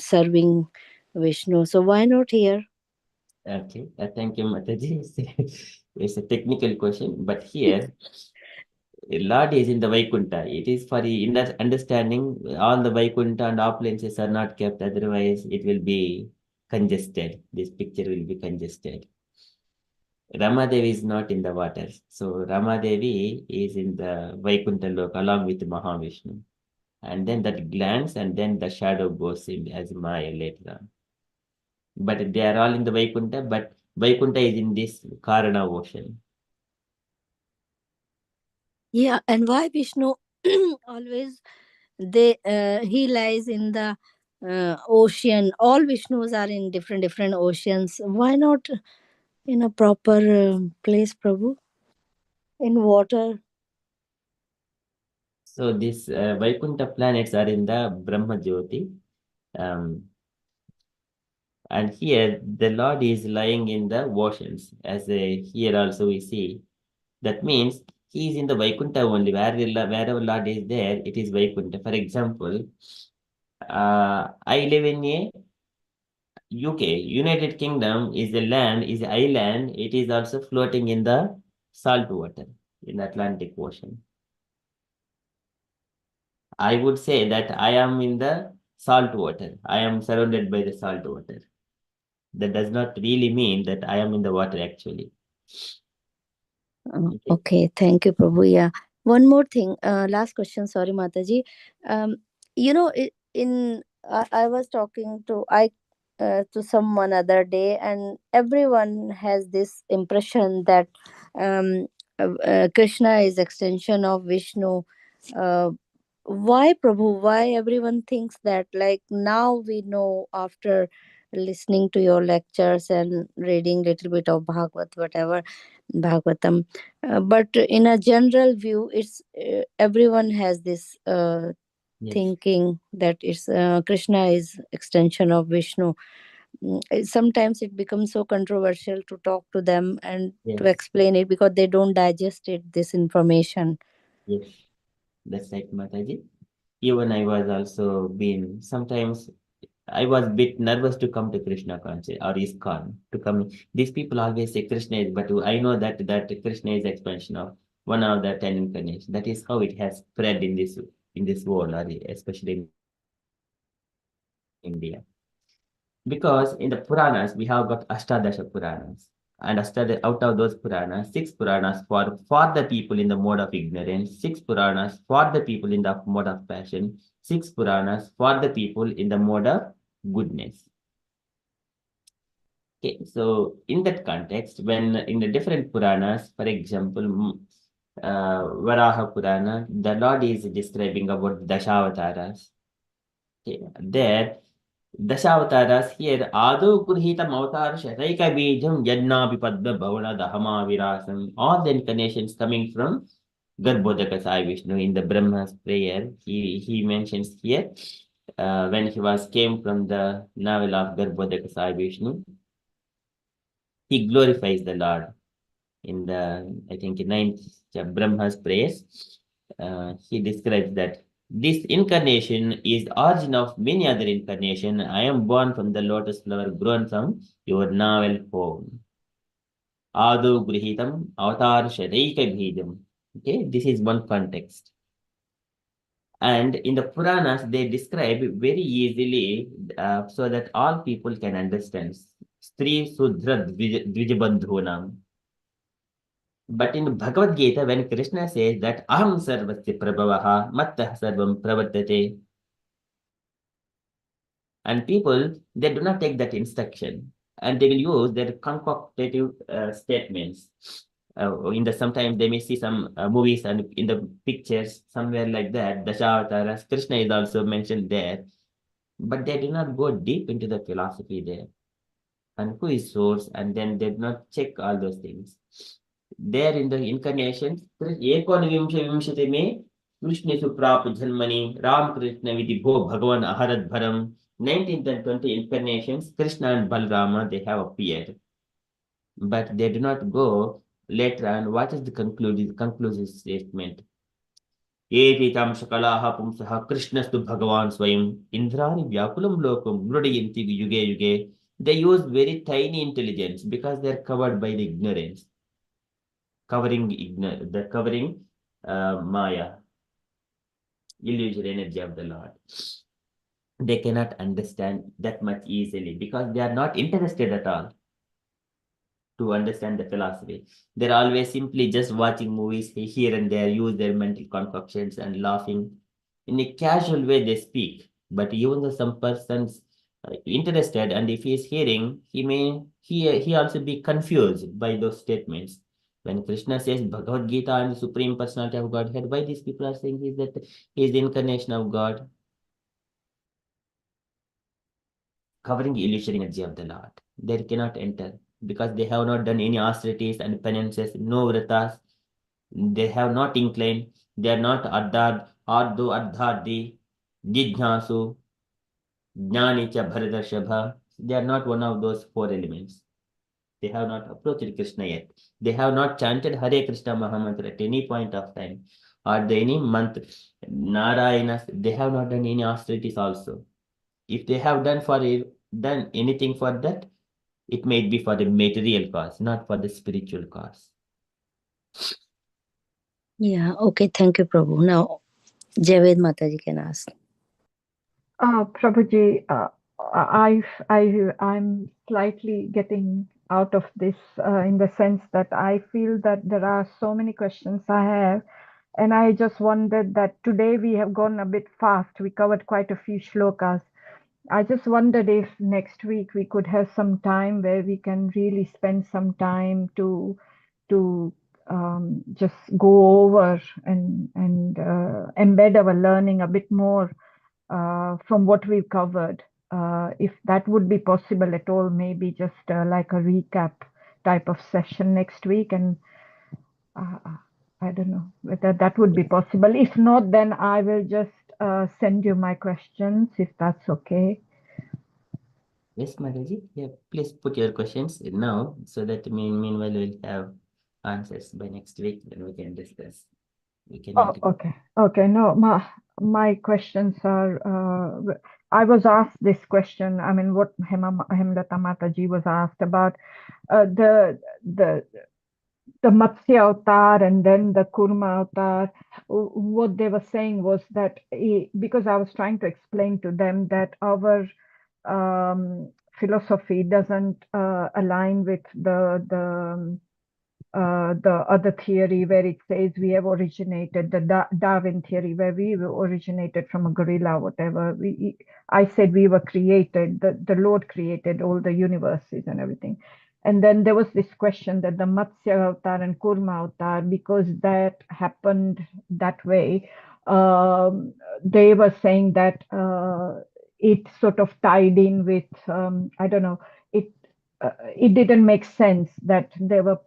serving Vishnu. So why not here? Okay, thank you, Mataji. It's a technical question, but here, Lord is in the Vaikunta. It is for the understanding all the Vaikunta and opulences are not kept, otherwise it will be congested. This picture will be congested. Ramadevi is not in the water. So Ramadevi is in the Vaikunta Loka along with Mahavishnu. And then that glance and then the shadow goes in as Maya later on. But they are all in the Vaikunta, but Vaikunta is in this Karana ocean. Yeah, and why Vishnu always he lies in the ocean? All Vishnus are in different oceans. Why not in a proper place, Prabhu? In water. So these Vaikunta planets are in the Brahma Jyoti. And here the Lord is lying in the oceans. As here also we see. That means he is in the Vaikunta only. Wherever Lord is there, it is Vaikunta. For example, I live in a UK, United Kingdom is a land, is an island. It is also floating in the salt water in the Atlantic Ocean. I would say that I am in the salt water. I am surrounded by the salt water. That does not really mean that I am in the water actually. Okay, thank you, Prabhu. Yeah, one more thing. Last question. Sorry, Mataji. You know, I was talking to someone other day, and everyone has this impression that um, Krishna is extension of Vishnu. Uh, why, Prabhu? Why everyone thinks that? Like now we know after listening to your lectures and reading little bit of Bhagavatam. But in a general view, it's everyone has this Yes. thinking that it's Krishna is extension of Vishnu. Sometimes it becomes so controversial to talk to them and to Yes. explain it because they don't digest it, this information. Yes, that's right, Mataji. Even I was also been sometimes I was a bit nervous to come to Krishna conscious or ISKCON to come. These people always say Krishna is, but I know that Krishna is expansion of one of the 10 incarnations. That is how it has spread in this world, or especially in India. Because in the Puranas we have got Ashtadasha Puranas. And out of those Puranas, 6 Puranas for the people in the mode of ignorance, 6 Puranas for the people in the mode of passion, 6 Puranas for the people in the mode of goodness. Okay, so in that context, when in the different Puranas, for example, Varaha Purana, the Lord is describing about Dashavataras. Okay, there, Dashavataras here, Adu Kurhitam Avatar Shataika Bijam Yadna Vipadda Bhavana Dahama Virasam, all the incarnations coming from Garbhodaka Sai Vishnu in the Brahma's prayer, he mentions here, when he came from the navel of Garbhodaka Sai Vishnu, he glorifies the Lord in the, I think, ninth Brahma's prayers. He describes that this incarnation is origin of many other incarnation. I am born from the lotus flower grown from your navel form. Adu Grihitam Avatar Shadaika Bhijam. Okay, this is one context. And in the Puranas, they describe very easily so that all people can understand. Stri Sudra Dvijabandhunam. But in Bhagavad Gita, when Krishna says that Aham Sarvasya Prabhavaha Mattah Sarvam Pravartate, and people, they do not take that instruction and they will use their concoctative statements. Sometimes they may see some movies and in the pictures somewhere like that, Dashawataras, Krishna is also mentioned there, but they do not go deep into the philosophy there and who is source, and then they do not check all those things. There in the incarnations, एकोनविंशति में कृष्ण सुप्राप जन्मनि राम कृष्ण विधि भो भगवान अहरत भरम 19th and 20 incarnations, Krishna and Balrama, they have appeared. But they do not go later on. What is the conclusive statement? एतेषां सकलाः पुंसः कृष्णस्तु भगवान् स्वयं इन्द्राणि व्याकुलं लोकं मृडयन्ति युगे युगे. They use very tiny intelligence because they are covered by the ignorance, covering Maya, illusory energy of the Lord. They cannot understand that much easily because they are not interested at all to understand the philosophy. They're always simply just watching movies here and there, use their mental concoctions and laughing. In a casual way, they speak. But even though some person's interested, and if he is hearing, he also be confused by those statements. When Krishna says Bhagavad Gita and the Supreme Personality of Godhead, why these people are saying is that he is the incarnation of God, covering illusory energy of the Lord. They cannot enter because they have not done any austerities and penances, no vratas. They have not inclined. They are not ardo ardhadi, jijnasu, jnanicha bharadashabha. They are not one of those 4 elements. They have not approached Krishna yet. They have not chanted Hare Krishna Mahamantra at any point of time or any mantra. Narayana, they have not done any austerities also. If they have done anything for that, it may be for the material cause, not for the spiritual cause. Yeah, okay, thank you, Prabhu. Now, Javed Mataji can ask. Prabhuji, I'm slightly getting out of this in the sense that I feel that there are so many questions I have, and I just wondered that today we have gone a bit fast. We covered quite a few shlokas. I just wondered if next week we could have some time where we can really spend some time to just go over and embed our learning a bit more from what we've covered. If that would be possible at all, maybe just like a recap type of session next week. And uh, I don't know whether that would be possible. If not, then I will just send you my questions if that's okay. Yes, Mataji. Yeah, please put your questions now so that meanwhile we'll have answers by next week, then we can discuss. We can Oh, okay. Okay. No, my questions are. I was asked this question. I mean, what Hemlata Mataji was asked about the Matsya avatar and then the Kurma avatar. What they were saying was that because I was trying to explain to them that our philosophy doesn't align with the other theory where it says we have originated, the Darwin theory where we originated from a gorilla, whatever. I said we were created, the Lord created all the universes and everything. And then there was this question that the Matsya avatar and Kurma avatar, because that happened that way, they were saying that it sort of tied in with, I don't know, it didn't make sense that there were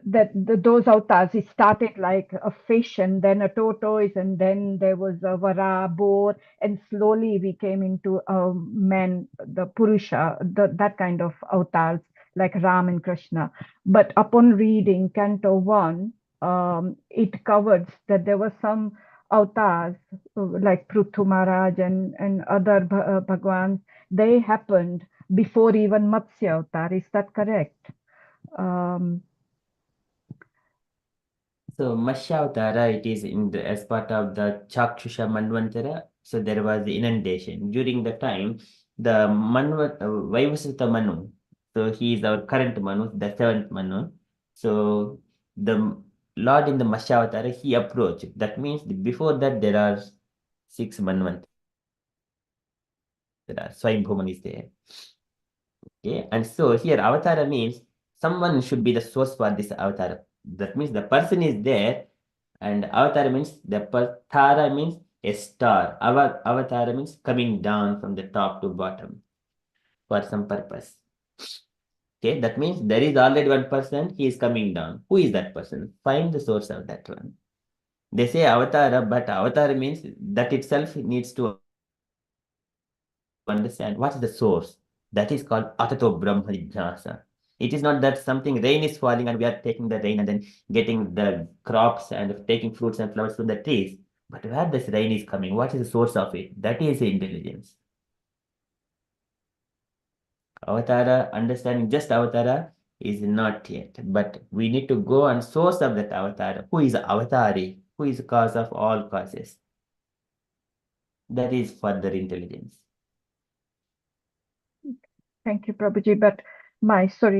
those avatars, it started like a fish and then a tortoise and then there was a vara boar, and slowly we came into a man, the purusha, that kind of avatars like Ram and Krishna. But upon reading Canto 1, it covers that there were some avatars like Prithu Maharaj and other Bhagwans. They happened before even Matsya avatar. Is that correct? So Mashavtara, it is in the, as part of the Chakshusha Manvantara. So there was the inundation. During the time, the Vaivasvata Manu, so he is our current Manu, the seventh Manu. So the Lord in the Mashavtara, he approached. That means before that there are 6 Manvantaras. Swayambhuman is there. Okay, and so here Avatara means someone should be the source for this Avatara. That means the person is there. And avatar means Tara means a star. Avatar means coming down from the top to bottom for some purpose. Okay, that means there is already one person, he is coming down. Who is that person? Find the source of that one. They say avatar, but avatar means that itself needs to understand what is the source. That is called Atato Brahma Jignasa. It is not that something rain is falling and we are taking the rain and then getting the crops and taking fruits and flowers from the trees. But where this rain is coming, what is the source of it? That is intelligence. Avatara, understanding just Avatara is not yet. But we need to go and source of that Avatara. Who is Avatari? Who is the cause of all causes? That is further intelligence. Thank you, Prabhuji. But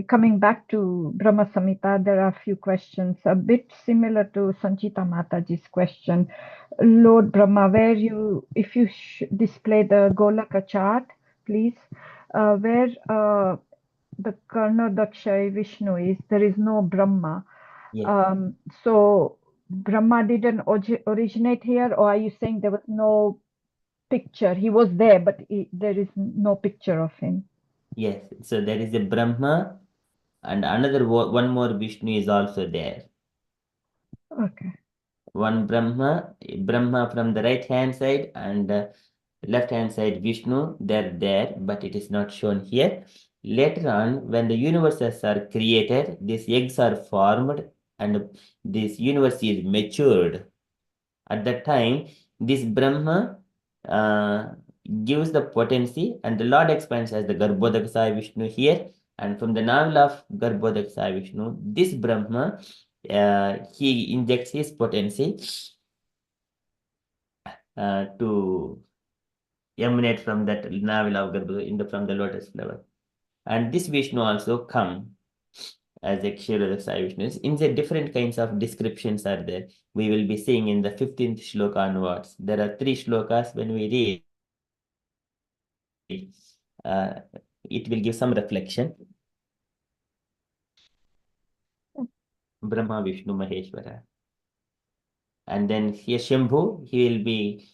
coming back to Brahma Samhita, there are a few questions, a bit similar to Sanchita Mataji's question. Lord Brahma, if you display the Golaka chart, please, where the Karnodakshay Vishnu is, there is no Brahma. Yeah. So Brahma didn't originate here, or are you saying there was no picture? He was there, but there is no picture of him. Yes, so there is a Brahma and another one more Vishnu is also there. Okay. One Brahma from the right hand side and left hand side Vishnu, they're there, but it is not shown here. Later on, when the universes are created, these eggs are formed and this universe is matured. At that time, this Brahma gives the potency and the Lord expands as the Garbhodakasaya Vishnu here. And from the navel of Garbhodakasaya Vishnu, this Brahma, he injects his potency to emanate from that navel of Garbhoda, from the lotus flower. And this Vishnu also come as a Kshiroda Sai Vishnu. In the different kinds of descriptions are there. We will be seeing in the 15th shloka onwards. There are 3 shlokas when we read. It will give some reflection. Brahma, Vishnu, Maheshwara. And then here Shambhu, he will be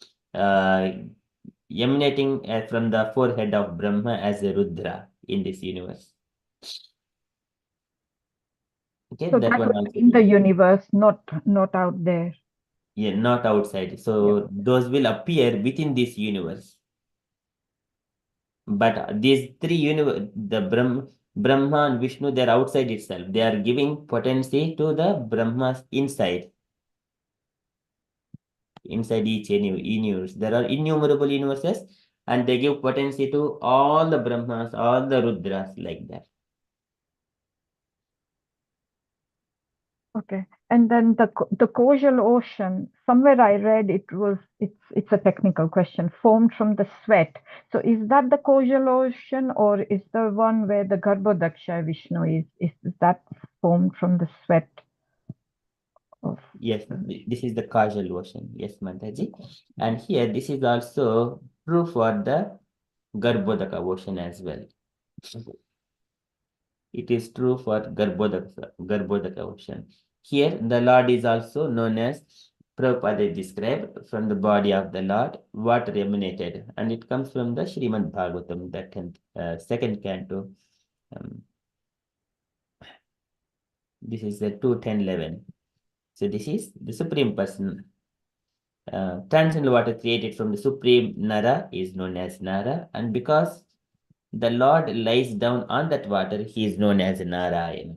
emanating from the forehead of Brahma as a Rudra in this universe. Okay, So that one also. in the universe, not out there. Yeah, not outside. So those will appear within this universe. But these 3 universe, the Brahma and Vishnu, they're outside itself. They are giving potency to the Brahma's inside each universe. There are innumerable universes, and they give potency to all the Brahmas, all the Rudras, like that. Okay, and then the causal ocean. Somewhere I read it's a technical question. Formed from the sweat. So is that the causal ocean, or is the one where the Garbhodaksha Vishnu is that formed from the sweat? Yes, this is the causal ocean. Yes, Mataji. And here, this is also true for the Garbhodaka ocean as well. It is true for Garbhodaka ocean. Here, the Lord is also known as Prabhupada described from the body of the Lord, water emanated, and it comes from the Srimad Bhagavatam, the 10th, second canto. This is the 2:10:11. So this is the Supreme Person. Transcendental water created from the Supreme Nara is known as Nara, and because the Lord lies down on that water, he is known as Narayana.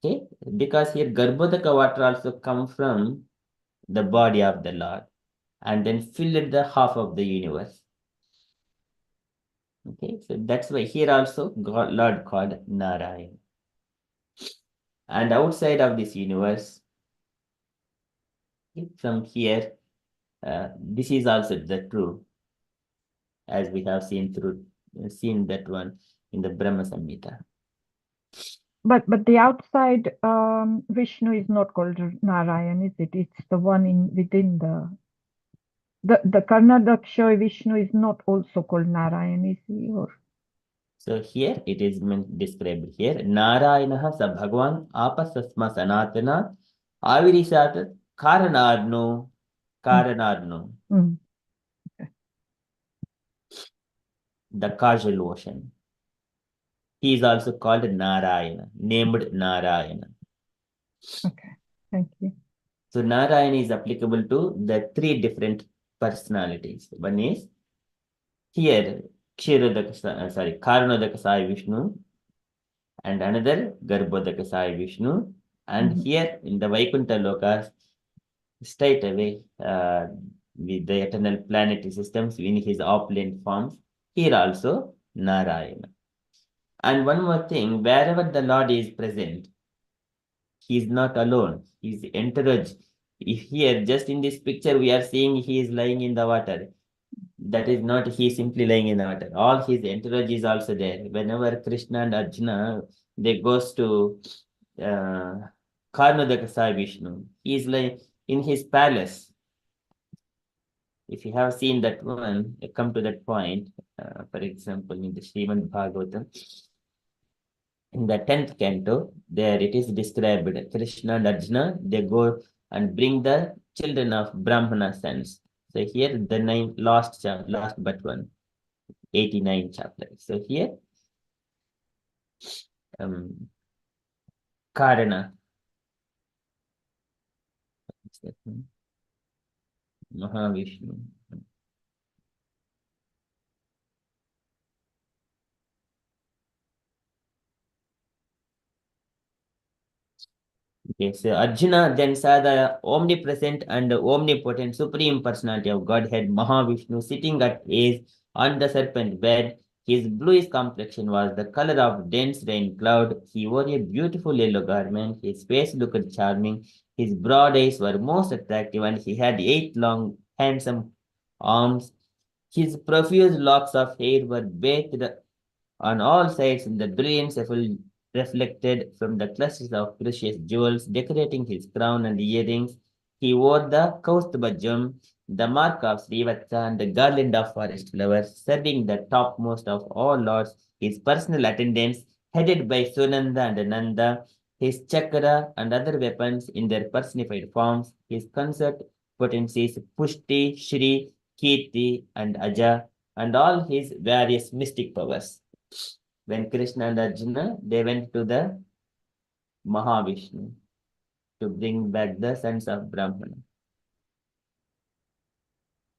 Okay, because here Garbhodaka water also come from the body of the Lord and then filled the half of the universe. Okay, so that's why here also Lord called Narayana. And outside of this universe, from here, this is also the true, as we have seen that one in the Brahma Samhita. But the outside Vishnu is not called Narayan, is it? It's the one within the Karnadaksha Vishnu is not also called Narayan, is he? Or so here it is described here. Narayana sa Bhagavan apasasma sanatana avirisat karanarno. Okay. The causal ocean. He is also called Narayana, named Narayana. Okay, thank you. So Narayana is applicable to the 3 different personalities. One is here Karanodaka Sai Vishnu, and another Garbhodaka Sai Vishnu, and here in the Vaikuntha Lokas, straight away with the eternal planetary systems in his opulent forms, here also Narayana. And one more thing, wherever the Lord is present, he is not alone. He is entourage. If here, just in this picture, we are seeing he is lying in the water. That is not he simply lying in the water. All his entourage is also there. Whenever Krishna and Arjuna, they goes to Karnodaka Sai Vishnu, he is like in his palace. If you have seen that one, come to that point, for example, in the Srimad Bhagavatam, in the 10th canto, there it is described, Krishna and Arjuna, they go and bring the children of Brahmana sons. So here the last but one, 89 chapter. So here, Karana, Mahavishnu. Okay, so Arjuna then saw the omnipresent and omnipotent supreme personality of Godhead, Mahavishnu, sitting at ease on the serpent bed. His bluish complexion was the color of dense rain cloud. He wore a beautiful yellow garment. His face looked charming. His broad eyes were most attractive, and he had 8 long, handsome arms His profuse locks of hair were bathed on all sides in the brilliant effulgence reflected from the clusters of precious jewels decorating his crown and earrings. He wore the Kaustubha, the mark of Srivatsa, and the garland of forest flowers, serving the topmost of all lords. His personal attendants, headed by Sunanda and Nanda, his chakra and other weapons in their personified forms, his consort potencies Pushti, Shri, Kirti, and Aja, and all his various mystic powers. When Krishna and Arjuna, they went to the Mahavishnu to bring back the sons of Brahmana.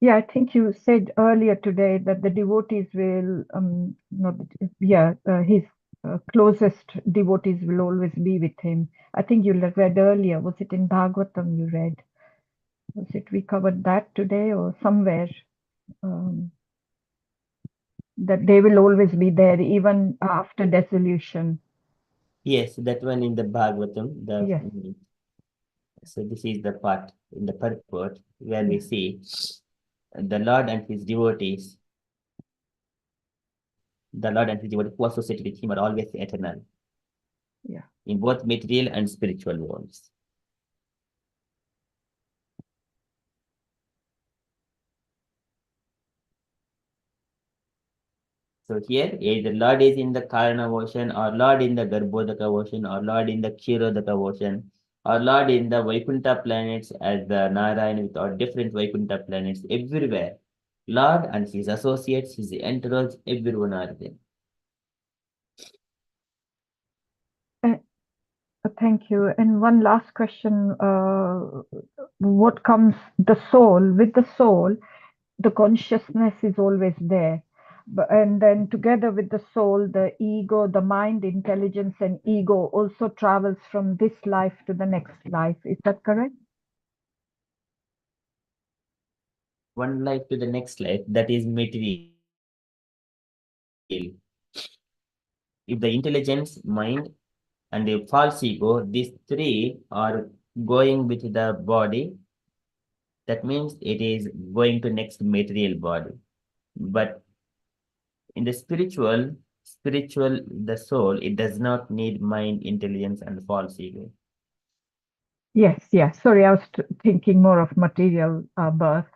Yeah, I think you said earlier today that the devotees will, his closest devotees will always be with him. I think you read earlier. Was it in Bhagavatam you read? Was it we covered that today or somewhere? That they will always be there even after dissolution. Yes, that one in the Bhagavatam. Yes. So this is the part in the purport where we see the Lord and his devotees. The Lord and his devotees who associate with him are always eternal. Yeah. In both material and spiritual worlds. So here, either Lord is in the Karana ocean, or Lord in the Garbhodaka ocean, or Lord in the Kshirodaka ocean, or Lord in the Vaikuntha planets as the Narayana with all different Vaikuntha planets everywhere. Lord and his associates, his entourage, everyone are there. Thank you. And one last question. What comes the soul? With the soul, the consciousness is always there. And then together with the soul, the ego, the mind, intelligence, and ego also travels from this life to the next life. Is that correct? One life to the next life, that is material. If the intelligence, mind, and the false ego, these three are going with the body, that means it is going to next material body. But in the spiritual, the soul, it does not need mind, intelligence, and false ego. Yes, yes. Sorry, I was thinking more of material birth.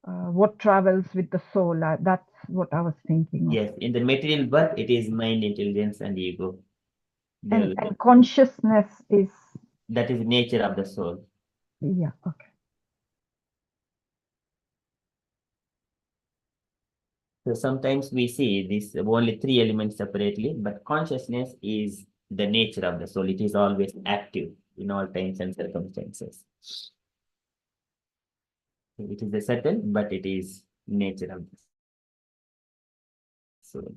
What travels with the soul? That's what I was thinking of. Yes, in the material birth, it is mind, intelligence, and ego. And consciousness is... That is nature of the soul. Yeah, okay. So sometimes we see this only three elements separately, but consciousness is the nature of the soul. It is always active in all times and circumstances. It is a subtle, but it is nature of the soul.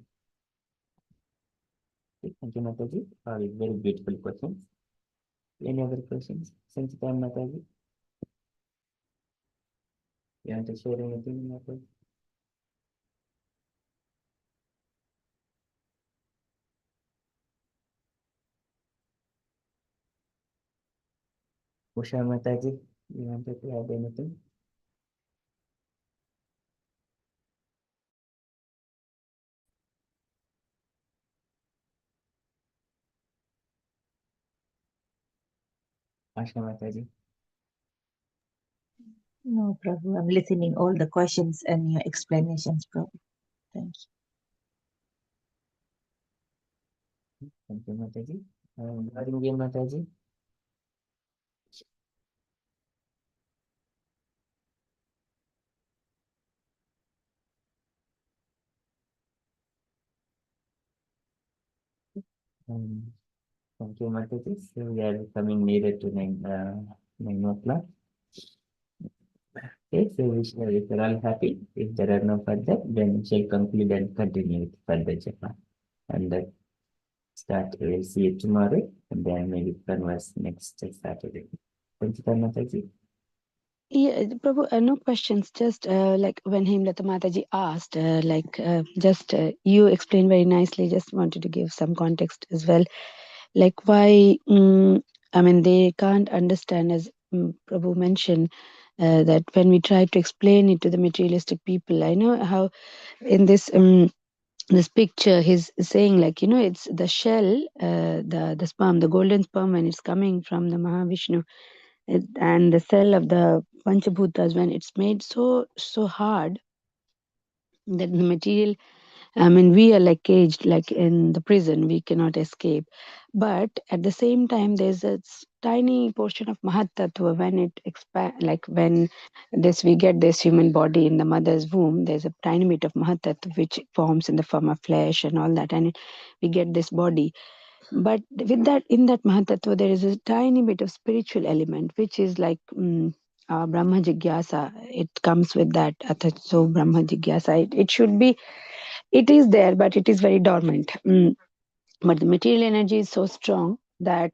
Thank you, Mataji, for very beautiful questions. Any other questions? Samhita and Mataji? You want to share anything, Mataji? Usha Mataji, you wanted to add anything? Asha Mataji. No, Prabhu. I'm listening all the questions and your explanations, Prabhu. Thank you. Thank you, Mataji. Regarding Mataji. Thank you, Mataji. So we are coming nearer to 9 o'clock. Okay, so if you're all happy, if there are no further, then we shall conclude and continue with further Japa. And start, we'll see you tomorrow, and then maybe converse next Saturday. Thank you, Mataji. Yeah, Prabhu, no questions. Just like when Hemlata Mataji asked, you explained very nicely. Just wanted to give some context as well. Like why, I mean, they can't understand, as Prabhu mentioned, that when we try to explain it to the materialistic people, I know how in this picture he's saying, like, it's the shell, the sperm, the golden sperm, when it's coming from the Mahavishnu, and the cell of the Panchabhutas, when it's made so hard that the material, I mean, we are like caged, like in the prison, we cannot escape. But at the same time, there's a tiny portion of Mahat Tattva when it expands, like when we get this human body in the mother's womb, there's a tiny bit of Mahat Tattva which forms in the form of flesh and all that, and we get this body. But with that, in that Mahat Tattva, there is a tiny bit of spiritual element, which is like Brahma Jigyasa. It comes with that. So Brahma Jigyasa, it should be, it is there, but it is very dormant. But the material energy is so strong that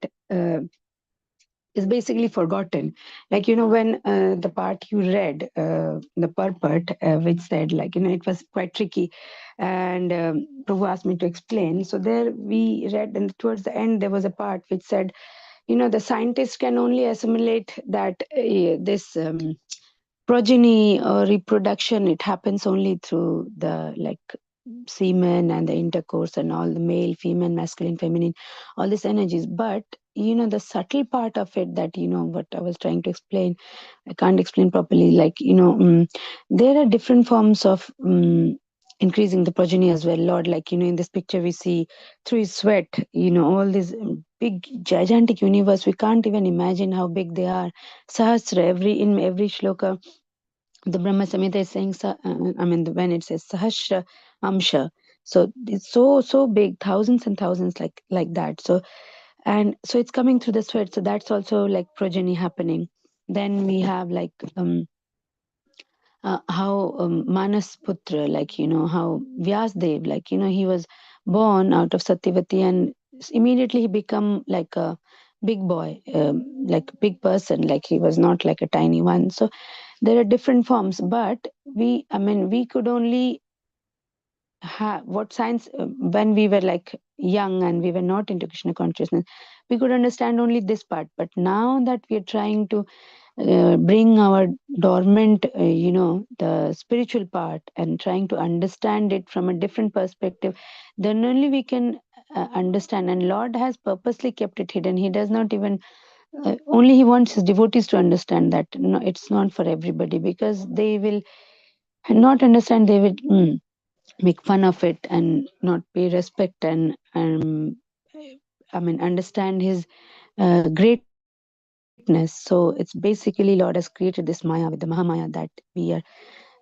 is basically forgotten. Like, when the part you read, the purport, which said, like, it was quite tricky. And Prabhu asked me to explain. So there we read, and towards the end, there was a part which said, the scientists can only assimilate that this progeny or reproduction, it happens only through the, like, semen and the intercourse and all the male, female, masculine, feminine, all these energies. But the subtle part of it, that what I was trying to explain, I can't explain properly. Like, there are different forms of increasing the progeny as well, Lord. Like, in this picture we see through his sweat, all this big gigantic universe, we can't even imagine how big they are. Sahasra, in every shloka, the Brahma Samhita is saying, when it says Sahasra Amsha, so it's so big, thousands and thousands, like that. So, and so it's coming through the sweat. So that's also like progeny happening. Then we have, like, how Manas Putra, like, how Vyasdev, like, he was born out of Satyavati, and immediately he become like a big boy, like big person, like he was not like a tiny one. So there are different forms, but we could only have what science, when we were like young and we were not into Krishna consciousness, we could understand only this part. But now that we are trying to bring our dormant, the spiritual part, and trying to understand it from a different perspective, then only we can understand. And Lord has purposely kept it hidden. He does not even, only he wants his devotees to understand that no, it's not for everybody, because they will not understand. They will make fun of it and not pay respect and understand his greatness. So it's basically Lord has created this Maya with the Mahamaya, that we are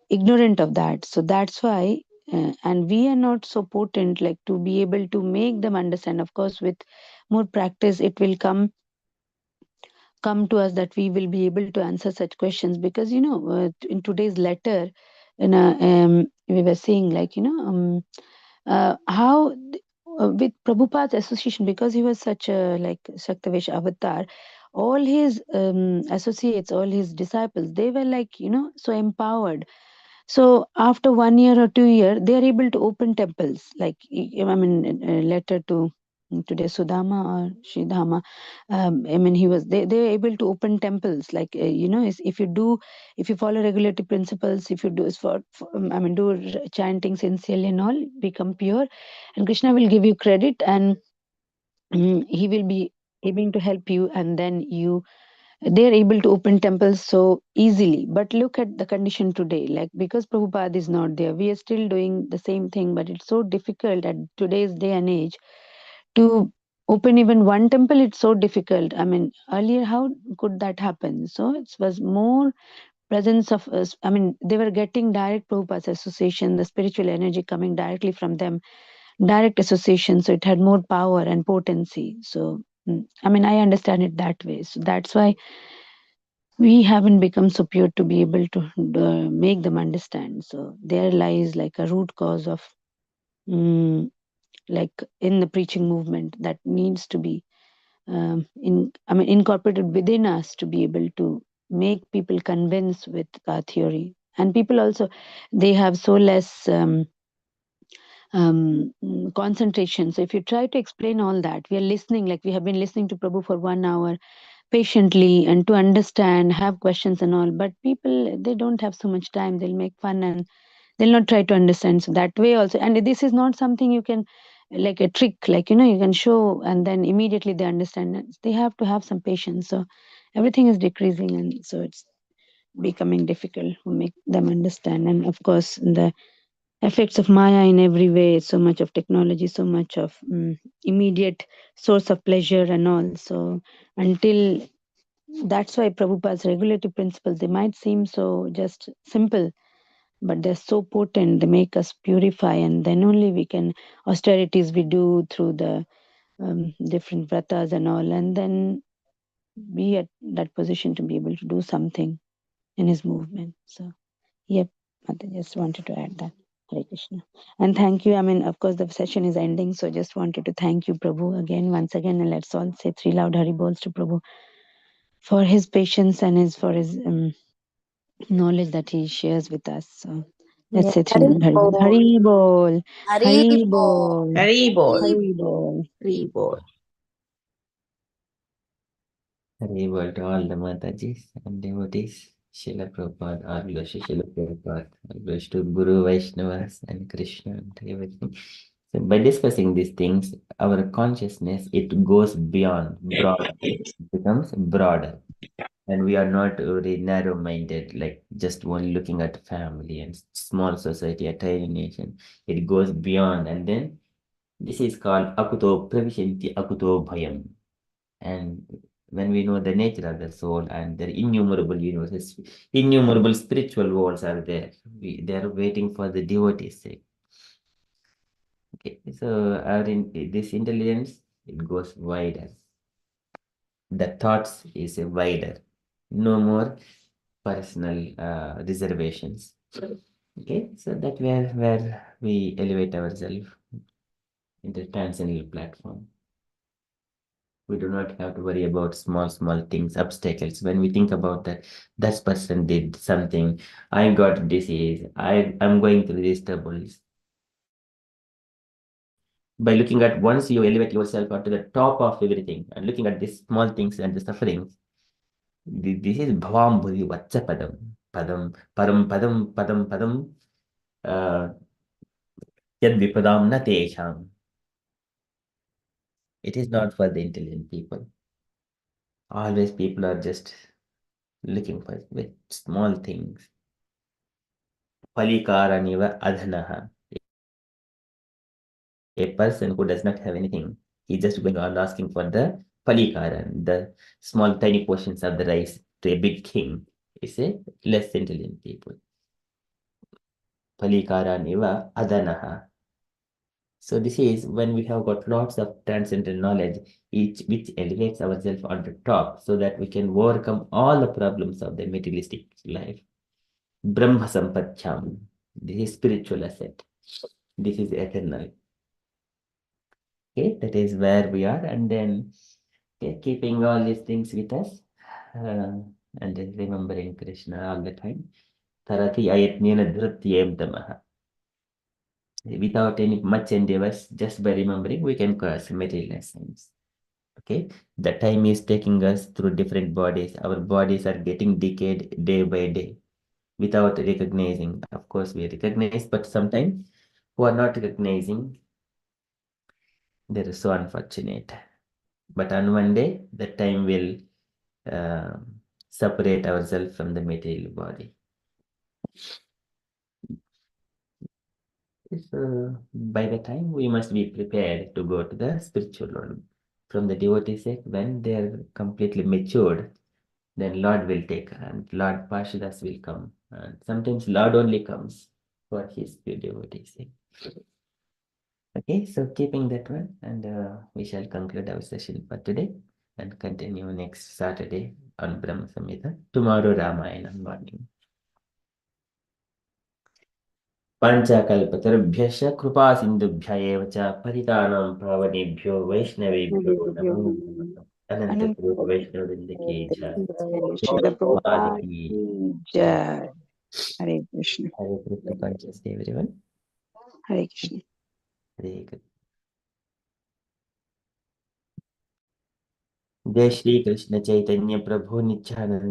ignorant of that. So that's why, and we are not so potent like to be able to make them understand. Of course, with more practice, it will come to us that we will be able to answer such questions. Because in today's letter, we were saying, like, how with Prabhupada's association, because he was such a like Shaktavesh avatar, all his associates, all his disciples, they were like, so empowered. So after 1 year or 2 year, they are able to open temples. Like, a letter to today Sudama or Shridhama. They are able to open temples. Like, if you follow regulatory principles, if you do chanting sincerely and all, become pure, and Krishna will give you credit, and he will be able to help you, and then they are able to open temples so easily. But look at the condition today, like, because Prabhupada is not there, we are still doing the same thing. But it's so difficult at today's day and age to open even one temple. It's so difficult. Earlier, how could that happen? So it was more presence of us. They were getting direct Prabhupada's association, the spiritual energy coming directly from them, direct association. So it had more power and potency. So I understand it that way. So that's why we haven't become so pure to be able to make them understand. So there lies like a root cause of like in the preaching movement that needs to be incorporated within us, to be able to make people convinced with theory. And people also, they have so less concentration. So if you try to explain all that, we are listening, like we have been listening to Prabhu for 1 hour, patiently and to understand, have questions and all. But people, they don't have so much time. They'll make fun and they'll not try to understand. So that way also, and this is not something you can, like a trick, like, you can show and then immediately they understand. They have to have some patience. So everything is decreasing, and so it's becoming difficult to make them understand. And of course, the effects of Maya in every way, so much of technology, so much of immediate source of pleasure and all. So until, that's why Prabhupada's regulative principles, they might seem so just simple, but they're so potent. They make us purify, and then only we can, austerities we do through the different vratas and all, and then be at that position to be able to do something in his movement. So, yep, I just wanted to add that. Hare Krishna. And thank you. I mean, of course, the session is ending, so just wanted to thank you, Prabhu, again, once again, and let's all say three loud Hari Bols to Prabhu for his patience and for his knowledge that he shares with us. So let's Yeah. say three loud Hari Bol. Hari Bol. Hari Hari Bol. Bol. Haribol. Hari Bol. Haribol. Haribol to all the Matajis and devotees. Srila Prabhupada, all glories to Srila Prabhupada, all glories to Guru Vaishnavas and Krishna and everything. So by discussing these things, our consciousness, it goes beyond, broader, it becomes broader. And we are not very narrow-minded, like just only looking at family and small society, a tiny nation. It goes beyond, and then this is called akuto pravishanti akuto bhayam. And when we know the nature of the soul and the innumerable universes, innumerable spiritual worlds are there. They are waiting for the devotees' sake. Okay, so this intelligence, it goes wider. The thoughts is wider. No more personal reservations. Okay, so that where we elevate ourselves in the transcendental platform. We do not have to worry about small things, obstacles. When we think about that person did something, I got disease, I'm going through these troubles. By looking at, once you elevate yourself onto the top of everything and looking at these small things and the sufferings, this is bhavam bhuri vatsa padam. Padam, param padam, padam, padam, yad vipadam na tesham. It is not for the intelligent people. Always people are just looking for with small things. Palikaraniva adhanaha. A person who does not have anything, he's just going on asking for the palikaran, the small tiny portions of the rice to a big king. Is a less intelligent people. Palikaraniva adhanaha. So this is when we have got lots of transcendental knowledge, which elevates ourselves on the top so that we can overcome all the problems of the materialistic life. Brahma sampathyam. This is spiritual asset. This is eternal. Okay, that is where we are, and then okay, keeping all these things with us, and then remembering Krishna all the time. Tarati ayatnena dhrityem tamaha. Without any much endeavors, just by remembering, we can cross material essence. Okay, the time is taking us through different bodies. Our bodies are getting decayed day by day without recognizing. Of course, we recognize, but sometimes who are not recognizing, they're so unfortunate. But on one day, the time will separate ourselves from the material body. So by the time we must be prepared to go to the spiritual world. From the devotee sake, when they are completely matured, then Lord will take and Lord Parshadas will come. And sometimes Lord only comes for his pure devotees' sake. Okay, so keeping that one, and we shall conclude our session for today and continue next Saturday on Brahma Samhita. Tomorrow Ramayana morning. पञ्चकल्पतरुभ्यश्च कृपासिन्धुभ्य एव च पतितानां पावनेभ्यो वैष्णवेभ्यो नमो नमः अनन्तकोटि वैष्णववृन्द की जय Srila Prabhupada Prabhupada की ki जय jai. Hare Krishna. हरे Krishna conscious day everyone Hare Krishna. हरे कृष्ण जय श्री कृष्ण चैतन्य प्रभु नित्यानंद